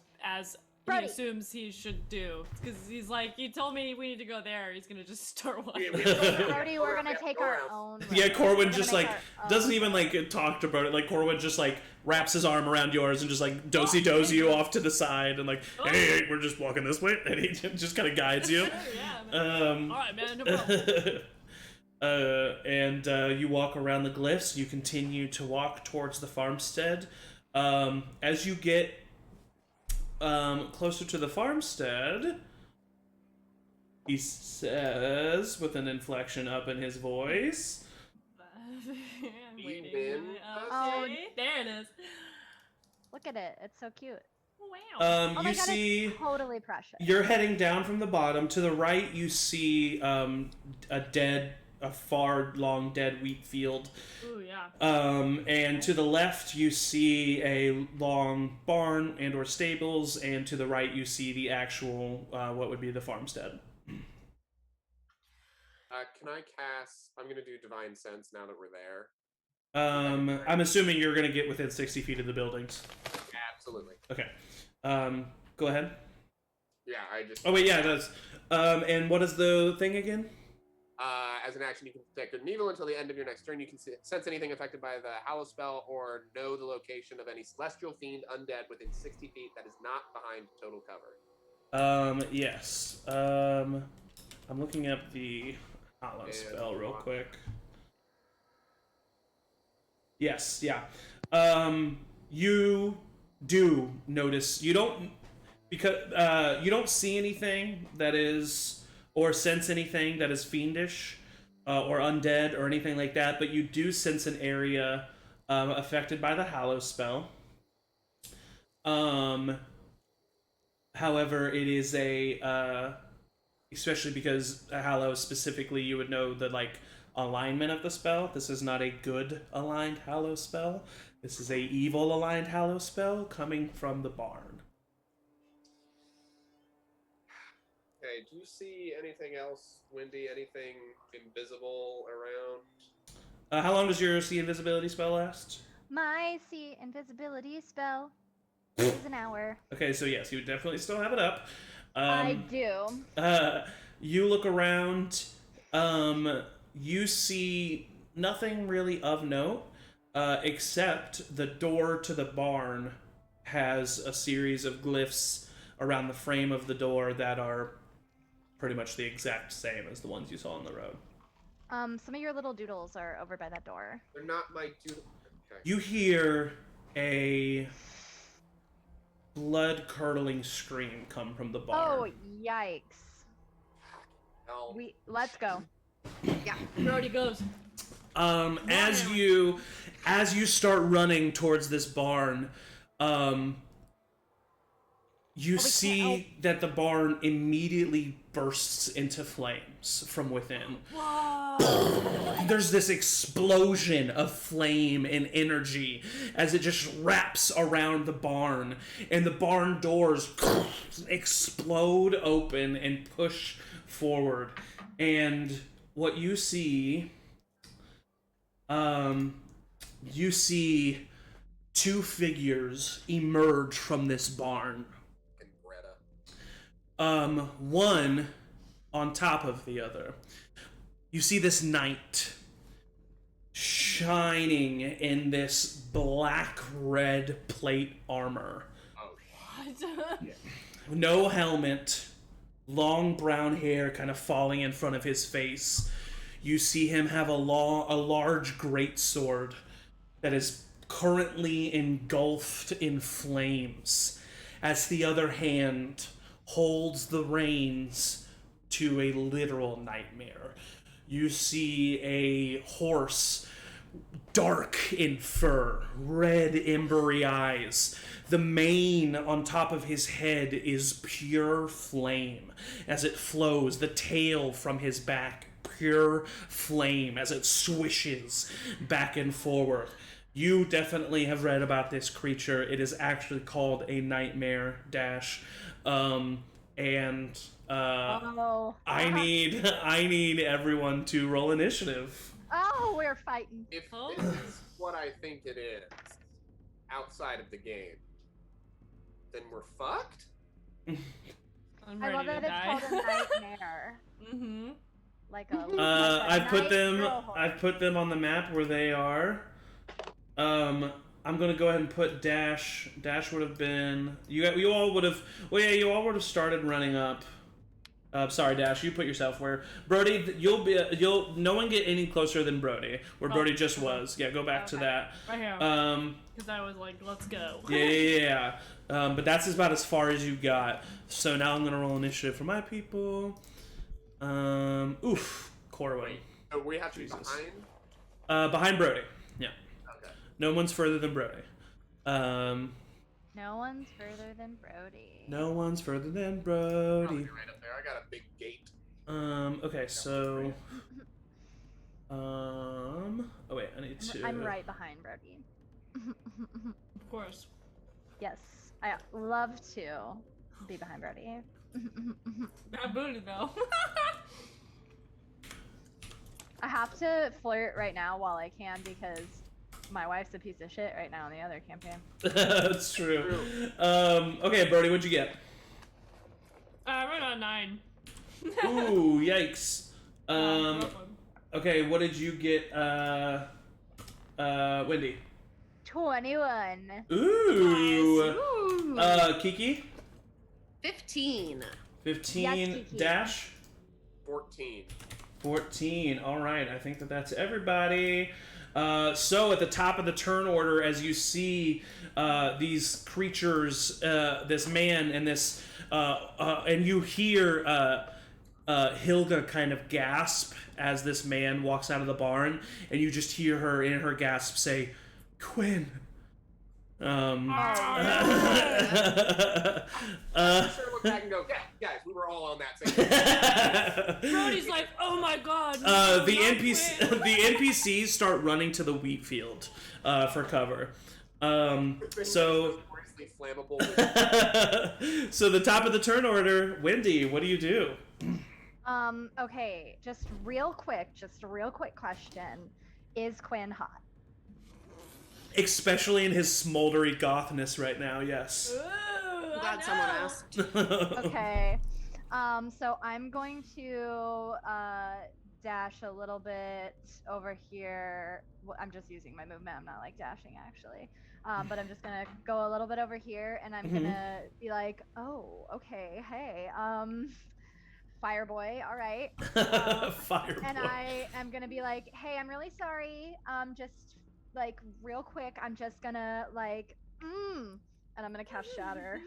Brody. he assumes he should do, because he's like, you told me we need to go there. He's gonna just start walking. Brody, we're gonna take our own road. Yeah, Corwin just like doesn't even like talk to Brody. Like Corwin just like wraps his arm around yours and just like dozy you off to the side and like, hey, we're just walking this way, and he just kind of guides you. Yeah, man. All right, man. No problem. And you walk around the glyphs. You continue to walk towards the farmstead. As you get closer to the farmstead, he says, with an inflection up in his voice, I'm waiting. Oh, there it is. Look at it. It's so cute. Wow. Oh you my God, see, it's totally precious. you're heading down from the bottom. To the right, you see a far, long, dead wheat field. Ooh, yeah. And to the left, you see a long barn and or stables, and to the right, you see the actual, what would be the farmstead. Can I cast... I'm going to do Divine Sense now that we're there. I'm assuming you're going to get within 60 feet of the buildings. Absolutely. Okay. Go ahead. Yeah, I just... Oh, wait, yeah, it does. And what is the thing again? As an action, you can detect good and evil until the end of your next turn. You can sense anything affected by the Hallow spell or know the location of any celestial fiend undead within 60 feet that is not behind total cover. Yes. I'm looking up the Hallow spell real quick. Yes, yeah. You do notice, you don't see anything that is, or sense anything that is fiendish, or undead, or anything like that, but you do sense an area affected by the Hallow spell. However, it is especially because Hallow specifically, you would know the alignment of the spell. This is not a good aligned Hallow spell. This is a evil aligned Hallow spell coming from the barn. Okay, do you see anything else, Wendy? Anything invisible around? How long does your see invisibility spell last? My see invisibility spell is an hour. Okay, so yes, you definitely still have it up. I do. You look around. You see nothing really of note, except the door to the barn has a series of glyphs around the frame of the door that are pretty much the exact same as the ones you saw on the road. Some of your little doodles are over by that door. They're not my doodle. Okay. You hear a blood-curdling scream come from the barn. Oh, yikes. No. Let's go. Yeah. Brody goes. As you start running towards this barn, you see that the barn immediately bursts into flames from within. Whoa. There's this explosion of flame and energy as it just wraps around the barn, and the barn doors explode open and push forward. And what you see, you see two figures emerge from this barn. One on top of the other. You see this knight shining in this black red plate armor. Oh, What? yeah. No helmet, long brown hair kind of falling in front of his face. You see him have a large greatsword that is currently engulfed in flames, as the other hand holds the reins to a literal nightmare. You see a horse, dark in fur, red embery eyes. The mane on top of his head is pure flame as it flows, the tail from his back, pure flame as it swishes back and forward. You definitely have read about this creature. It is actually called a nightmare dash. I need everyone to roll initiative. Oh, we're fighting. If this is what I think it is, outside of the game, then we're fucked? I'm I ready love to that die. it's called a nightmare. Mm-hmm. Like a. I've put them on the map where they are. I'm gonna go ahead and put Dash. Dash would have been you all would have. Well, yeah, you all would have started running up. Sorry, Dash. You put yourself where Brody. No one get any closer than Brody, where Brody just was. Yeah, go back to that. Right here. Because I was like, let's go. Yeah. But that's about as far as you got. So now I'm gonna roll initiative for my people. Corwin. Oh, we have to be Jesus. behind? Behind Brody. Yeah. Okay. No one's further than Brody. No one's further than Brody. No one's further than Probably Brody. right up there. I got a big gate. Okay, so. Oh wait, I need to. I'm right behind Brody. Of course. Yes, I love to be behind Brody. Bad booty though. I have to flirt right now while I can because my wife's a piece of shit right now in the other campaign. That's true. Okay, Brody, what'd you get? Right on 9. Ooh, yikes. Rough one. Okay, what did you get, Wendy? 21. Ooh. Ooh. Kiki? 15. 15. Yes, Kiki. Dash? 14. 14. All right, I think that's everybody. So at the top of the turn order, as you see these creatures, this man and this, and you hear Hilda kind of gasp as this man walks out of the barn, and you just hear her in her gasp say, "Quinn." I'm sure look back and go, yeah, guys, we were all on that same. Brody's like, oh my god. The NPCs start running to the wheat field for cover. So Notoriously flammable. so the top of the turn order, Wendy, what do you do? Okay, just a real quick question. Is Quinn hot? Especially in his smoldery gothness right now, yes. Ooh, Glad someone asked. Okay. So I'm going to dash a little bit over here. Well, I'm just using my movement. I'm not like dashing actually. But I'm just gonna go a little bit over here, and I'm gonna be like, "Oh, okay, hey, Fireboy, all right." Fireboy. And I am gonna be like, "Hey, I'm really sorry. Just like real quick, I'm just gonna like, and I'm gonna cast Shatter."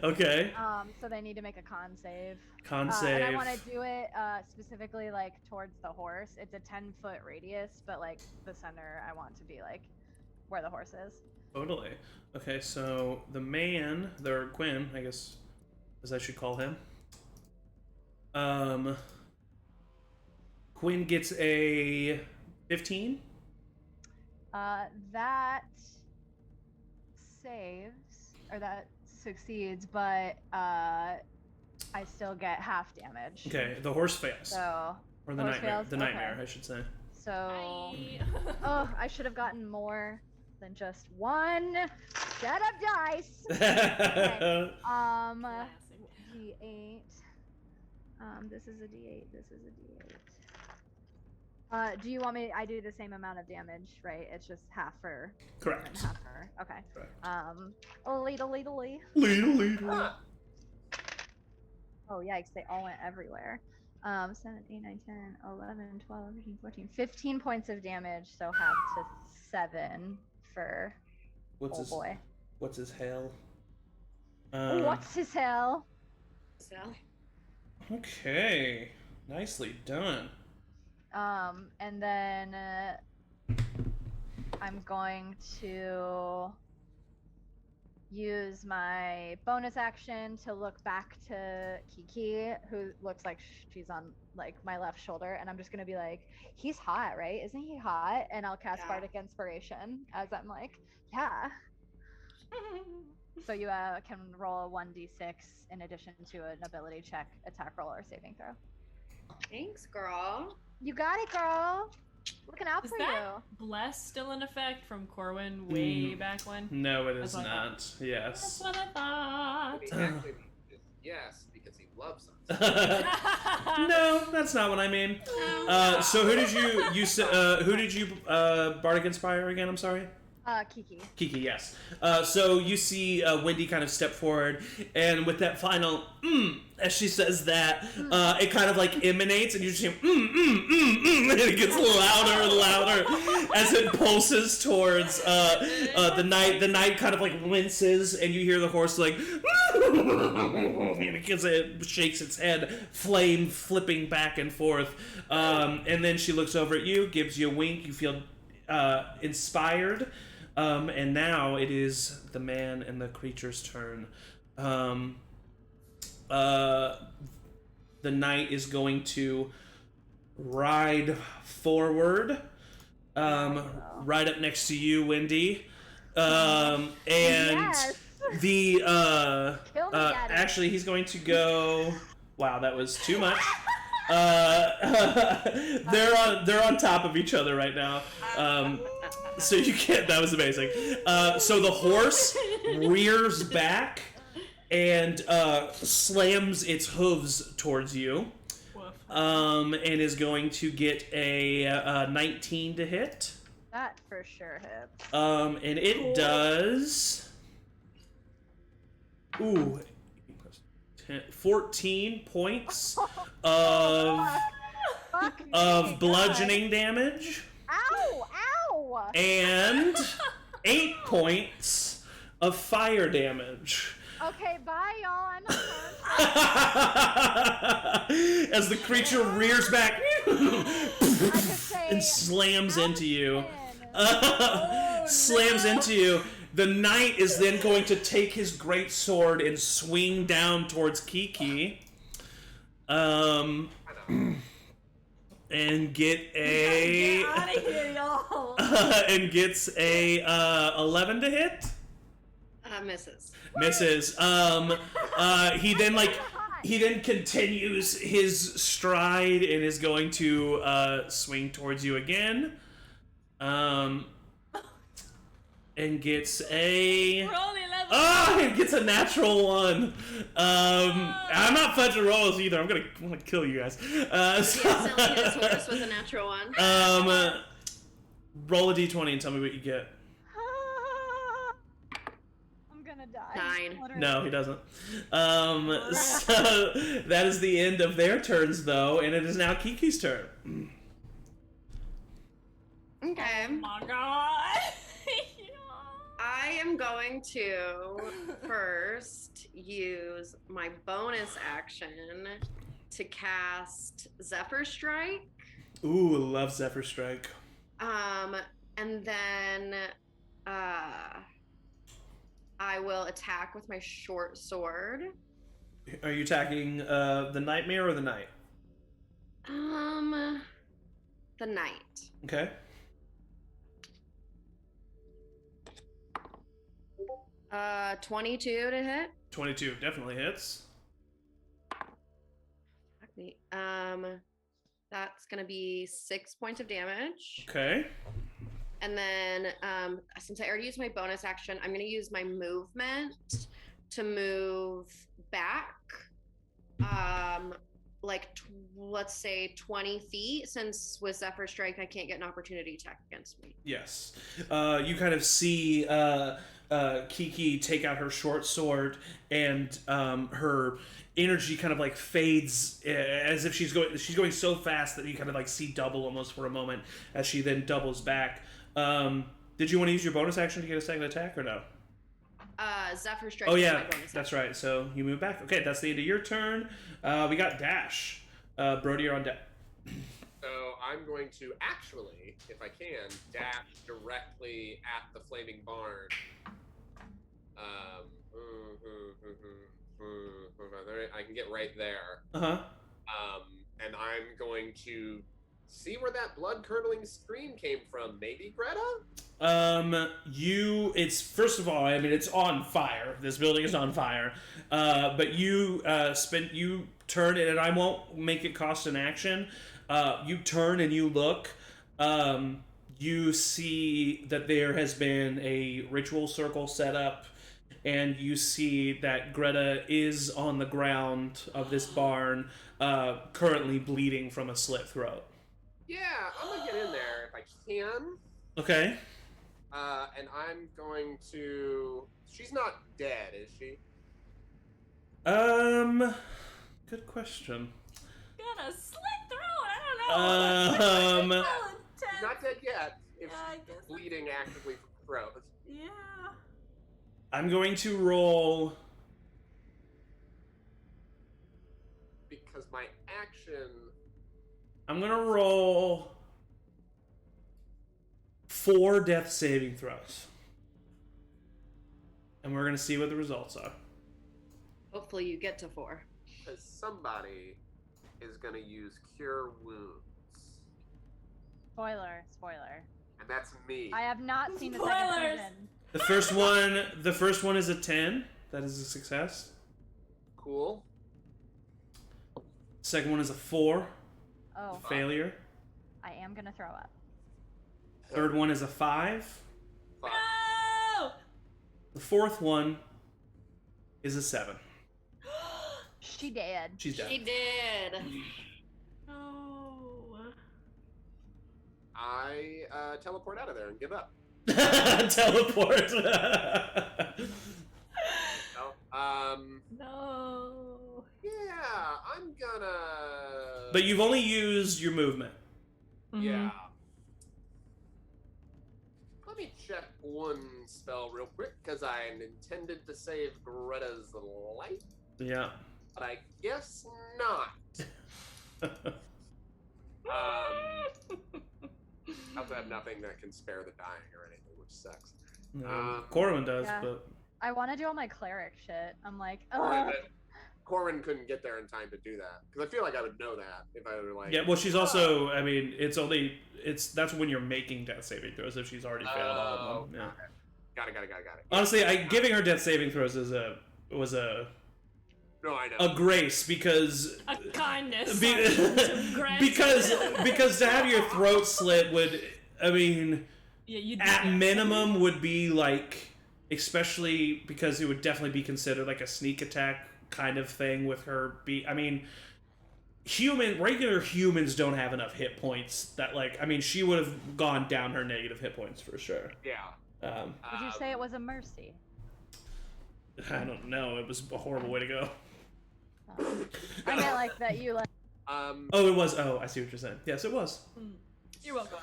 Okay. So they need to make a con save. Con save. And I want to do it specifically like towards the horse. It's a 10-foot radius, but like the center, I want to be like where the horse is. Totally. Okay, so the man, or Quinn, I guess, as I should call him. Quinn gets a 15. That saves, or that succeeds, but I still get half damage. Okay, the horse fails. So Or the horse nightmare. fails? The nightmare, Okay. I should say. So Bye. oh, I should have gotten more than just one set of dice. Okay. D8. This is a D8. This is a D8. Do you want me? I do the same amount of damage, right? It's just half for. Correct. And half for. Okay. Correct. Ladle. Ladle. Oh yikes! They all went everywhere. 7, 8, 9, 10, 11, 12, 13, 14, 15 points of damage. So half to 7 for. Boy. What's his hail? What's his hell? So. Okay. Nicely done. And then I'm going to use my bonus action to look back to Kiki, who looks like she's on like my left shoulder, and I'm just gonna be like, he's hot, right? Isn't he hot? And I'll cast Bardic Inspiration as I'm like, yeah. So you can roll a 1d6 in addition to an ability check, attack roll, or saving throw. Thanks, girl. You got it, girl. Looking out for you. Bless still in effect from Corwin way back when? No, it is not. Yes. That's what I thought. Actually, yes, because he loves us. No, that's not what I mean. So who did you Bardic Inspire again? I'm sorry. Kiki. Kiki, yes. So you see Wendy kind of step forward, and with that final as she says that, it kind of like emanates, and you just hear and it gets louder and louder as it pulses towards the knight. The knight kind of like winces, and you hear the horse like because it shakes its head, flame flipping back and forth. And then she looks over at you, gives you a wink. You feel inspired. And now it is the man and the creature's turn. The knight is going to ride forward, right up next to you, Wendy. And yes. the Kill me at it. actually, he's going to go. Wow, that was too much. They're on top of each other right now. So you can't. That was amazing. So the horse rears back and slams its hooves towards you, and is going to get a 19 to hit. That for sure hits. And it does. Ooh. 14 points of bludgeoning damage. Ow! And 8 points of fire damage. Okay, bye, y'all. I'm not done. As the creature rears back and slams into you. Slams into you. The knight is then going to take his great sword and swing down towards Kiki. And get a. Get out of here, y'all. And gets a 11 to hit. Misses. Misses. He then continues his stride and is going to swing towards you again. And gets a. We're only 11. It gets a natural 1. I'm not fun to rolls either. I'm gonna kill you guys. Selling his horse with a natural 1. Roll a d20 and tell me what you get. I'm gonna die. 9. Literally. No, he doesn't. So that is the end of their turns, though, and it is now Kiki's turn. Okay. Oh my god. I am going to first use my bonus action to cast Zephyr Strike. Ooh, love Zephyr Strike. And then I will attack with my short sword. Are you attacking the nightmare or the knight? The knight. Okay. 22 to hit. 22 definitely hits. That's gonna be 6 points of damage. Okay. And then, since I already used my bonus action, I'm gonna use my movement to move back, let's say 20 feet, since with Zephyr Strike I can't get an opportunity attack against me. Yes. You kind of see Kiki take out her short sword, and her energy kind of like fades as if she's going so fast that you kind of like see double almost for a moment as she then doubles back. Did you want to use your bonus action to get a second attack or no? Zephyr Strike. Oh yeah, that's right. So you move back. Okay, that's the end of your turn. We got Dash. Brody, you're on deck. So I'm going to actually, if I can, dash directly at the flaming barn. I can get right there. And I'm going to see where that blood-curdling scream came from. Maybe Greta? It's first of all, I mean, it's on fire. This building is on fire. But you turn it, and I won't make it cost an action. You turn and you look. You see that there has been a ritual circle set up, and you see that Greta is on the ground of this barn, currently bleeding from a slit throat. Yeah, I'm gonna get in there if I can. Okay. And I'm going to... She's not dead, is she? Good question. Got a slit throat. I don't know. She's not dead yet. If I she's guess bleeding actively from the throat. Yeah. I'm going to roll... Because my action... I'm going to roll 4 death saving throws. And we're going to see what the results are. Hopefully you get to 4. Because somebody is going to use Cure Wounds. Spoiler. And that's me. I have not seen the Spoilers! second season. The first one is a 10. That is a success. Cool. Second one is a 4. Oh, Failure. I am gonna throw up. Third one is a 5. 5. No! The fourth one is a 7. She did. She's dead. She did. Oh. I teleport out of there and give up. Teleport. No. Yeah, I'm gonna... But you've only used your movement. Yeah. Let me check one spell real quick, because I intended to save Greta's life. Yeah. But I guess not. I also have nothing that can spare the dying or anything, which sucks. Corwin does, yeah. but... I want to do all my cleric shit. I'm like, Corin couldn't get there in time to do that, because I feel like I would know that if I were like... Yeah, well, she's also, I mean, that's when you're making death saving throws, if she's already failed all of them. Yeah. Okay. Got it. Honestly, giving her death saving throws was a No, I know. a grace, because... A kindness. Because to have your throat slit would, I mean, at minimum would be like, especially because it would definitely be considered like a sneak attack kind of thing with her. I mean, regular humans don't have enough hit points that, like, I mean, she would have gone down her negative hit points for sure. Yeah. would you say it was a mercy? I don't know. It was a horrible way to go. I meant like that you like. Oh, it was. Oh, I see what you're saying. Yes, it was. You're welcome.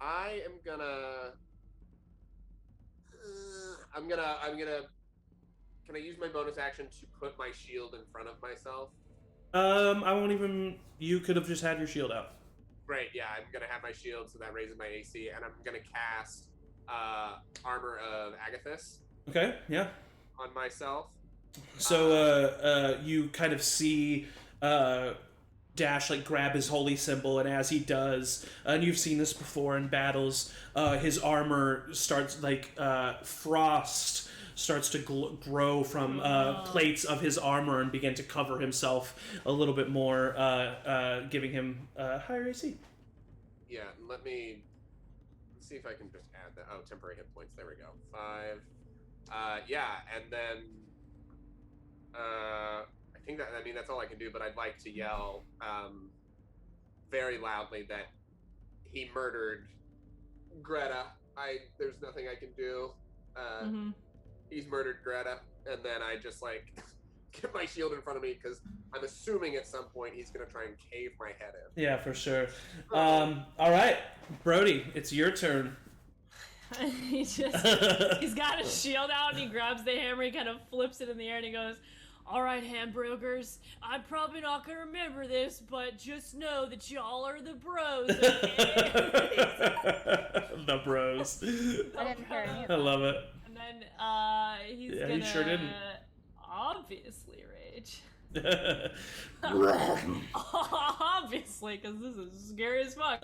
I am gonna. I'm gonna. Can I use my bonus action to put my shield in front of myself? I won't even. You could have just had your shield out. Right. Yeah, I'm gonna have my shield, so that raises my AC, and I'm gonna cast Armor of Agathis. Okay. Yeah. On myself. So you kind of see Dash like grab his holy symbol, and as he does, and you've seen this before in battles, his armor starts like frost starts to grow from plates of his armor and begin to cover himself a little bit more, giving him higher AC. Yeah, let's see if I can just add that. Oh, temporary hit points. There we go. 5. Yeah, and then I think that's all I can do. But I'd like to yell very loudly that he murdered Greta. There's nothing I can do. He's murdered Greta, and then I just like get my shield in front of me because I'm assuming at some point he's gonna try and cave my head in. Yeah, for sure. All right, Brody, it's your turn. He's got his shield out and he grabs the hammer, he kind of flips it in the air and he goes, "All right, Hamburgers, I'm probably not gonna remember this, but just know that y'all are the bros, okay?" The bros. I didn't hear any of I that. love it. And then he's gonna he sure didn't. obviously rage. Obviously, because this is scary as fuck.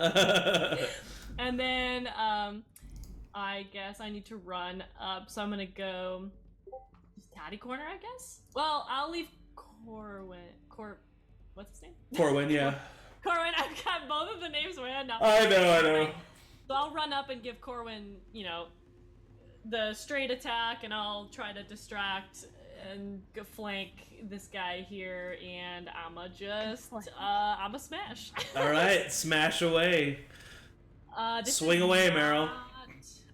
And then I guess I need to run up, so I'm gonna go Tatty Corner, I guess? Well, I'll leave what's his name? Corwin, yeah. Corwin, I've got both of the names in my head now. I know. So I'll run up and give Corwin, the straight attack, and I'll try to distract and flank this guy here, and I'ma smash. All right, smash away. Swing away, Meryl.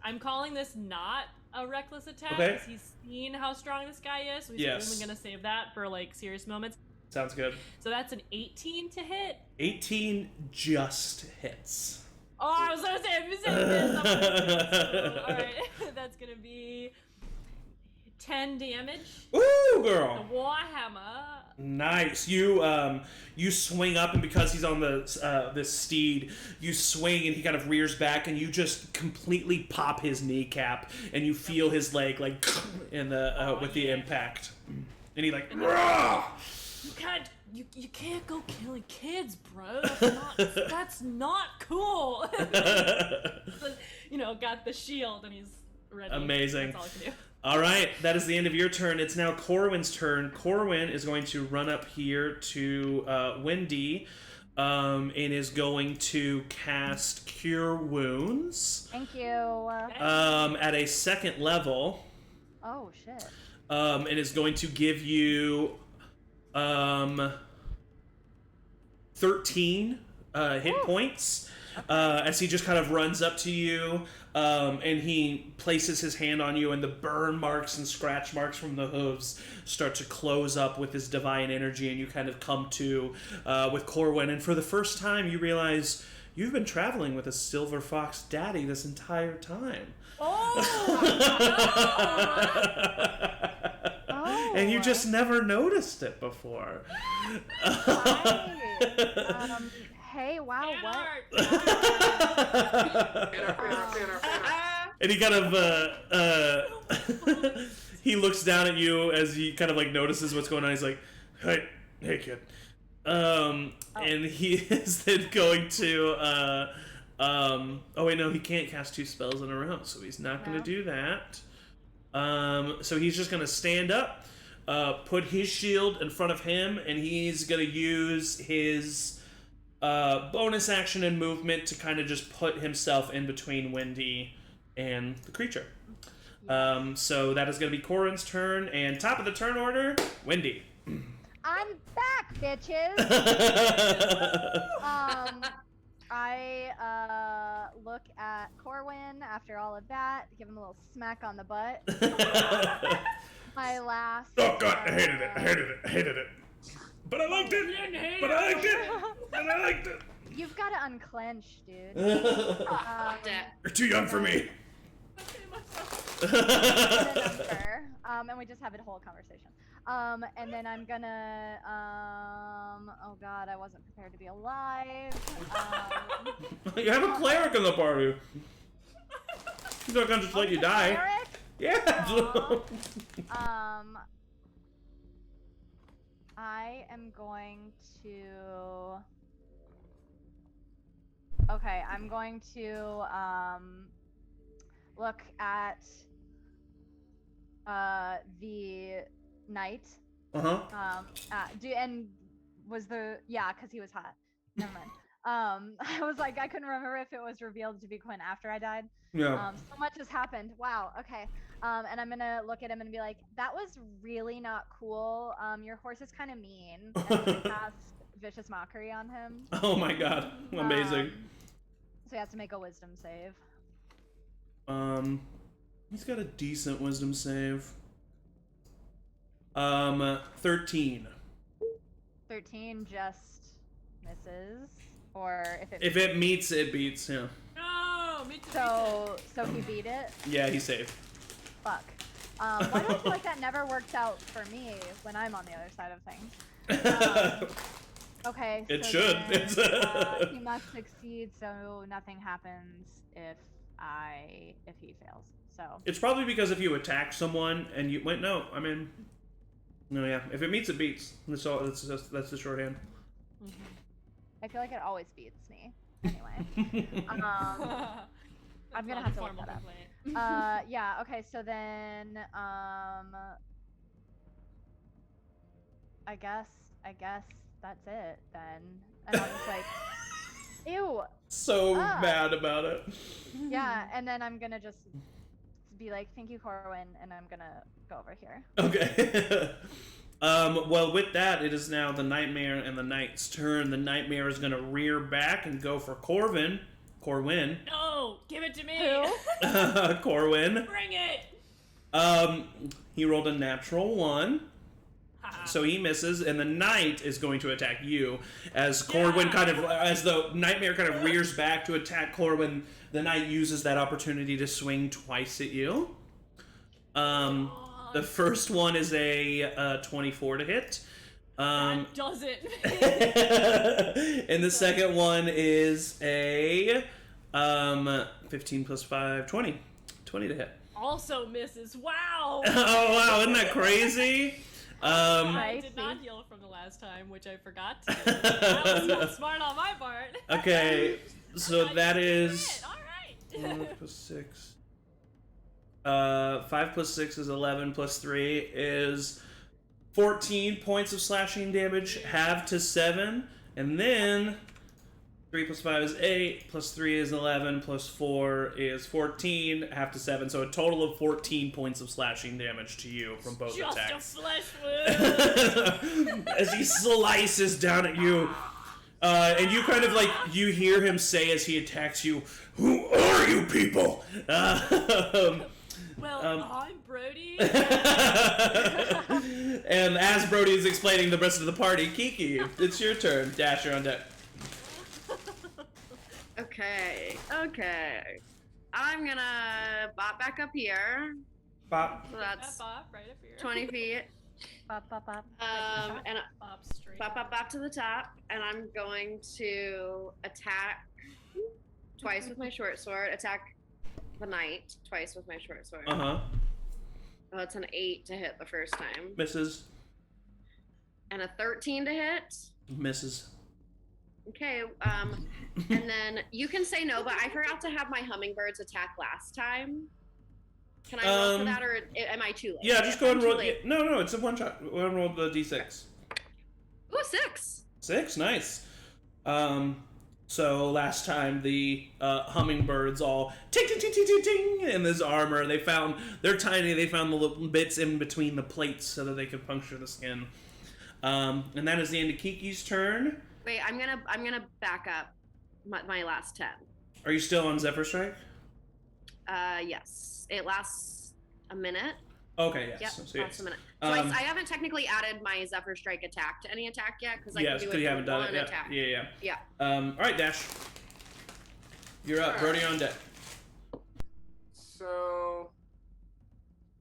I'm calling this not a reckless attack, Okay. because he's seen how strong this guy is, so he's only gonna save that for like serious moments. Sounds good. So that's an 18 to hit. 18 just hits. Oh, I was gonna say, if you said this, I'm gonna alright, that's gonna be 10 damage. Ooh, girl. The Warhammer. Nice. You swing up, and because he's on the this steed, you swing, and he kind of rears back, and you just completely pop his kneecap, and you feel his leg like in the with the impact, and he like. Rah! You can't go killing kids, bro. That's not cool. Got the shield, and he's ready. Amazing. That's all I can do. All right, that is the end of your turn. It's now Corwin's turn. Corwin is going to run up here to Wendy, and is going to cast Cure Wounds. Thank you. At a second level. Oh shit. And is going to give you 13 hit points as he just kind of runs up to you. And he places his hand on you, and the burn marks and scratch marks from the hooves start to close up with his divine energy, and you kind of come to with Corwin. And for the first time, you realize you've been traveling with a silver fox daddy this entire time. And you just never noticed it before. Hey, wow, what? And he kind of he looks down at you as he kind of like notices what's going on. He's like, hey kid. And he is then going to oh wait, no, he can't cast 2 spells in a row, so he's not going to do that. So he's just going to stand up, put his shield in front of him, and he's going to use his bonus action and movement to kind of just put himself in between Wendy and the creature. So that is going to be Corin's turn, and top of the turn order, Wendy. I'm back, bitches. I look at Corwin after all of that, give him a little smack on the butt. My last. Oh god, I hated it. But I liked it. You've got to unclench, dude. You're too young for me. And we just have a whole conversation. And then I'm gonna, oh god, I wasn't prepared to be alive. You have a cleric in the party. He's not gonna just let you die. Cleric? Yeah. I am going to. Okay, I'm going to look at the knight. Uh-huh. And was the because he was hot. Never mind. I was like, I couldn't remember if it was revealed to be Quinn after I died. Yeah. So much has happened. Wow. Okay. And I'm gonna look at him and be like, that was really not cool. Your horse is kind of mean. And I'm gonna cast Vicious Mockery on him. Oh my god. Amazing. So he has to make a wisdom save. He's got a decent wisdom save. 13. 13 just misses. Or if it meets, it beats. Yeah. No, me too. So he beat it. Yeah, he saved. Fuck. Why do I feel like that never works out for me when I'm on the other side of things? Okay. It so should. Then, he must succeed, so nothing happens if he fails. So. It's probably because if you attack someone and you wait, no, I mean, no, yeah. If it meets, it beats. That's all. That's the shorthand. Mm-hmm. I feel like it always beats me. Anyway. I'm gonna have to look that up. Yeah. Okay. So then, I guess that's it then. And I was like, ew. So mad about it. Yeah, and then I'm gonna just be like, thank you, Corwin, and I'm gonna go over here. Okay. Well, with that, it is now the Nightmare and the Knight's turn. The Nightmare is gonna rear back and go for Corwin. No, give it to me. Who? Corwin. Bring it. He rolled a natural 1. So he misses, and the Knight is going to attack you. As Corwin as the Nightmare kind of rears back to attack Corwin, the Knight uses that opportunity to swing twice at you. The first one is a 24 to hit. That doesn't. And the second one is a 15 plus 5, 20. 20 to hit. Also misses. Wow. Oh, wow, isn't that crazy? I did not heal from the last time, which I forgot to do. That was not smart on my part. Okay, so that is... All right. 4 plus 6. 5 plus 6 is 11, plus 3 is 14 points of slashing damage, halved to 7, and then 3 plus 5 is 8, plus 3 is 11, plus 4 is 14, half to 7, so a total of 14 points of slashing damage to you from both attacks. Just a flesh wound! As he slices down at you, and you kind of like, you hear him say as he attacks you, "Who are you people?" I'm Brody. And as Brody is explaining the rest of the party, Kiki, it's your turn. Dasher on deck. Okay. I'm gonna bop back up here. Bop. So that's Bop, right up here. 20 feet. Bop, bop, bop. And Bop straight. bop to the top, and I'm going to attack twice with my short sword. Attack the Knight twice with my short sword. Uh-huh. Oh, it's an 8 to hit the first time. Misses. And a 13 to hit. Misses. Okay, and then you can say no, but I forgot to have my hummingbirds attack last time. Can I roll for that, or am I too late? Yeah, just go ahead and roll. No, it's a one shot. Go ahead and roll the d6. Ooh, 6. 6, nice. So last time the hummingbirds all ting ting ting ting ting ting in this armor. They're tiny. They found the little bits in between the plates so that they could puncture the skin. And that is the end of Kiki's turn. Wait, I'm gonna back up my last 10. Are you still on Zephyr Strike? Yes. It lasts a minute. Okay, yes. Yep, So, lasts a minute. So I haven't technically added my Zephyr Strike attack to any attack yet, because I can do it you haven't with done one it yet. attack. Yeah. Yeah. All right, Dash. You're up. Sure. Brody on deck. So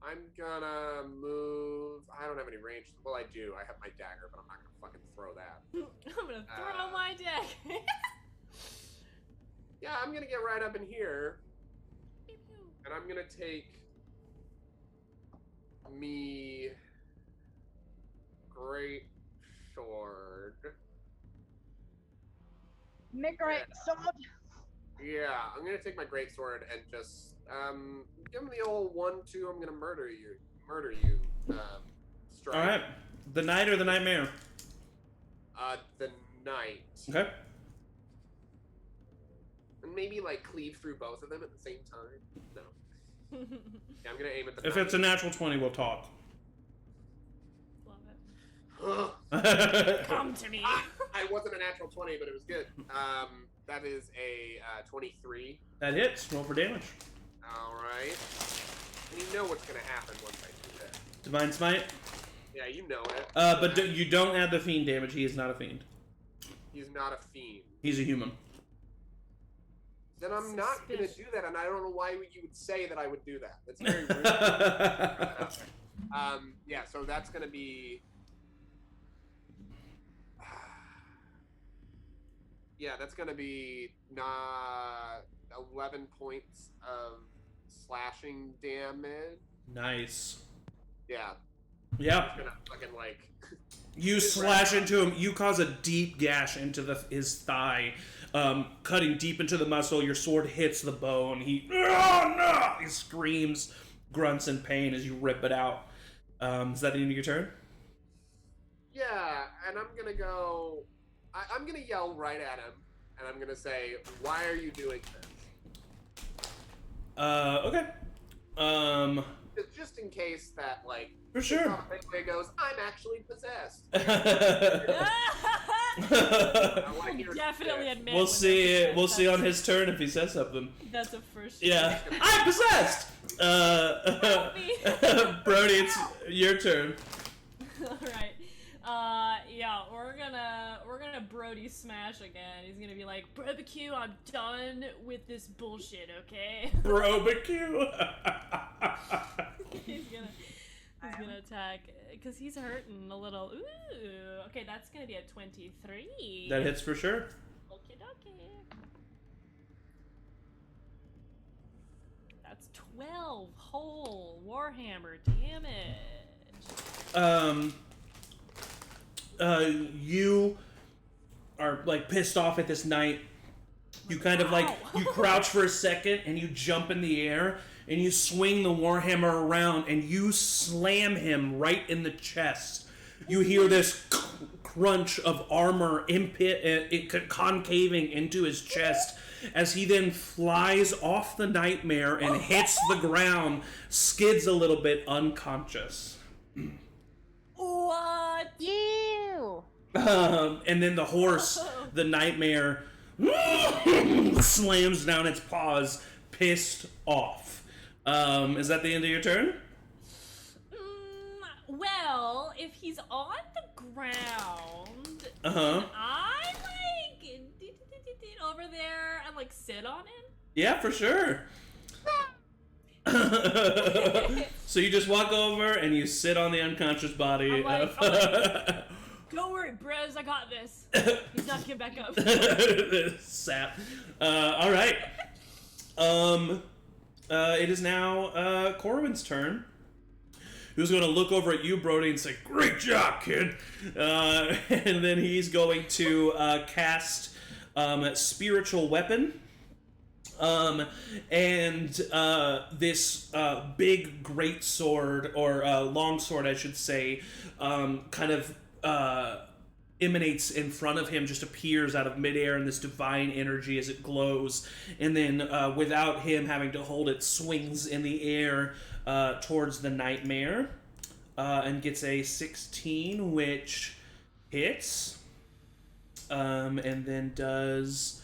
I'm gonna move. I don't have any range. Well, I do. I have my dagger, but I'm not gonna fucking throw that. I'm gonna throw my deck. Yeah, I'm gonna get right up in here, and I'm gonna take me great sword. Great sword. Yeah, I'm gonna take my great sword and just give him the old 1-2. I'm gonna murder you. Strike. All right. The Knight or the Nightmare? The Knight. Okay. and maybe like cleave through both of them at the same time. No. Yeah, I'm gonna aim at the. If it's a natural 20, we'll talk. Love it. Come to me. I wasn't a natural 20, but it was good. That is a 23. That hits. Roll for damage. All right. And you know what's gonna happen once I do that. Divine Smite. Yeah, you know it. But you don't add the fiend damage. He is not a fiend. He's not a fiend. He's a human. Then I'm not gonna do that, and I don't know why you would say that I would do that. That's very rude. Yeah, so that's gonna be. Yeah, that's gonna be 11 points of slashing damage. Nice. Yeah. Yeah. It's gonna fucking like. You slash into him. You cause a deep gash into his thigh, cutting deep into the muscle. Your sword hits the bone. He screams, grunts in pain as you rip it out. Is that the end of your turn? Yeah, and I'm gonna go. I'm gonna yell right at him, and I'm gonna say, "Why are you doing this?" Okay. Just in case that, like, for sure. It goes, I'm actually possessed. Definitely admit. We'll see. We'll see on his turn if he says something. That's a first. Yeah, I'm possessed. Brody, it's your turn. All right. Yeah, we're gonna Brody smash again. He's gonna be like, "Barbecue, I'm done with this bullshit, okay?" Barbecue. he's gonna attack because he's hurting a little. Ooh, okay, that's gonna be a 23. That hits for sure. Okie dokie. That's 12 whole Warhammer damage. You are like pissed off at this knight. You kind of like you crouch for a second and you jump in the air and you swing the warhammer around and you slam him right in the chest. You hear this crunch of armor concaving into his chest as he then flies off the nightmare and hits the ground, skids a little bit unconscious. What? You! And then the horse, the nightmare, slams down its paws, pissed off. Is that the end of your turn? Well, if he's on the ground, Uh-huh. can I, like, over there and, like, sit on him? Yeah, for sure. So you just walk over and you sit on the unconscious body. I'm like, don't worry, Brez, I got this. He's not getting back up. Sap. All right. It is now Corwin's turn. Who's going to look over at you, Brody, and say, "Great job, kid." And then he's going to cast Spiritual Weapon. And this big great sword, or long sword, I should say, kind of emanates in front of him, just appears out of midair in this divine energy as it glows, and then without him having to hold it, swings in the air towards the nightmare, and gets a 16, which hits, and then does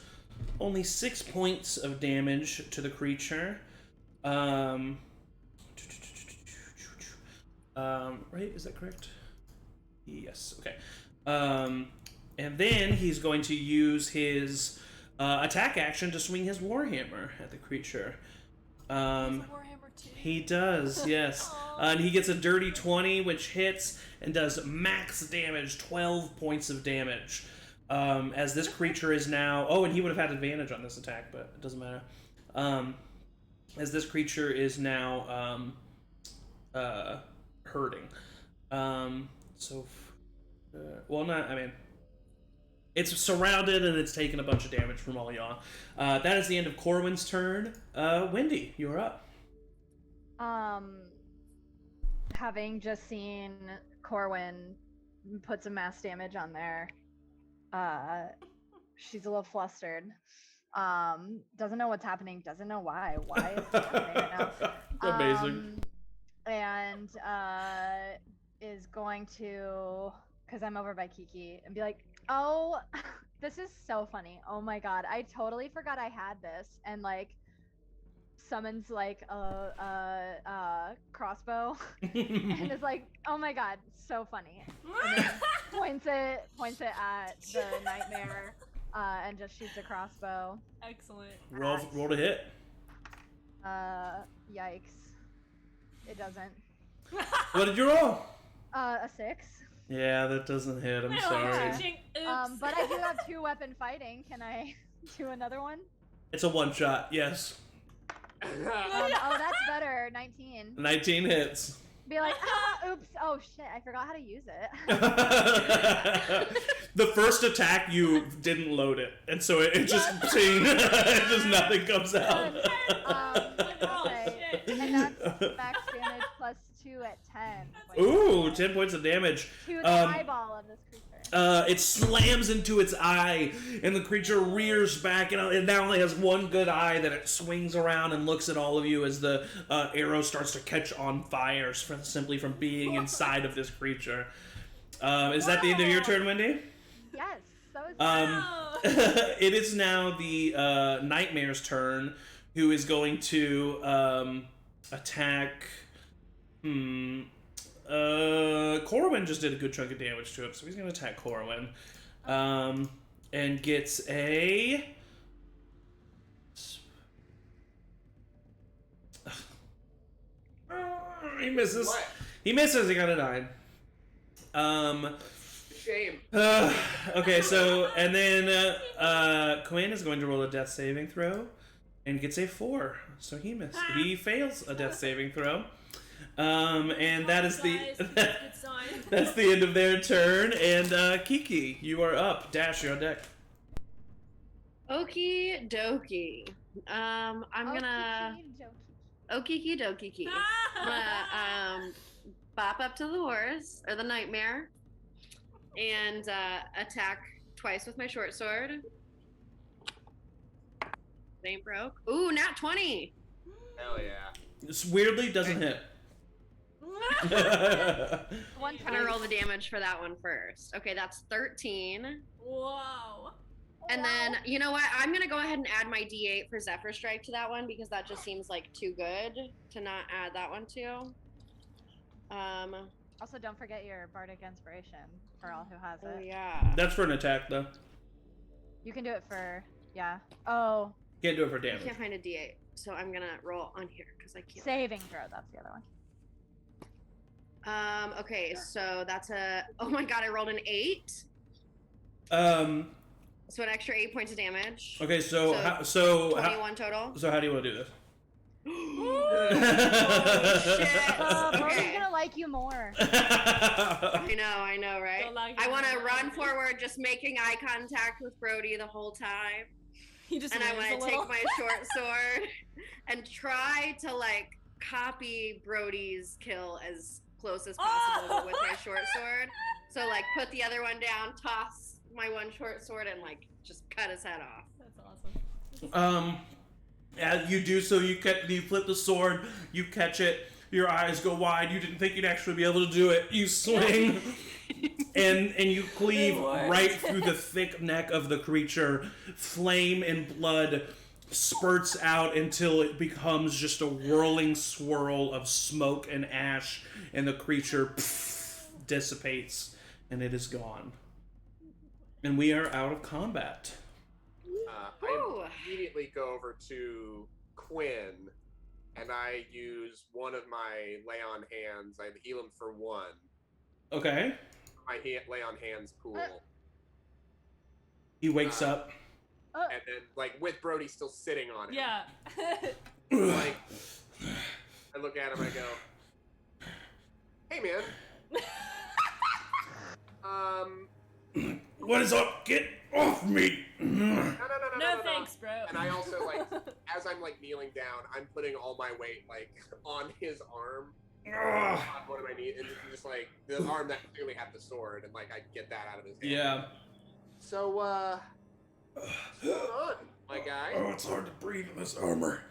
only 6 points of damage to the creature. Right? Is that correct? Yes. Okay. And then he's going to use his attack action to swing his warhammer at the creature. He does, yes. And he gets a dirty 20, which hits and does max damage, 12 points of damage. As this creature is now... Oh, and he would have had advantage on this attack, but it doesn't matter. As this creature is now hurting. It's surrounded and it's taken a bunch of damage from all y'all. That is the end of Corwin's turn. Wendy, you're up. Having just seen Corwin put some mass damage on there, she's a little flustered. Doesn't know what's happening, doesn't know why. Why is it happening right now? Amazing. And is going to, because I'm over by Kiki, and be like, oh, this is so funny. Oh my god, I totally forgot I had this, and like summons like a crossbow and is like, oh my god, so funny. And then points it at the nightmare and just shoots a crossbow. Excellent. Roll to hit. Yikes. It doesn't. What did you roll? A 6. Yeah, that doesn't hit. I'm sorry. Oops. But I do have 2 weapon fighting. Can I do another one? It's a one shot. Yes. Oh, that's better. 19. 19 hits. Be like, oops, oh shit, I forgot how to use it. The first attack, you didn't load it, and so it just just nothing comes out. Okay. And that's max damage plus 2 at 10. Ooh, 10 points of damage. To the eyeball of this creature. It slams into its eye, and the creature rears back, and it now only has one good eye that it swings around and looks at all of you as the arrow starts to catch on fire simply from being inside of this creature. Is that the end of your turn, Wendy? Yes, that was it is now the Nightmare's turn, who is going to attack... Corwin just did a good chunk of damage to him, so he's going to attack Corwin. And gets a... he misses. What? He misses, he got a 9. Shame. Okay, so, and then Quinn is going to roll a death saving throw, and gets a 4. So he missed. He fails a death saving throw. And that is that's the end of their turn. And Kiki, you are up. Dash, you're on deck. Okie dokie. I'm gonna okiki dokiki. I'm gonna bop up to the horse or the nightmare and attack twice with my short sword. It ain't broke. Ooh, nat 20. Hell yeah. This weirdly doesn't hit. I'm gonna roll the damage for that one first. Okay, that's 13. Whoa. And then, you know what? I'm gonna go ahead and add my D8 for Zephyr Strike to that one because that just seems like too good to not add that one to. Also, don't forget your Bardic Inspiration for all who has it. Oh yeah. That's for an attack, though. You can do it for, yeah. Oh. Can't do it for I damage. can't find a D8, so I'm gonna roll on here because I can't. Saving throw, that's the other one. Okay, so that's oh my god, I rolled an 8. So an extra 8 points of damage. Okay, so 21 total. So how do you want to do this? Oh, shit. Brody's gonna like you more. I know, right? Like I want to run forward, just making eye contact with Brody the whole time. He just And I want to little. take my short sword and try to like copy Brody's kill as close as possible with my short sword. So like put the other one down, toss my one short sword, and like just cut his head off. That's awesome. As you do so, you flip the sword, you catch it, your eyes go wide, you didn't think you'd actually be able to do it, you swing, and you cleave right through the thick neck of the creature. Flame and blood spurts out until it becomes just a whirling swirl of smoke and ash, and the creature dissipates, and it is gone. And we are out of combat. I immediately go over to Quinn, and I use one of my lay on hands. I heal him for 1. Okay. My lay on hands pool. He wakes up. And then, like, with Brody still sitting on him. Yeah. Like, I look at him, I go, hey, man. What is up? Get off me! No, Thanks, bro. And I also, like, as I'm, like, kneeling down, I'm putting all my weight, like, on his arm. On one of my knees. And just, like, the arm that clearly had the sword. And, like, I get that out of his hand. Yeah. So, what's going on, my guy? guy. Oh, it's hard to breathe in this armor.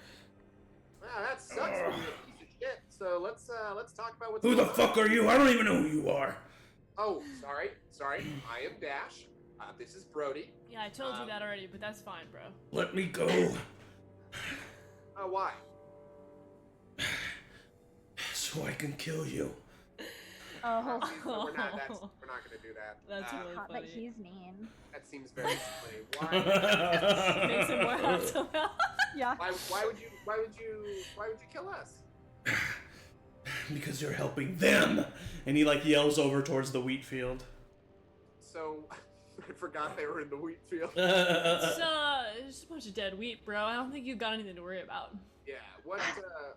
Wow, that sucks. You're a piece of shit. So let's talk about what's Who going the on. fuck are you? I don't even know who you are. Oh, sorry. I am Dash. This is Brody. Yeah, I told you that already, but that's fine, bro. Let me go. Why? So I can kill you. Oh, We're not gonna do that. That's really hot, funny. but he's mean. That seems very silly. Why? Makes him more hot somehow. Yeah. Why would you kill us? Because you're helping them. And he like yells over towards the wheat field. So, I forgot they were in the wheat field. It's just a bunch of dead wheat, bro. I don't think you've got anything to worry about. Yeah. Why are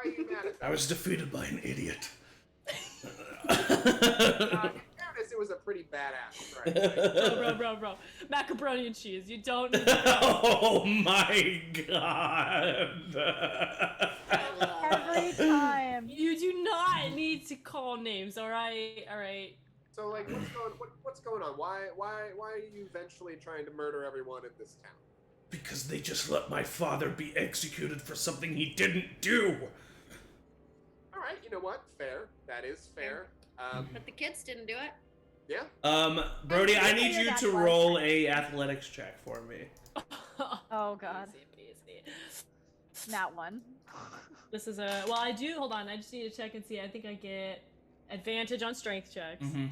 you mad at that? I was defeated by an idiot. In fairness, it was a pretty badass strike. Bro. Macaroni and cheese. You don't need to Oh my god. Every time. You do not need to call names, alright? Alright. So, like, what's going on? Why are you eventually trying to murder everyone in this town? Because they just let my father be executed for something he didn't do. Alright, you know what? Fair. That is fair. But the kids didn't do it. Yeah. Brody, I need you to roll a athletics check for me. Oh god. Easy. Not one. This is a... Well, I do... Hold on. I just need to check and see. I think I get advantage on strength checks. Mm-hmm.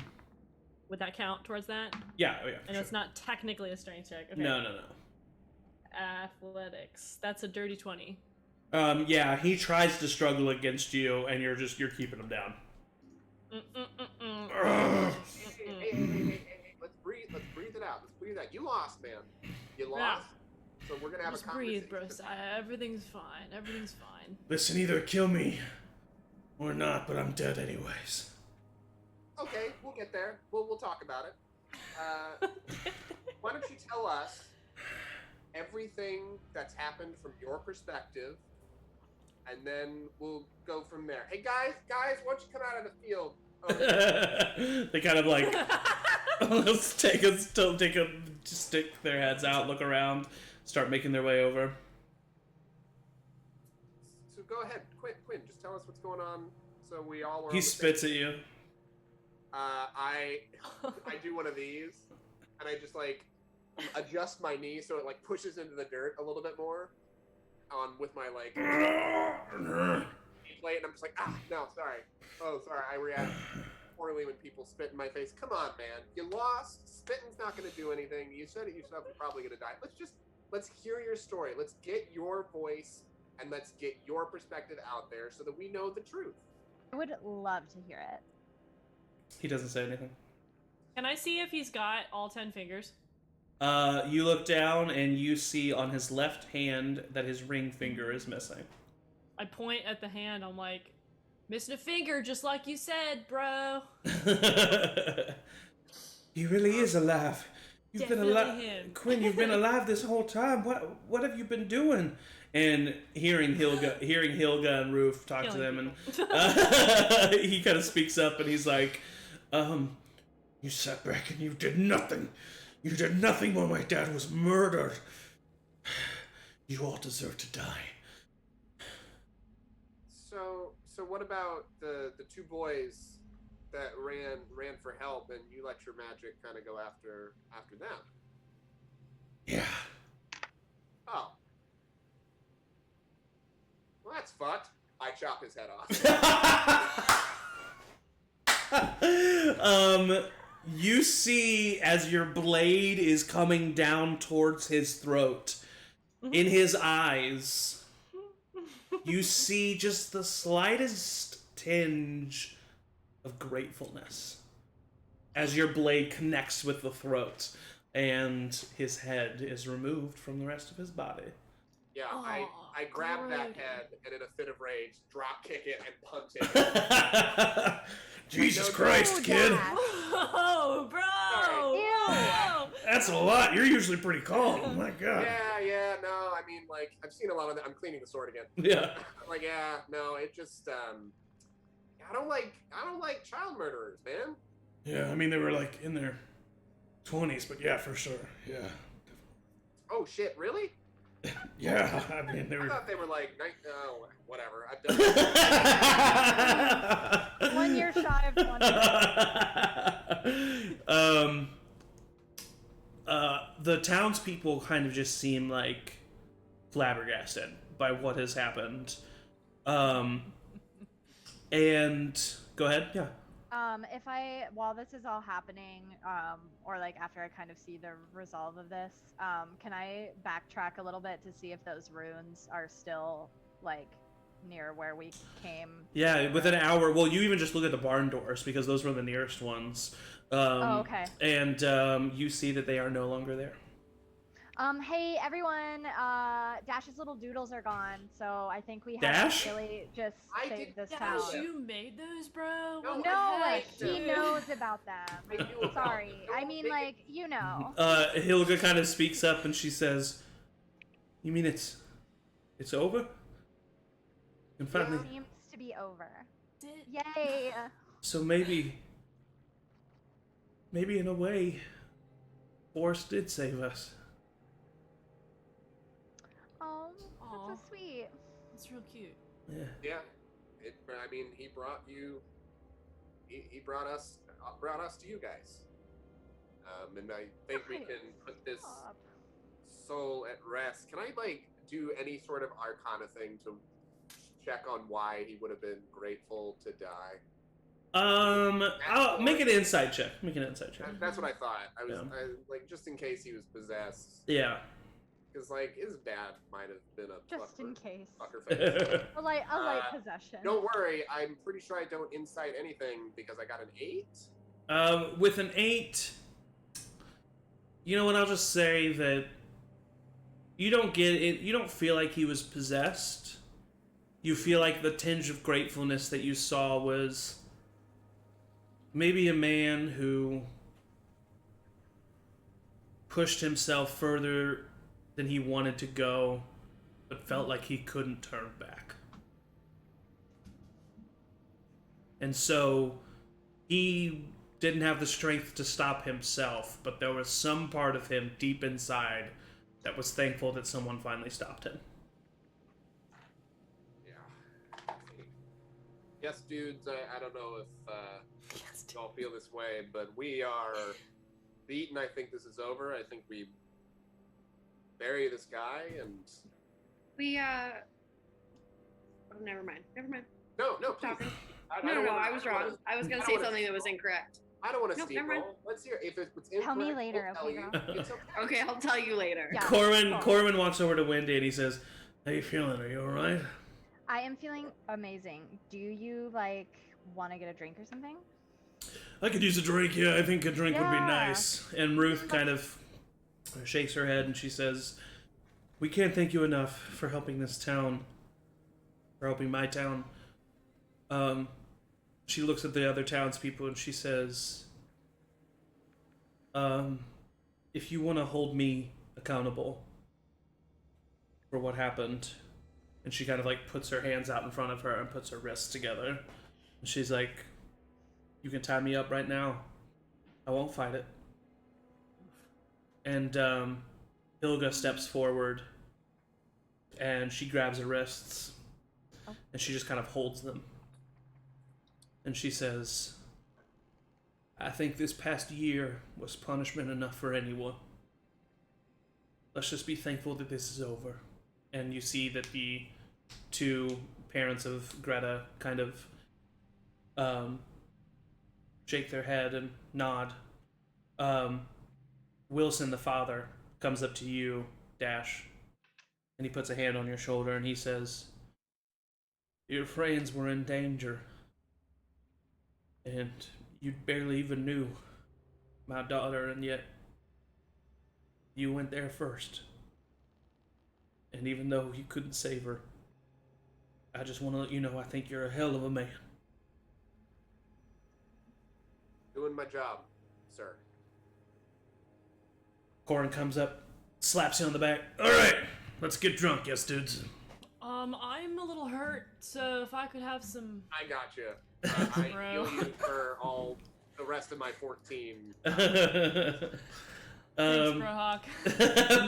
Would that count towards that? Yeah, I know sure. it's not technically a strength check. Okay. No. Athletics. That's a dirty 20. Yeah, he tries to struggle against you, and you're keeping him down. Hey, let's breathe it out. You lost, man. You lost. Yeah. So we're gonna have Just a conversation. breathe, bro. Everything's fine. Listen, either kill me or not, but I'm dead anyways. Okay, we'll get there. We'll talk about it. Why don't you tell us everything that's happened from your perspective, and then we'll go from there. Hey guys, why don't you come out of the field? They kind of like stick their heads out, look around, start making their way over. So go ahead, Quinn. Just tell us what's going on. So we all were. He spits at you. I do one of these, and I just like adjust my knee so it like pushes into the dirt a little bit more. With my like plate, and I'm just like, no, sorry. Oh, sorry, I react poorly when people spit in my face. Come on, man, you lost. Spitting's not gonna do anything. You said it yourself. You're probably gonna die. Let's hear your story. Let's get your voice and let's get your perspective out there so that we know the truth. I would love to hear it. He doesn't say anything. Can I see if he's got all 10 fingers? You look down and you see on his left hand that his ring finger is missing. I point at the hand. I'm like, missing a finger, just like you said, bro. He really is alive. You've Definitely been alive, him. Quinn. You've been alive this whole time. What have you been doing? And hearing Hilga and Roof talk to them, and he kind of speaks up, and he's like, "You sat back and you did nothing. You did nothing while my dad was murdered. You all deserve to die." So what about the two boys that ran for help, and you let your magic kind of go after them? Yeah. Oh. Well, that's fucked. I chop his head off. You see as your blade is coming down towards his throat, in his eyes, you see just the slightest tinge of gratefulness as your blade connects with the throat and his head is removed from the rest of his body. Yeah, Oh, I grab great. that head and in a fit of rage, drop kick it and punt it. Jesus Christ, kid. Oh, bro! Ew. That's a lot. You're usually pretty calm. Oh my god. Yeah, no, I mean, like, I've seen a lot of that. I'm cleaning the sword again. Yeah. Like, yeah, no, it just, I don't like child murderers, man. Yeah, I mean, they were like in their 20s, but yeah, for sure. Yeah. Oh shit! Really? Yeah, I mean, they I were. thought they were like, oh, whatever. I've done. 1 year shy of 20. The townspeople kind of just seem like flabbergasted by what has happened. And go ahead, yeah. While this is all happening, or like after I kind of see the resolve of this, can I backtrack a little bit to see if those runes are still like near where we came? Yeah, within an hour. Well, you even just look at the barn doors because those were the nearest ones. Okay. And you see that they are no longer there. Hey everyone, Dash's little doodles are gone, so I think we Dash? have to really just I save did- this Dash, town. you made those, bro? No, What the No, like heck, he dude? knows about them. I knew about Sorry, them. I Don't mean make like you know. Hilga kind of speaks up and she says, "You mean it's over? And finally, Seems to be over. Did- Yay! so maybe in a way, Force did save us." Oh, Aw. that's so sweet. That's real cute. Yeah. Yeah. I mean, he brought you. He brought us to you guys. And I think we can put this Stop. soul at rest. Can I like do any sort of arcana thing to check on why he would have been grateful to die? I'll make an insight check. Make an insight check. That's what I thought. I was Yeah. like, just in case he was possessed, Yeah. because like his dad might have been a Just in case. fucker face. A light Uh, possession. Don't worry, I'm pretty sure I don't insight anything because I got an 8. With an 8, you know what? I'll just say that you don't get it. You don't feel like he was possessed. You feel like the tinge of gratefulness that you saw was maybe a man who pushed himself further than he wanted to go, but felt like he couldn't turn back. And so he didn't have the strength to stop himself, but there was some part of him deep inside that was thankful that someone finally stopped him. Yeah. Yes, dudes, I don't know if y'all feel this way, but we are beaten. I think this is over. I think we bury this guy and... We, oh, never mind. No, please. Talking. I No, don't wanna- I was wrong. I was going I to don't say wanna something that was steamroll. incorrect. I don't want to Nope, never mind. steamroll. Let's hear if it's Tell me incorrect, later, we'll tell okay, you. girl? It's okay. Okay, I'll tell you later. Yeah. Corwin walks over to Wendy and he says, "How you feeling? Are you alright?" I am feeling amazing. Do you like want to get a drink or something? I could use a drink, yeah. I think a drink would be Yeah. nice. And Ruth kind of shakes her head and she says, "We can't thank you enough for helping this town. For helping my town." She looks at the other townspeople and she says, "If you want to hold me accountable for what happened," and she kind of like puts her hands out in front of her and puts her wrists together. And she's like, "You can tie me up right now. I won't fight it." And Hilga steps forward and she grabs her wrists and she just kind of holds them. And she says, "I think this past year was punishment enough for anyone. Let's just be thankful that this is over." And you see that the two parents of Greta kind of shake their head and nod. Wilson, the father, comes up to you, Dash, and he puts a hand on your shoulder and he says, "Your friends were in danger, and you barely even knew my daughter, and yet you went there first. And even though you couldn't save her, I just want to let you know I think you're a hell of a man." Doing my job, sir. Corin comes up, slaps you on the back. "All right, let's get drunk, yes, dudes." I'm a little hurt, so if I could have some... I got you. I Bro. heal you for all the rest of my 14. Thanks, Bro Hawk.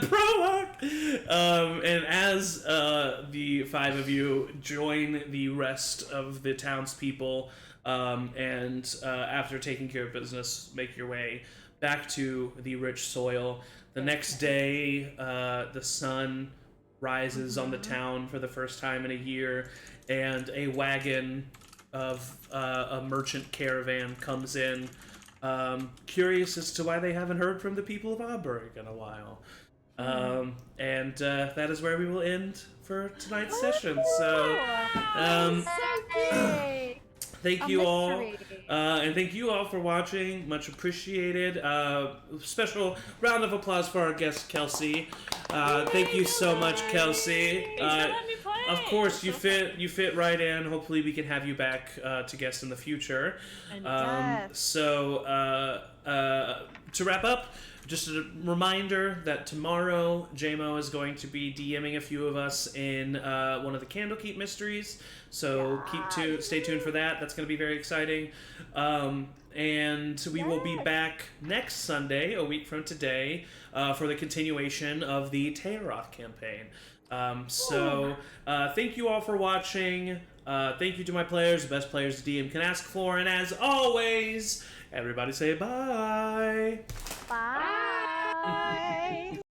Bro And as the five of you join the rest of the townspeople, and after taking care of business, make your way back to the rich soil. The next day, the sun rises on the town for the first time in a year, and a wagon of a merchant caravan comes in, curious as to why they haven't heard from the people of Auburg in a while. And that is where we will end for tonight's session. So, thank you all, and thank you all for watching. Much appreciated. Special round of applause for our guest, Kelsey. Thank you so much, Kelsey. Of course, you fit right in. Hopefully, we can have you back to guest in the future. So, to wrap up, just a reminder that tomorrow JMO is going to be DMing a few of us in one of the Candlekeep mysteries. So stay tuned for that. That's going to be very exciting. And we will be back next Sunday, a week from today, for the continuation of the Tayaroth campaign. Thank you all for watching. Thank you to my players, the best players the DM can ask for. And as always, everybody say bye. Bye.